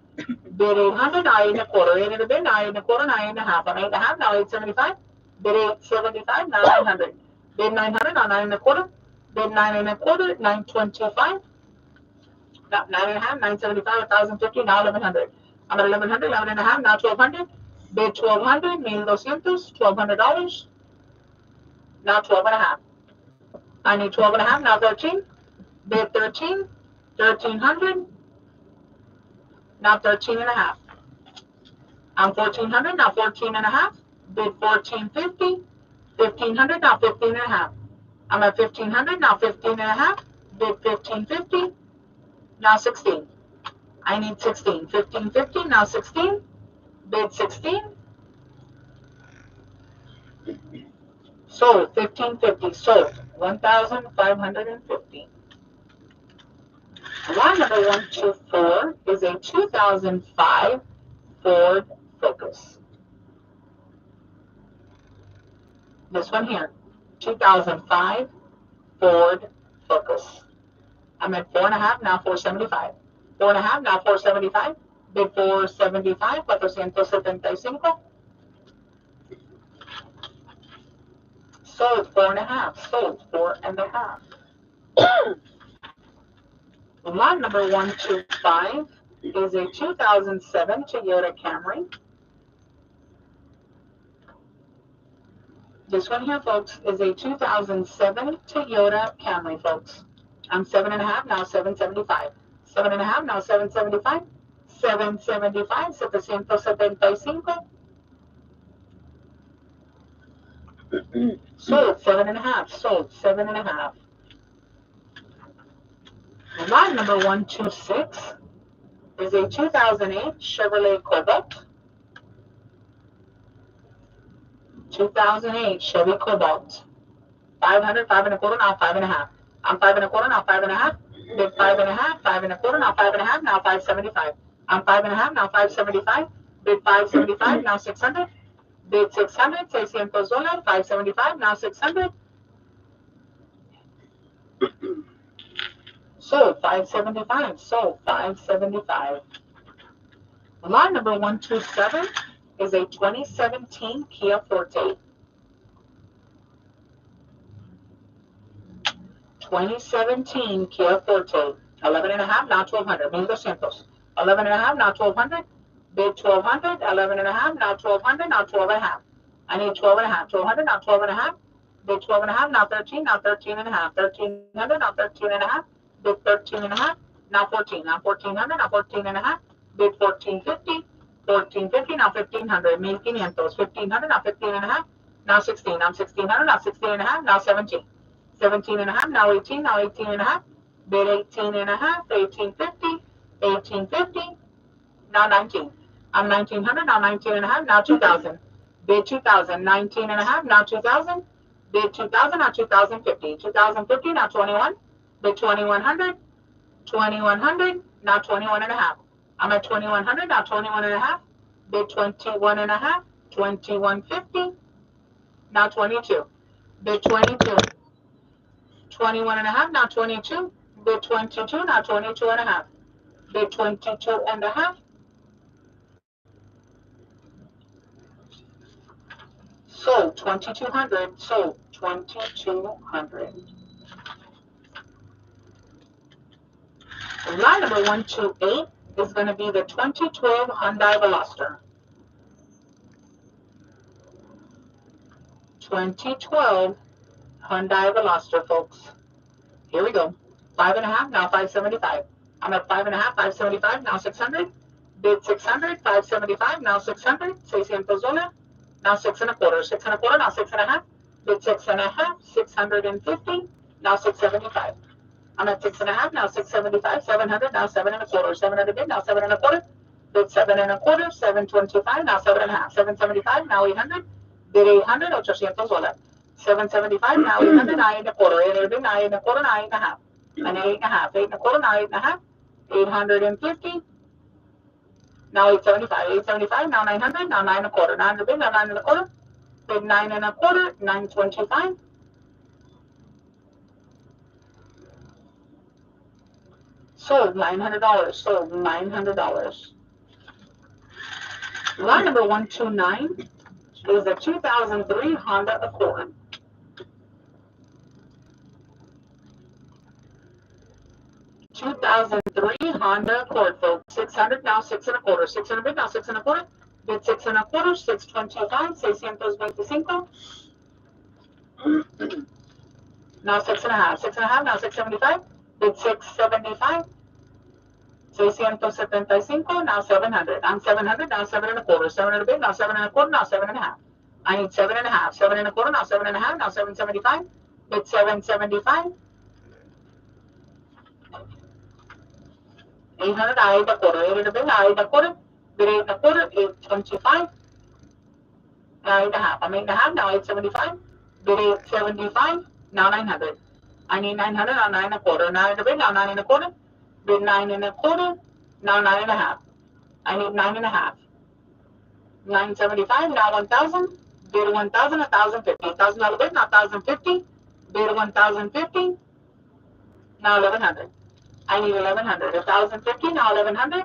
Bid 800, now 8.25. 8 in the bid, now 8.25, now 8.5. I'm 8.5, now 875. Bid 875, now 900. Bid 900, now 9.25. Bid 9.25, 925. Now 9.5, 975, 1,050, now 1,100. I'm at 1,100, 11.5, now 1,200. Bid 1,200, $1,200, $1,200. Now 12.5. I need 12.5, now 13. Bid 13, 1,300. Now 13.5. I'm 1,400, now 14.5. Bid 1,450. 1,500, now 15.5. I'm at 1,500, now 15.5. Bid 1,550. Now 16. I need 16. 1,550, now 16. Bid 16. Sold 1,550. Sold 1,550. Lot number 124 is a 2005 Ford Focus. This one here, 2005 Ford Focus. I'm at 4.5, now 475. 4.5, now 475. Bid 475, 475. Sold 4.5. Sold 4.5. Lot number 125 is a 2007 Toyota Camry. This one here, folks, is a 2007 Toyota Camry, folks. I'm 7.5, now 775. 7.5, now 775. 775, 775. Sold 7.5. Sold 7.5. Lot number 126 is a 2008 Chevrolet Cobalt. 2008 Chevy Cobalt. 500, 5.25, now 5.5. I'm 5.25, now 5.5. Bid 5.5, 5.25, now 5.5, now 575. I'm 5.5, now 575. Bid 575, now 600. Bid 600, $600, 575, now 600. Sold 575. Sold 575. Lot number 127 is a 2017 Kia Forte. 2017 Kia Forte. 11.5, now 1,200. 1,200. 11.5, now 1,200. Bid 1,200. 11.5, now 1,200. Now 12.5. I need 12.5. 1,200, now 12.5. Bid 12.5, now 13. Now 13.5. 1,300, now 13.5. Bid 13.5. Now 14. Now 1,400, now 14.5. Bid 1,450. 1,450, now 1,500. 1,500. 1,500, now 15.5. Now 16. I'm 1,600, now 16.5. Now 17. 17.5, now 18, now 18.5. Bid 18.5. 1,850. 1,850. Now 19. I'm 1,900, now 19.5. Now 2,000. Bid 2,000. 19.5, now 2,000. Bid 2,000, now 2,050. 2,050, now 21. Bid 2,100. 2,100, now 21.5. I'm at 2,100, now 21.5. Bid 21.5. 2,150. now 22. Bid 22. 21 and a half, now 22. Bid 22, now 22 and a half. Bid 22 and a half. Sold 2,200. Sold 2,200. Lot number 128 is going to be the 2012 Hyundai Veloster. 2012 Hyundai Veloster, folks. Here we go. 5.5, now 575. I'm at 5.5, 575, now 600. Bid 600, 575, now 600. $600. Now 6.25, 6.25, now 6.5. Bid 6.5, 650. Now 675. I'm at 6.5, now 675, 700, now 7.25, 700 bid, now 7.25. Bid 7.25, 725, now 7.5, 775, now 800. Bid 800, $800. 775, now 800, 9.25, 800 bid, 9.25, 9.5. An 8.5, 8.25, now 8.5. 850. Now 875, 875, now 900, now 9.25, 900 bid, now 9.25. Bid 9.25, 925. Sold $900. Sold $900. Lot number 129 is a 2003 Honda Accord. 2003 Honda Accord, folks. 600, now 6.25. 600 bid, now 6.25. Bid 6.25, 625, 625. Now 6.5, 6.5, now 675. Bid 675. 675, now 700. I'm 700, now 7.25. 700 bid, now 7.25, now 7.5. I need 7.5. 7.25, now 7.5, now 775. Bid 775. 800, 8.25. 800 bid, 8.25. Bid 8.25, 825. 8.5. I'm 8.5, now 875. Bid 875, now 900. I need 900, now 9.25. 900 bid, now 9.25. Bid 9.25, now 9.5. I need 9.5. 975, now 1,000. Bid 1,000, 1,050. $1,000 bid, now 1,050. Bid 1,050, now 1,100. I need 1,100. 1,050, now 1,100.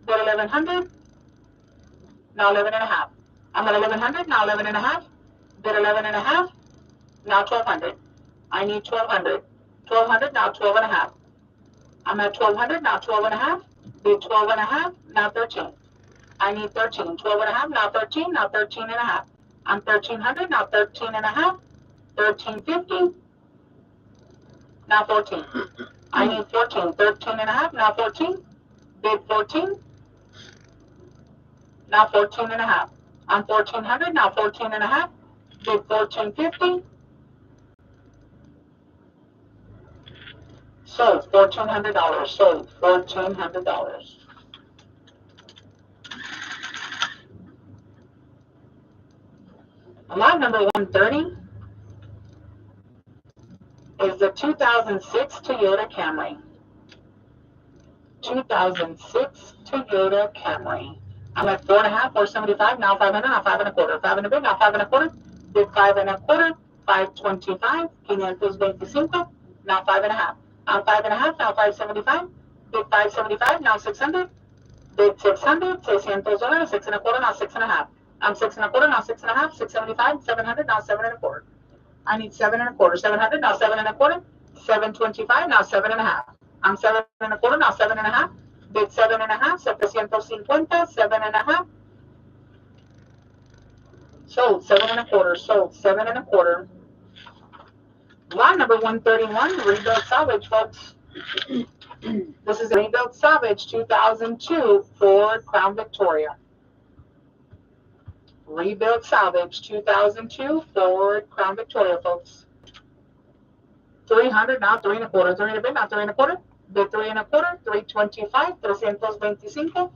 Bid 1,100, now 11.5. I'm at 1,100, now 11.5. Bid 11.5, now 1,200. I need 1,200. 1,200, now 12.5. I'm at 1,200, now 12.5. Bid 12.5, now 13. I need 13. 12.5, now 13, now 13.5. I'm 1,300, now 13.5. 1,350, now 14. I need 14. 13.5, now 14. Bid 14, now 14.5. I'm 1,400, now 14.5. Bid 1,450. Sold $1,400. Sold $1,400. Lot number 130 is the 2006 Toyota Camry. 2006 Toyota Camry. I'm at 4.5, 475, now 500, now 5.25. 500 bid, now 5.25. Bid 5.25, 525, 525, now 5.5. I'm 5.5, now 575. Bid 575, now 600. Bid 600, $600, 6.25, now 6.5. I'm 6.25, now 6.5, 675, 700, now 7.25. I need 7.25, 700, now 7.25. 725, now 7.5. I'm 7.25, now 7.5. Bid 7.5, 750, 7.5. Sold 7.25, sold 7.25. Lot number 131, rebuilt salvage, folks. This is a rebuilt salvage 2002 Ford Crown Victoria. Rebuilt salvage 2002 Ford Crown Victoria, folks. 300, now 3.25. 300 bid, now 3.25. Bid 3.25, 325, 325.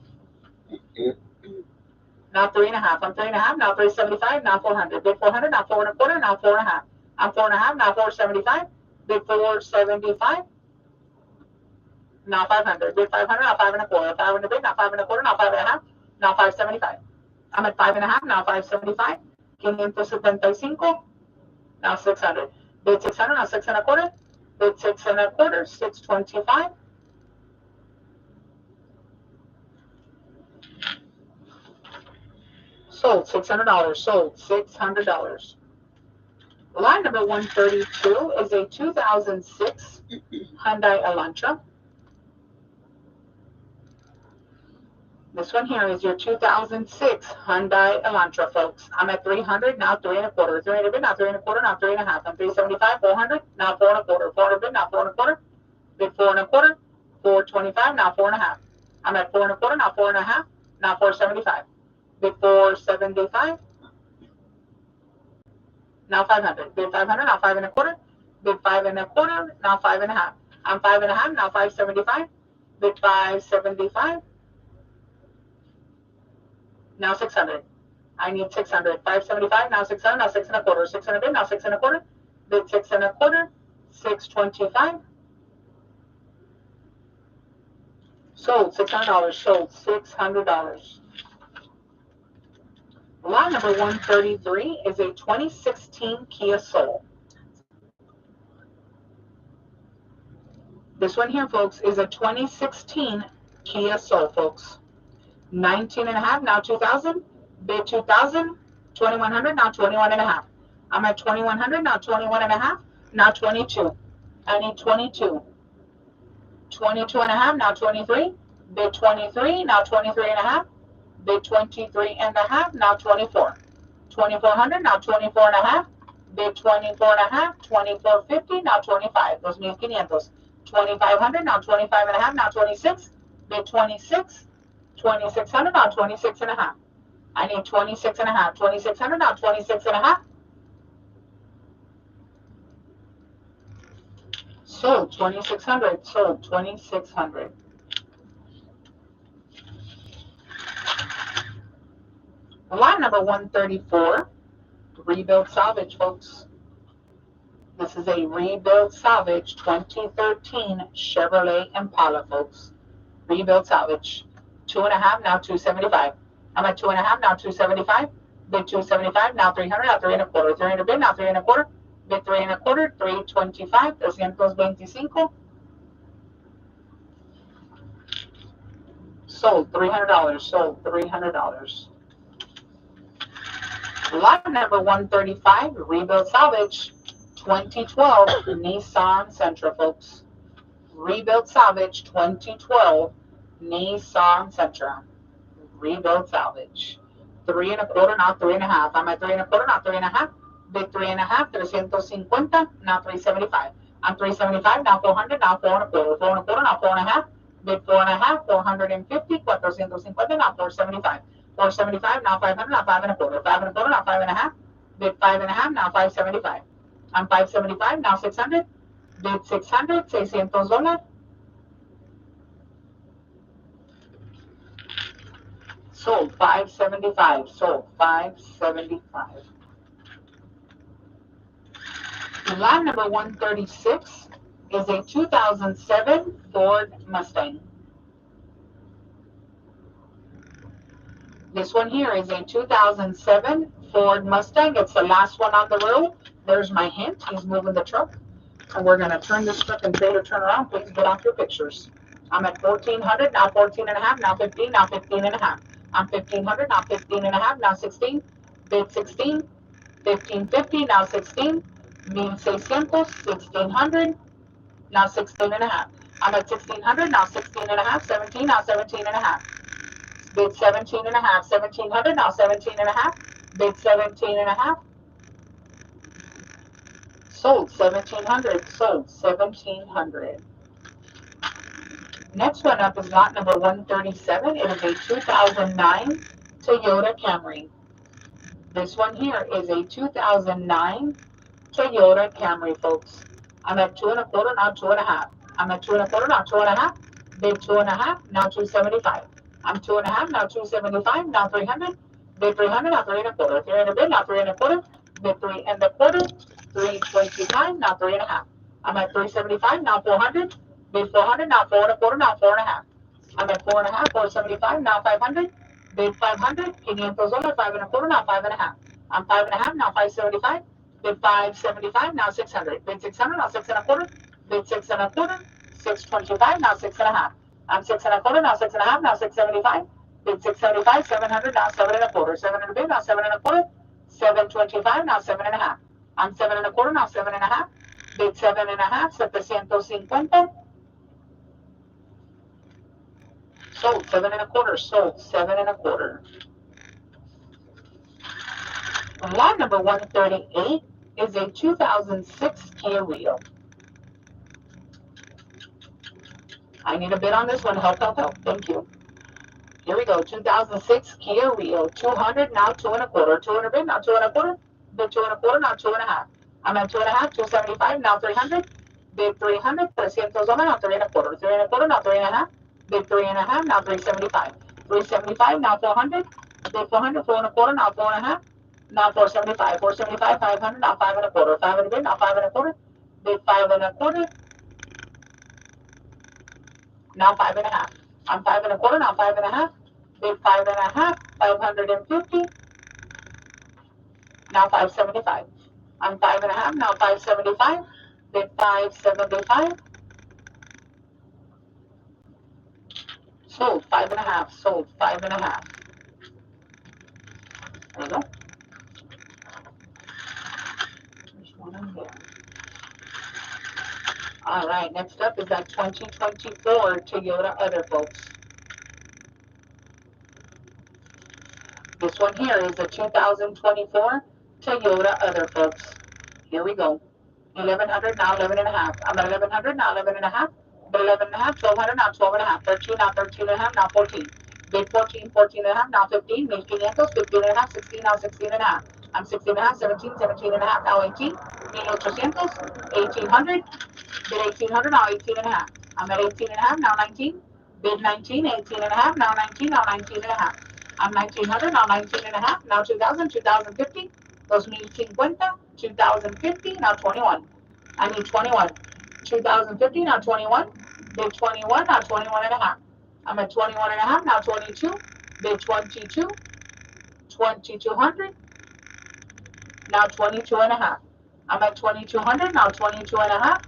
Now 3.5. I'm 3.5, now 375, now 400. Bid 400, now 4.25, now 4.5. I'm 4.5, now 475. Bid 475. Now 500. Bid 500, now 5.25. 500 bid, now 5.25, now 5.5. Now 575. I'm at 5.5, now 575. 575. Now 600. Bid 600, now 6 and a quarter. Bid 6 and a quarter, 625. Sold $600. Sold $600. Line number 132 is a 2006 Hyundai Elantra. This one here is your 2006 Hyundai Elantra, folks. I'm at 300, now 3 and a quarter. 300 bid, now 3 and a quarter, now 3 and a half. I'm 375, 400, now 4 and a quarter. 400 bid, now 4 and a quarter. Bid 4 and a quarter, 425, now 4 and a half. I'm at 4 and a quarter, now 4 and a half, now 475. Bid 475, now 500. Bid 500, now 5 and a quarter. Bid 5 and a quarter, now 5 and a half. I'm 5 and a half, now 575. Bid 575, now 600. I need 600. 575, now 600, now 6 and a quarter. 600 bid, now 6 and a quarter. Bid 6 and a quarter, 625. Sold $600. Sold $600. Lot number 133 is a 2016 Kia Soul. This one here, folks, is a 2016 Kia Soul, folks. 19 and a half, now 2,000. Bid 2,000. 2,100, now 21 and a half. I'm at 2,100, now 21 and a half, now 22. I need 22. 22 and a half, now 23. Bid 23, now 23 and a half. Bid 23 and a half, now 24. 2,400, now 24 and a half. Bid 24 and a half, 2,450, now 25. 2,500. 2,500, now 25 and a half, now 26. Bid 26. 2,600, now 26 and a half. I need 26 and a half. 2,600, now 26 and a half. Sold 2,600. Sold 2,600. Lot number 134, rebuild salvage, folks. This is a rebuild salvage 2013 Chevrolet Impala, folks. Rebuild salvage. 2.5, now 275. I'm at 2.5, now 275. Bid 275, now 300, now 3 and a quarter. 300 bid, now 3 and a quarter. Bid 3 and a quarter, 325, 325. Sold $300. Sold $300. Lot number 135, rebuild salvage 2012 Nissan Sentra, folks. Rebuild salvage 2012 Nissan Sentra. Rebuild salvage. 3 and a quarter, now 3 and a half. I'm at 3 and a quarter, now 3 and a half. Bid 3 and a half, 350, now 375. I'm 375, now 400, now 4 and a quarter. 4 and a quarter, now 4 and a half. Bid 4 and a half, 450, 450, now 475. 475, now 500, now 5 and a quarter. 5 and a quarter, now 5 and a half. Bid 5 and a half, now 575. I'm 575, now 600. Bid 600, $600. Sold 575. Sold 575. Lot number 136 is a 2007 Ford Mustang. This one here is a 2007 Ford Mustang. It's the last one on the road. There's my hint. He's moving the truck. And we're going to turn this truck and trailer turn around. Please get off your pictures. I'm at 1,400, now 14 and a half, now 15, now 15 and a half. I'm 1,500, now 15 and a half, now 16. Bid 16. 1,550, now 16. 1,600, 1,600, now 16 and a half. I'm at 1,600, now 16 and a half, 17, now 17 and a half. Bid 17 and a half, 1,700, now 17 and a half. Bid 17 and a half. Sold 1,700. Sold 1,700. Next one up is lot number 137. It is a 2009 Toyota Camry. This one here is a 2009 Toyota Camry, folks. I'm at 2 and a quarter, now 2 and a half. I'm at 2 and a quarter, now 2 and a half. Bid 2 and a half, now 275. I'm 2 and a half, now 275, now 300. Bid 300, now 3 and a quarter. 300 bid, now 3 and a quarter. Bid 3 and a quarter. 325, now 3 and a half. I'm at 375, now 400. Bid 400, now 4 and a quarter, now 4 and a half. I'm at 4 and a half, 475, now 500. Bid 500, $500, 5 and a quarter, now 5 and a half. I'm 5.5, now 575. Bid 575, now 600. Bid 600, now 6.25. Bid 6.25. 625, now 6.5. I'm 6.25, now 6.5, now 675. Bid 675, 700, now 7.25. 700 bid, now 7.25. 725, now 7.5. I'm 7.25, now 7.5. Bid 7.5, 750. Sold 7.25, sold 7.25. Lot number 138 is a 2006 Kia Rio. I need a bid on this one. Help, help, help. Thank you. Here we go. 2006 Kia Rio. 200, now 2.25. 200 bid, now 2.25. Bid 2.25, now 2.5. I'm at 2.5, 275, now 300. Bid 300, 300 now 3.25. 3.25, now 3.5. Bid 3.5, now 375. 375, now 400. Bid 400, 4.25, now 4.5. Now 475, 475, 500, now 5.25. 500 bid, now 5.25. Bid 5.25, now 5.5. I'm 5.25, now 5.5. Bid 5.5, 550, now 575. I'm 5.5, now 575. Bid 575. Sold 5.5, sold 5.5. There you go. There's one in here. All right, next up is that 2024 Toyota Other, folks. This one here is a 2024 Toyota Other, folks. Here we go. 1100, now 11.5. I'm at 1100, now 11.5. But 11.5, 1200, now 12.5. 13, now 13.5, now 14. Bid 14, 14.5, now 15. 1500, 15.5, 16, now 16.5. I'm 16.5, 17, 17.5, now 18. 1800, 1800. Bid 1800, now 18.5. I'm at 18.5, now 19. Bid 19, 18.5, now 19, now 19.5. I'm 1900, now 19.5, now 2000, 2050. 2050, 2050, now 21. I need 21. 2050, now 21. Bid 21, now 21.5. I'm at 21.5, now 22. Bid 22. 2200, now 22.5. I'm at 2200, now 22.5.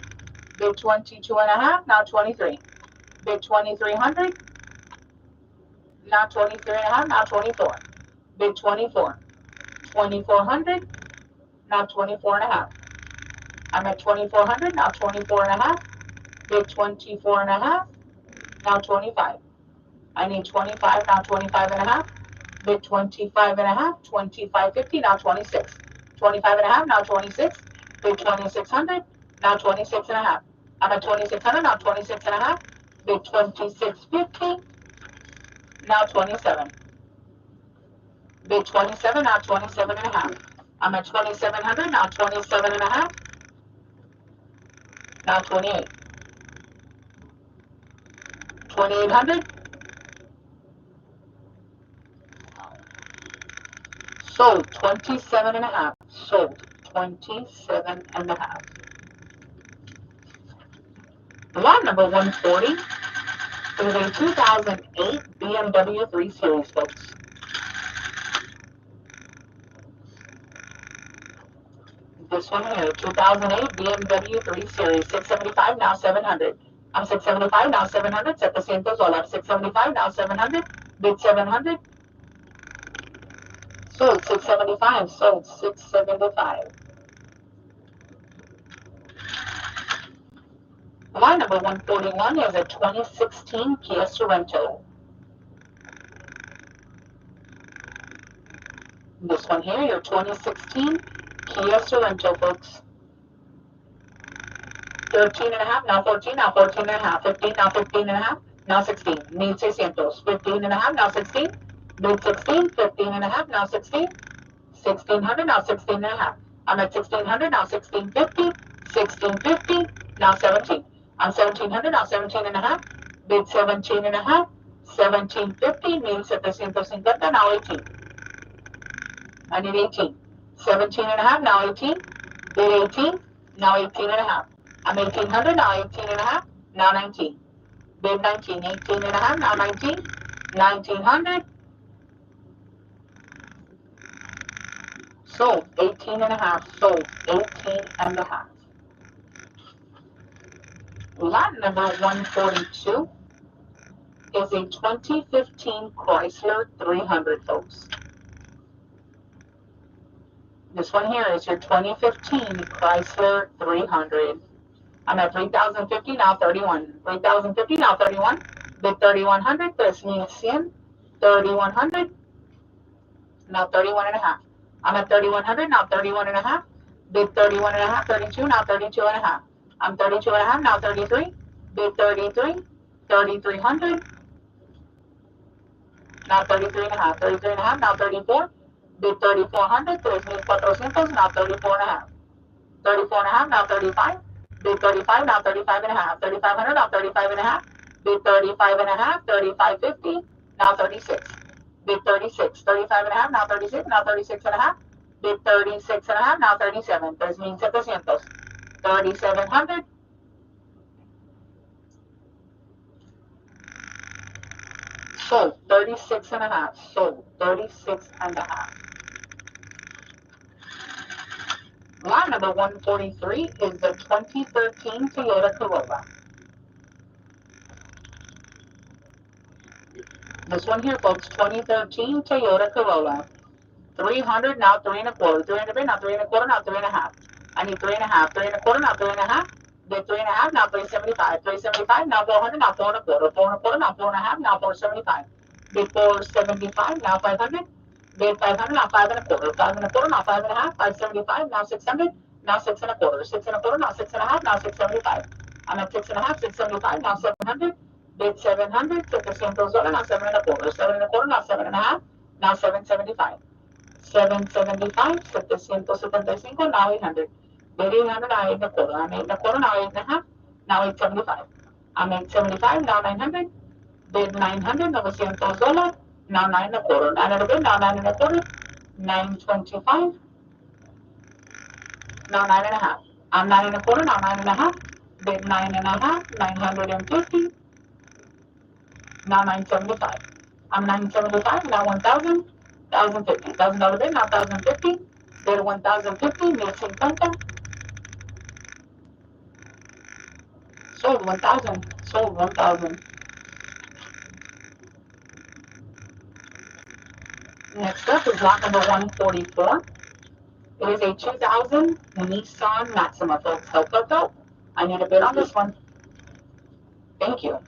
Bid 22.5, now 23. Bid 2300, now 23.5, now 24. Bid 24. 2400, now 24.5. I'm at 2400, now 24.5. Bid 24.5, now 25. I need 25, now 25.5. Bid 25.5, 2550, now 26. 25.5, now 26. Bid 2600, now 26.5. I'm at 2600, now 26.5. Bid 2650, now 27. Bid 27, now 27.5. I'm at 2700, now 27.5. Now 28. 2800. Sold 27.5. Sold 27.5. Lot number 140 is a 2008 BMW 3 Series, folks. This one here, 2008 BMW 3 Series, 675, now 700. I'm 675, now 700. Set the same goes all up. 675, now 700. Bid 700. Sold 675. Sold 675. Line number 141 is a 2016 Kia Sorento. This one here, your 2016 Kia Sorento, folks. 13.5, now 14, now 14.5. 15, now 15.5, now 16. Need 600. 15.5, now 16. Need 16. 15.5, now 16. 1600, now 16.5. I'm at 1600, now 1650. 1650, now 17. I'm 1700, now 17.5. Bid 17.5. 1750 means 750, now 18. I need 18. 17.5, now 18. Bid 18, now 18.5. I'm 1800, now 18.5, now 19. Bid 19, 18.5, now 19. 1900. Sold 18 and a half. Sold 18 and a half. Lot number 142 is a 2015 Chrysler 300, folks. This one here is your 2015 Chrysler 300. I'm at 3,050, now 31. 3,050, now 31. Bid 3,100, 3,100. 3,100, now 31 and a half. I'm at 3,100, now 31 and a half. Bid 31 and a half, 32, now 32 and a half. I'm 32 and a half, now 33. Bid 33, 3,300. Now 33 and a half, 33 and a half, now 34. Bid 3,400, 3,400, now 34 and a half. 34 and a half, now 35. Bid 35, now 35 and a half. 3,500, now 35 and a half. Bid 35 and a half, 3,550, now 36. Bid 36, 35 and a half, now 36, now 36 and a half. Bid 36 and a half, now 37. 3,700. 3,700. Sold 36 and a half. Sold 36 and a half. Lot number 143 is the 2013 Toyota Corolla. This one here, folks, 2013 Toyota Corolla. 300, now 3 and a quarter. 300, now 3 and a quarter, now 3 and a half. I need 3 and a half. 3 and a quarter, now 3 and a half. Bid 3 and a half, now 375. 375, now 400, now 4 and a quarter. 4 and a quarter, now 4 and a half, now 475. Bid 475, now 500. Bid 500, now 5 and a quarter. 5 and a quarter, now 5 and a half. 575, now 600. Now 6 and a quarter. 6 and a quarter, now 6 and a half, now 675. I'm at 6 and a half, 675, now 700. Bid 700, 700, now 7 and a quarter. 7 and a quarter, now 7 and a half, now 775. 775, 775, now 800. Bid 800, now 8 and a quarter. I'm 8 and a quarter, now 8 and a half, now 875. I'm 875, now 900. Bid 900, $900, now 9 and a quarter. 9 and a bid, now 9 and a quarter. 925, now 9 and a half. I'm 9 and a quarter, now 9 and a half. Bid 9 and a half, 950, now 975. I'm 975, now 1,000. 1,050. $1,000 bid, now 1,050. Bid 1,050, 1,050. Sold 1,000. Sold 1,000. Next up is lot number 144. It is a 2000 Nissan Maxima, folks. Help, help, help. I need a bid on this one. Thank you.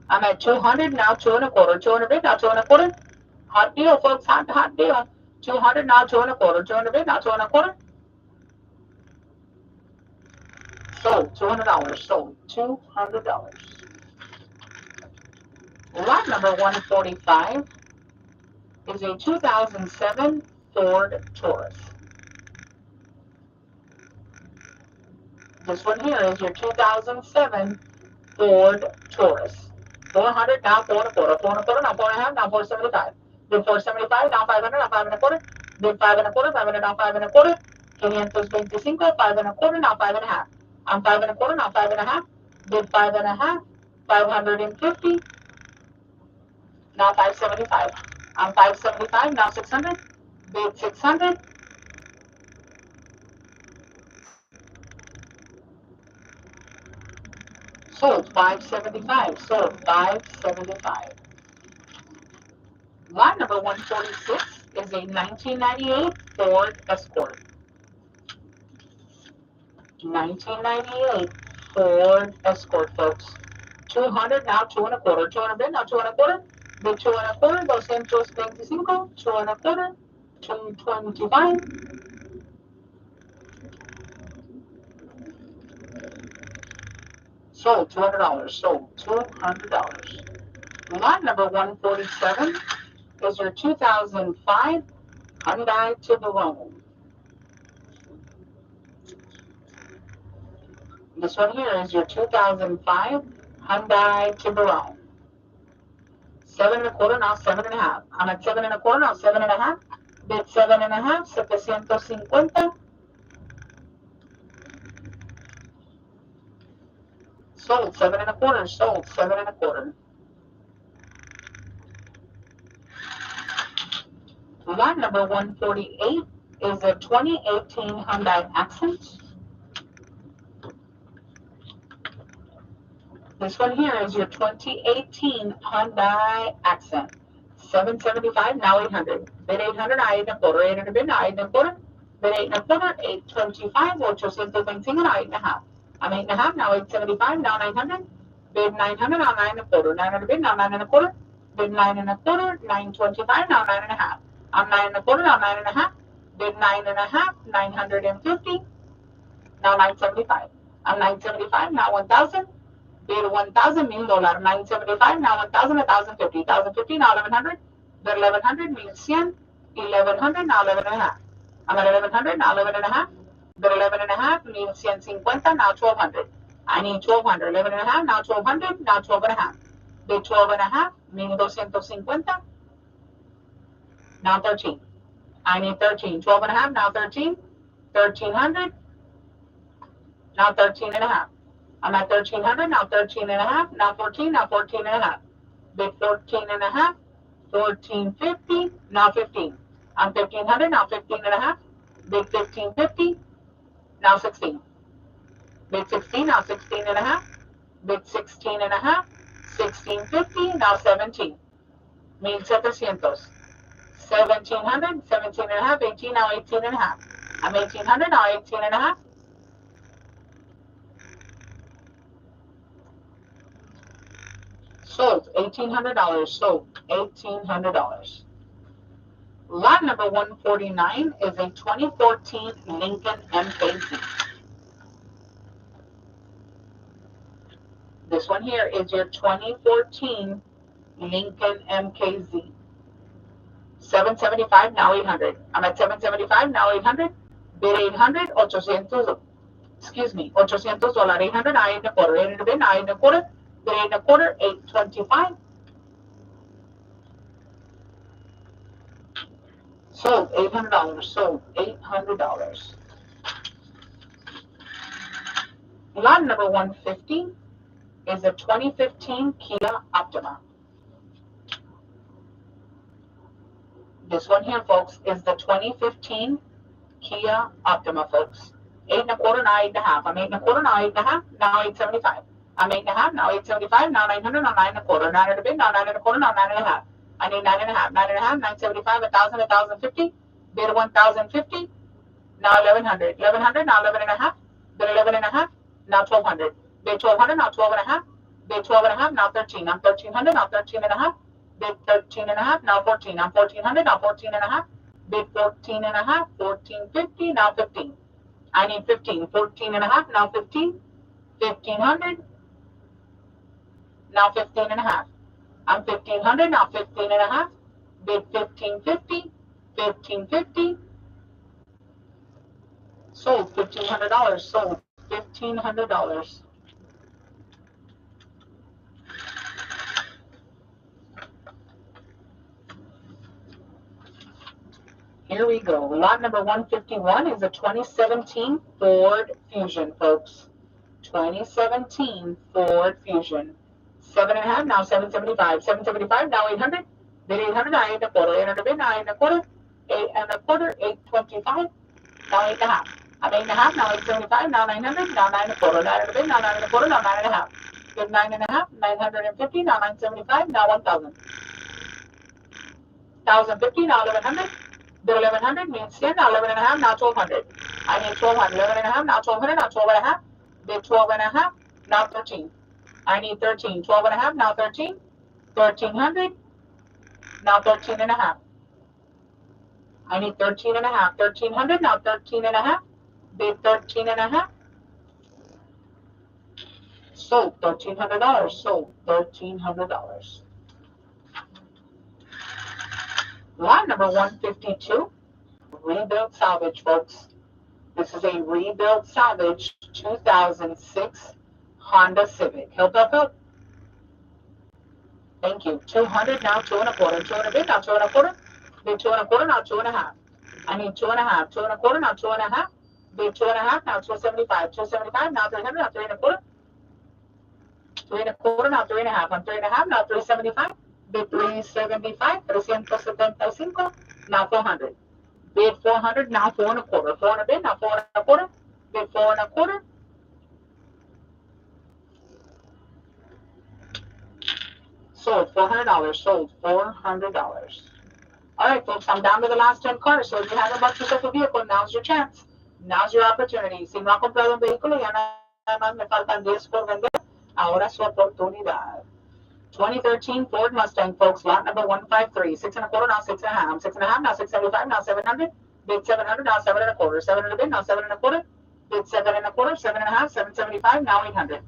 I'm at 200, now 2 and a quarter. 200 bid, now 2 and a quarter. Hot deal, folks. Hot deal. 200, now 2 and a quarter. 200 bid, now 2 and a quarter. Sold $200. Sold $200. Lot number 145 is a 2007 Ford Taurus. This one here is your 2007 Ford Taurus. 400, now 4 and a quarter. 4 and a quarter, now 4 and a half, now 475. Bid 475, now 500, now 5 and a quarter. Bid 5 and a quarter, 500, now 5 and a quarter. 525, 5 and a quarter, now 5 and a half. I'm 5 and a quarter, now 5 and a half. Bid 5 and a half, 550. Now 575. I'm 575, now 600. Bid 600. Sold 575. Sold 575. Lot number 146 is a 1998 Ford Escort. 1998 Ford Escort, folks. 200, now 2 and a quarter. 200 bid, now 2 and a quarter. Bid 2 and a quarter, 225. 2 and a quarter, 225. Sold $200. Sold $200. Lot number 147 is your 2005 Hyundai Tiburon. This one here is your 2005 Hyundai Tiburon. 7 and a quarter, now 7 and a half. I'm at 7 and a quarter, now 7 and a half. Bid 7 and a half, 750. Sold 7 and a quarter. Sold 7 and a quarter. Lot number 148 is a 2018 Hyundai Accent. This one here is your 2018 Hyundai Accent. 775, now 800. Bid 800, now 8 and a quarter. 800 bid, now 8 and a quarter. Bid 8 and a quarter, 825, 825, now 8 and a half. I'm 8 and a half, now 875, now 900. Bid 900, now 9 and a quarter. 900 bid, now 9 and a quarter. Bid 9 and a quarter, 925, now 9 and a half. I'm 9 and a quarter, now 9 and a half. Bid 9 and a half, 950, now 975. I'm 975, now 1,000. Bid 1,000 means dollar. 975, now 1,000, 1,050. 1,050, now 1,100. Bid 1,100 means 100. 1,100, now 11 and a half. I'm at 1,100, now 11 and a half. Bid 11 and a half means 150, now 1,200. I need 1,200. 11 and a half, now 1,200, now 12 and a half. Bid 12 and a half means 250, now 13. I need 13. 12 and a half, now 13. 1,300, now 13 and a half. I'm at 1,300, now 13 and a half, now 14, now 14 and a half. Bid 14 and a half, 1450, now 15. I'm 1,500, now 15 and a half. Bid 1,550, now 16. Bid 16, now 16 and a half. Bid 16 and a half, 1,650, now 17. 1,700. 1,700, 17 and a half, 18, now 18 and a half. I'm 1,800, now 18 and a half. Sold, $1,800, sold, $1,800. Lot number 149 is a 2014 Lincoln MKZ. This one here is your 2014 Lincoln MKZ. 775, now 800. I'm at 775, now 800. Bid 800, 800, excuse me, $800, 800, now 8 and a quarter. 800 bid, now 8 and a quarter. Bid 8 and a quarter, 825. Sold, $800, sold, $800. Lot number 150 is a 2015 Kia Optima. This one here, folks, is the 2015 Kia Optima, folks. 8 and a quarter, now 8 and a half. I'm 8 and a quarter, now 8 and a half, now 875. I'm 8 and a half, now 875, now 900, now 9 and a quarter. 900 bid, now 9 and a quarter, now 9 and a half. I need 9 and a half, 9 and a half, 975, 1,000, 1,050. Bid 1,050, now 1,100. 1,100, now 11 and a half. Bid 11 and a half, now 1,200. Bid 1,200, now 12 and a half. Bid 12 and a half, now 13. I'm 1,300, now 13 and a half. Bid 13 and a half, now 14. I'm 1,400, now 14 and a half. Bid 14 and a half, 1,450, now 15. I need 15. 14 and a half, now 15. 1,500, now 15 and a half. I'm 1,500, now 15 and a half. Bid 1,550, 1,550. Sold, $1,500, sold, $1,500. Here we go. Lot number 151 is a 2017 Ford Fusion, folks. 2017 Ford Fusion. 7.5, now 775. 775, now 800. Bid 800, now 8 and a quarter. 800 bid, now 8 and a quarter. 8 and a quarter, 825. Now 8 and a half. I'm 8 and a half, now 875, now 900, now 9 and a quarter. 9 and a bid, now 9 and a quarter, now 9 and a half. Bid 9 and a half, 950, now 975, now 1,000. 1,050, now 1,100. Bid 1,100 means 10, now 11 and a half, now 1,200. I need 1,200. 11 and a half, now 1,200, now 12 and a half. Bid 12 and a half, now 13. I need 13. 12 and a half, now 13. 1,300, now 13 and a half. I need 13 and a half. 1,300, now 13 and a half. Bid 13 and a half. Sold, $1,300. Sold, $1,300. Lot number 152, rebuilt salvage, folks. This is a rebuilt salvage 2006 Honda Civic. Help, help, help. Thank you. 200, now 2 and a quarter. 200 bid, now 2 and a quarter. Bid 2 and a quarter, now 2 and a half. I need 2 and a half. 2 and a quarter, now 2 and a half. Bid 2 and a half, now 275. 275, now 300, now 3 and a quarter. 3 and a quarter, now 3 and a half. I'm 3 and a half, now 375. Bid 375, 375. now 400. Bid 400, now 4 and a quarter. 4 and a bid, now 4 and a quarter. Bid 4 and a quarter. Sold $400. Sold $400. All right, folks, I'm down to the last 10 cars. So if you haven't bought yourself a vehicle, now's your chance. Now's your opportunity. Si no ha comprado un vehículo, ya nada más me faltan 10 por vender. Ahora su oportunidad. 2013 Ford Mustang, folks, lot number 153. 6 and a quarter, now 6 and a half. 6 and a half, now 675, now 700. Bid 700, now 7 and a quarter. 7 and a bid, now 7 and a quarter. Bid 7 and a quarter, 7 and a half, 775, now 800.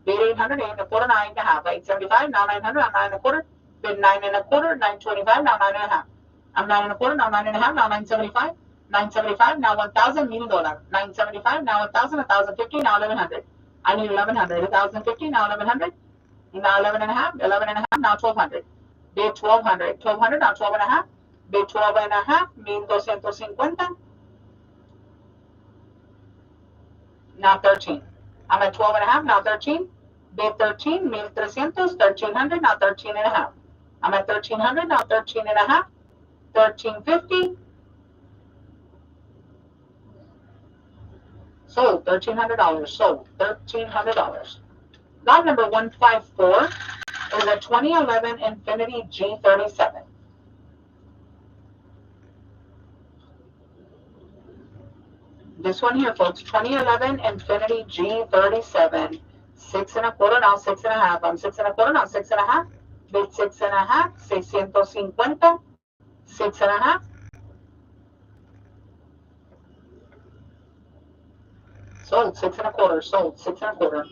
Bid 800, 8 and a quarter, now 8 and a half. 875, now 900, now 9 and a quarter. Bid 9 and a quarter, 925, now 9 and a half. I'm 9 and a quarter, now 9 and a half, now 975. 975, now 1,000, $1,000. 975, now 1,000, 1,050, now 1,100. I need 1,100. 1,050, now 1,100. Now 11 and a half, 11 and a half, now 1,200. Bid 1,200. 1,200, now 12 and a half. Bid 12 and a half, 1,250. Now 13. I'm at 12 and a half, now 13. Bid 13, 1,300, 1,300, now 13 and a half. I'm at 1,300, now 13 and a half. 1,350. Sold $1,300. Sold $1,300. Lot number 154 is a 2011 Infiniti G37. This one here, folks, 2011 Infiniti G37. 6 and a quarter, now 6 and a half. I'm 6 and a quarter, now 6 and a half. Bid 6 and a half, 650. 6 and a half. Sold 6 and a quarter. Sold 6 and a quarter.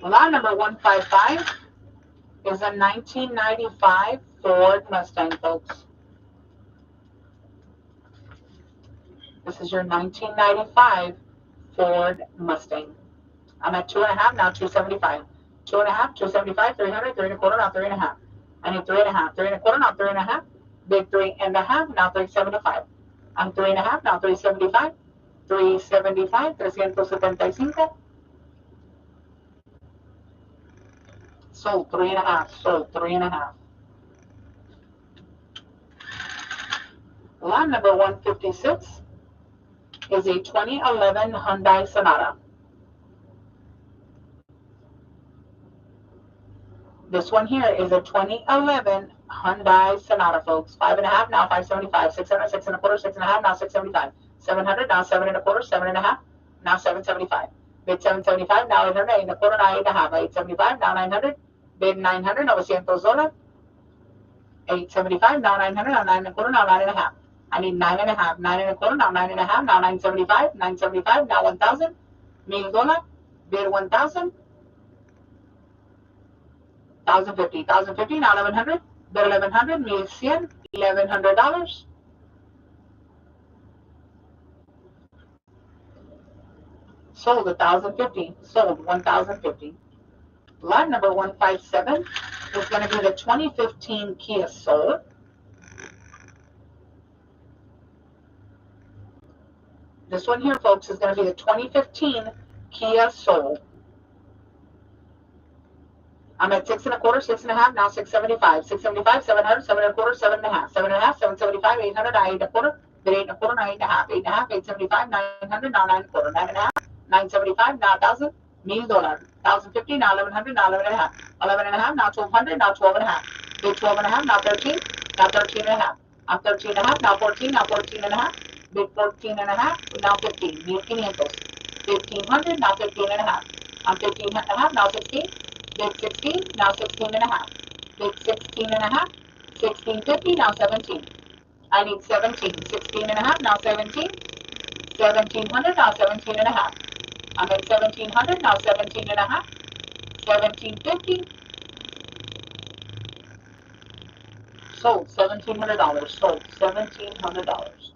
Lot number 155 is a 1995 Ford Mustang, folks. This is your 1995 Ford Mustang. I'm at 2 and a half, now 275. 2 and a half, 275, 300, 3 and a quarter, now 3 and a half. I need 3 and a half, 3 and a quarter, now 3 and a half. Bid 3 and a half, now 375. I'm 3 and a half, now 375. 375, 375. Sold 3 and a half. Sold 3 and a half. Lot number 156 is a 2011 Hyundai Sonata. This one here is a 2011 Hyundai Sonata, folks. 5 and a half, now 575. 600, 6 and a quarter, 6 and a half, now 675. 700, now 7 and a quarter, 7 and a half, now 775. Bid 775, now 800, 8 and a quarter, now 8 and a half. 875, now 900. Bid 900, $900. 875, now 900, now 9 and a quarter, now 9 and a half. I need 9 and a half, 9 and a quarter, now 9 and a half, now 975, 975, now 1,000. $1,000. Bid 1,000. 1,050, 1,050, now 1,100. Bid 1,100, 1,100, $1,100. Sold 1,050. Sold 1,050. Lot number 157 is going to be the 2015 Kia Soul. This one here, folks, is going to be the 2015 Kia Soul. I'm at 6 and a quarter, 6 and a half, now 675. 675, 700, 7 and a quarter, 7 and a half. 7 and a half, 775, 800, 8 and a quarter. Bid 8 and a quarter, now 8 and a half. 8 and a half, 875, 900, now 9 and a quarter. 9 and a half, 975, now 1,000. $1,000. 1,050, now 1,100, now 11 and a half. 11 and a half, now 1,200, now 12 and a half. Bid 12 and a half, now 13, now 13 and a half. I'm 13 and a half, now 14, now 14 and a half. Bid 14 and a half, now 15. 1,500. 1,500, now 15 and a half. I'm 15 and a half, now 16. Bid 16, now 16 and a half. Bid 16 and a half. 1650, now 17. I need 17. 16 and a half, now 17. 1,700, now 17 and a half. I'm at 1,700, now 17 and a half. 1,750. Sold $1,700. Sold $1,700.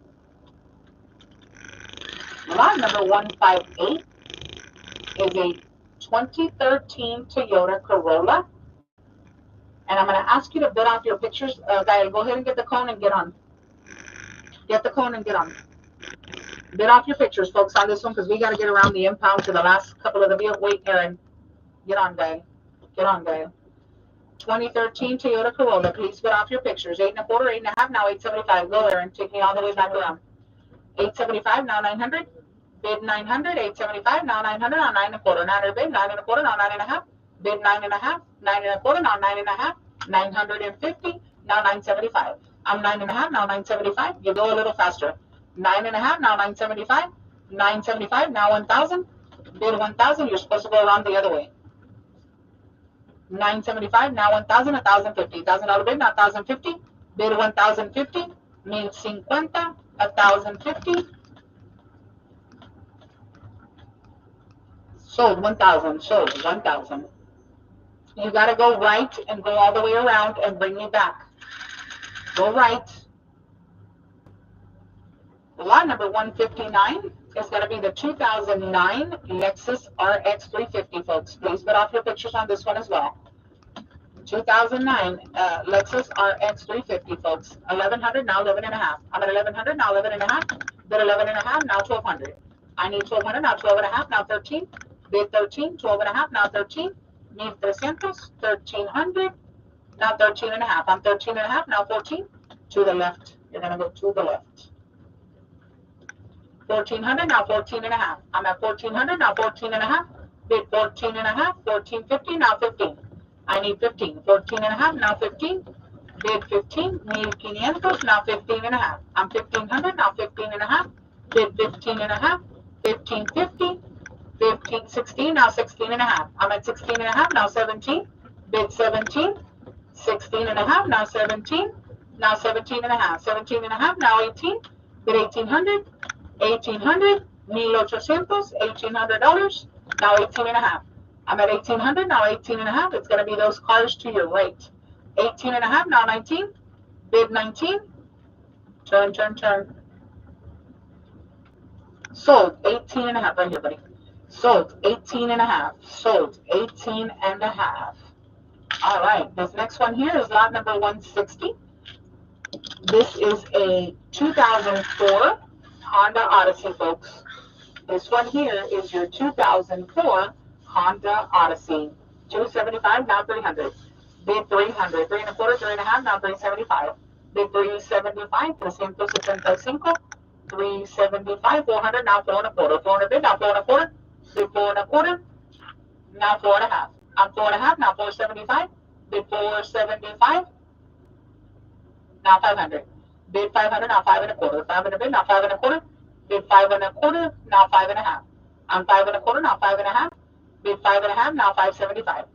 Lot number 158 is a 2013 Toyota Corolla. And I'm going to ask you to bid off your pictures. Guys, go ahead and get the cone and get on. Get the cone and get on. Bid off your pictures, folks, on this one, because we got to get around the impound to the last couple of the vehicles. Wait, Aaron. Get on, guy. Get on, guy. 2013 Toyota Corolla. Please put off your pictures. 8 1/4, 8 1/2, now 875. Go, Aaron. Take me all the way back around. 875, now 900. Bid 900, 875, now 900, now 9 1/4. 900 bid, 9 1/4, now 9 1/2. Bid 9 1/2, 9 1/4, now 9 1/2. 950, now 975. I'm 9 1/2, now 975. You go a little faster. 9 1/2, now 975. 975, now 1,000. Bid 1,000, you're supposed to go around the other way. 975, now 1,000, 1,050. $1,000 bid, now 1,050. Bid 1,050, 1,050, 1,050. Sold 1,000, sold 1,000. You gotta go right and go all the way around and bring me back. Go right. Lot number 159 is going to be the 2009 Lexus RX 350, folks. Please put off your pictures on this one as well. 2009 Lexus RX 350, folks. 1,100, now 11 1/2. I'm at 1,100, now 11 1/2. Bid 11 1/2, now 1,200. I need 1,200, now 12 1/2, now 13. Bid 13, 12 1/2, now 13. Need 300, 1,300, now 13 1/2. I'm 13 1/2, now 14. To the left. You're going to go to the left. 1,400, now 14 1/2. I'm at 1,400, now 14 1/2. Bid 14 1/2, 1,450, now 15. I need 15. 14 1/2, now 15. Bid 15, need 500, now 15 1/2. I'm 1,500, now 15 1/2. Bid 15 1/2, 1,550. Bid 16, now 16 1/2. I'm at 16 1/2, now 17. Bid 17, 16 1/2, now 17. Now 17 1/2. 17 1/2, now 18. Bid 1,800. 1,800, 1,800, $1,800, now 18 1/2. I'm at 1,800, now 18 1/2. It's going to be those cars to your right. 18 1/2, now 19. Bid 19. Turn, turn, turn. Sold 18 1/2 right here, buddy. Sold 18 1/2. Sold 18 1/2. All right, this next one here is lot number 160. This is a 2004 Honda Odyssey, folks. This one here is your 2004 Honda Odyssey. 275, now 300. Bid 300. 3 1/4, 3 1/2, now 375. Bid 375, 375. 375, 400, now 4 1/4. 400 bid, now 4 1/4. Bid 4 1/4, now 4 1/2. I'm 4 1/2, now 475. Bid 475, now 500. Bid 500, now 5 1/4. 500 bid, now 5 1/4. Bid 5 1/4, now 5 1/2. I'm 5 1/4, now 5 1/2. Bid 5 1/2, now 575.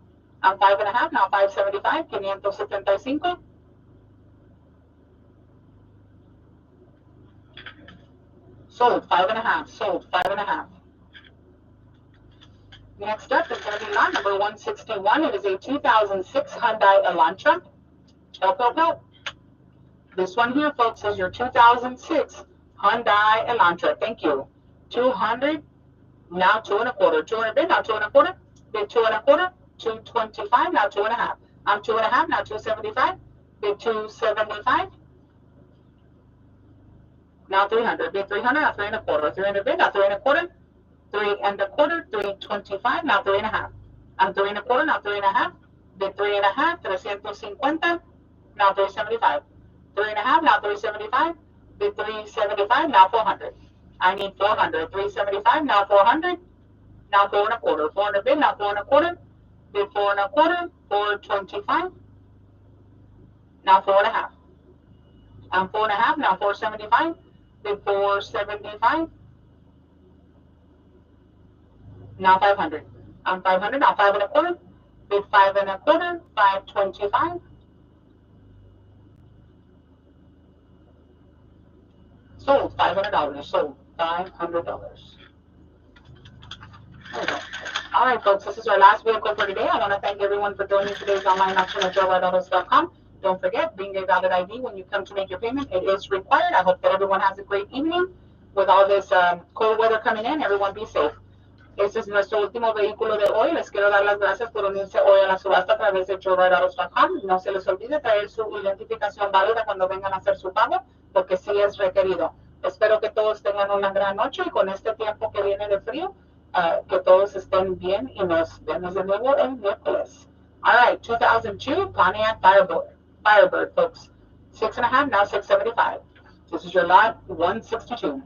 I'm 5 1/2, now 575. 575. Sold 5 1/2. Sold 5 1/2. Next up is going to be lot number 161. It is a 2006 Hyundai Elantra. Help. This one here, folks, is your 2006 Hyundai Elantra. Thank you. 200, now 2 1/4. 200 bid, now 2 1/4. Bid 2 1/4. 225, now 2 1/2. I'm 2 1/2, now 275. Bid 275. Now 300. Bid 300, now 3 1/4. 300 bid, now 3 1/4. 3 1/4. 325, now 3 1/2. I'm 3 1/4, now 3 1/2. Bid 3 1/2. 350, now 375. 3 1/2, now 375. Bid 375, now 400. I need 400. 375, now 400. Now 4 1/4. 400 bid, now 4 1/4. Bid 4 1/4. 425. Now 4 1/2. I'm 4 1/2, now 475. Bid 475. Now 500. I'm 500, now 5 1/4. Bid 5 1/4. 525. Sold $500. Sold $500. There we go. All right, folks, this is our last vehicle for today. I want to thank everyone for joining today's online auction at joewideautos.com. Don't forget, bring a valid ID when you come to make your payment. It is required. I hope that everyone has a great evening. With all this cold weather coming in, everyone be safe. Este es nuestro último vehículo de hoy. Les quiero dar las gracias por unirse hoy a la subasta a través de joewideautos.com. No se les olvide traer su identificación válida cuando vengan a hacer su pago, porque sí es requerido. Espero que todos tengan una gran noche y con este tiempo que viene de frío, que todos estén bien y nos vemos de nuevo el miércoles. All right, 2002 Pontiac Firebird, folks. 6.5, now 675. This is your lot 162.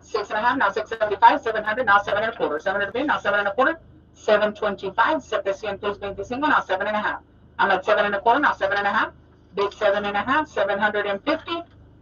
6.5, now 675. 700, now 7.25. 700, now 7.25. 725. 725, now 7.5. I'm at 7.25, now 7.5. Big 7.5. 750.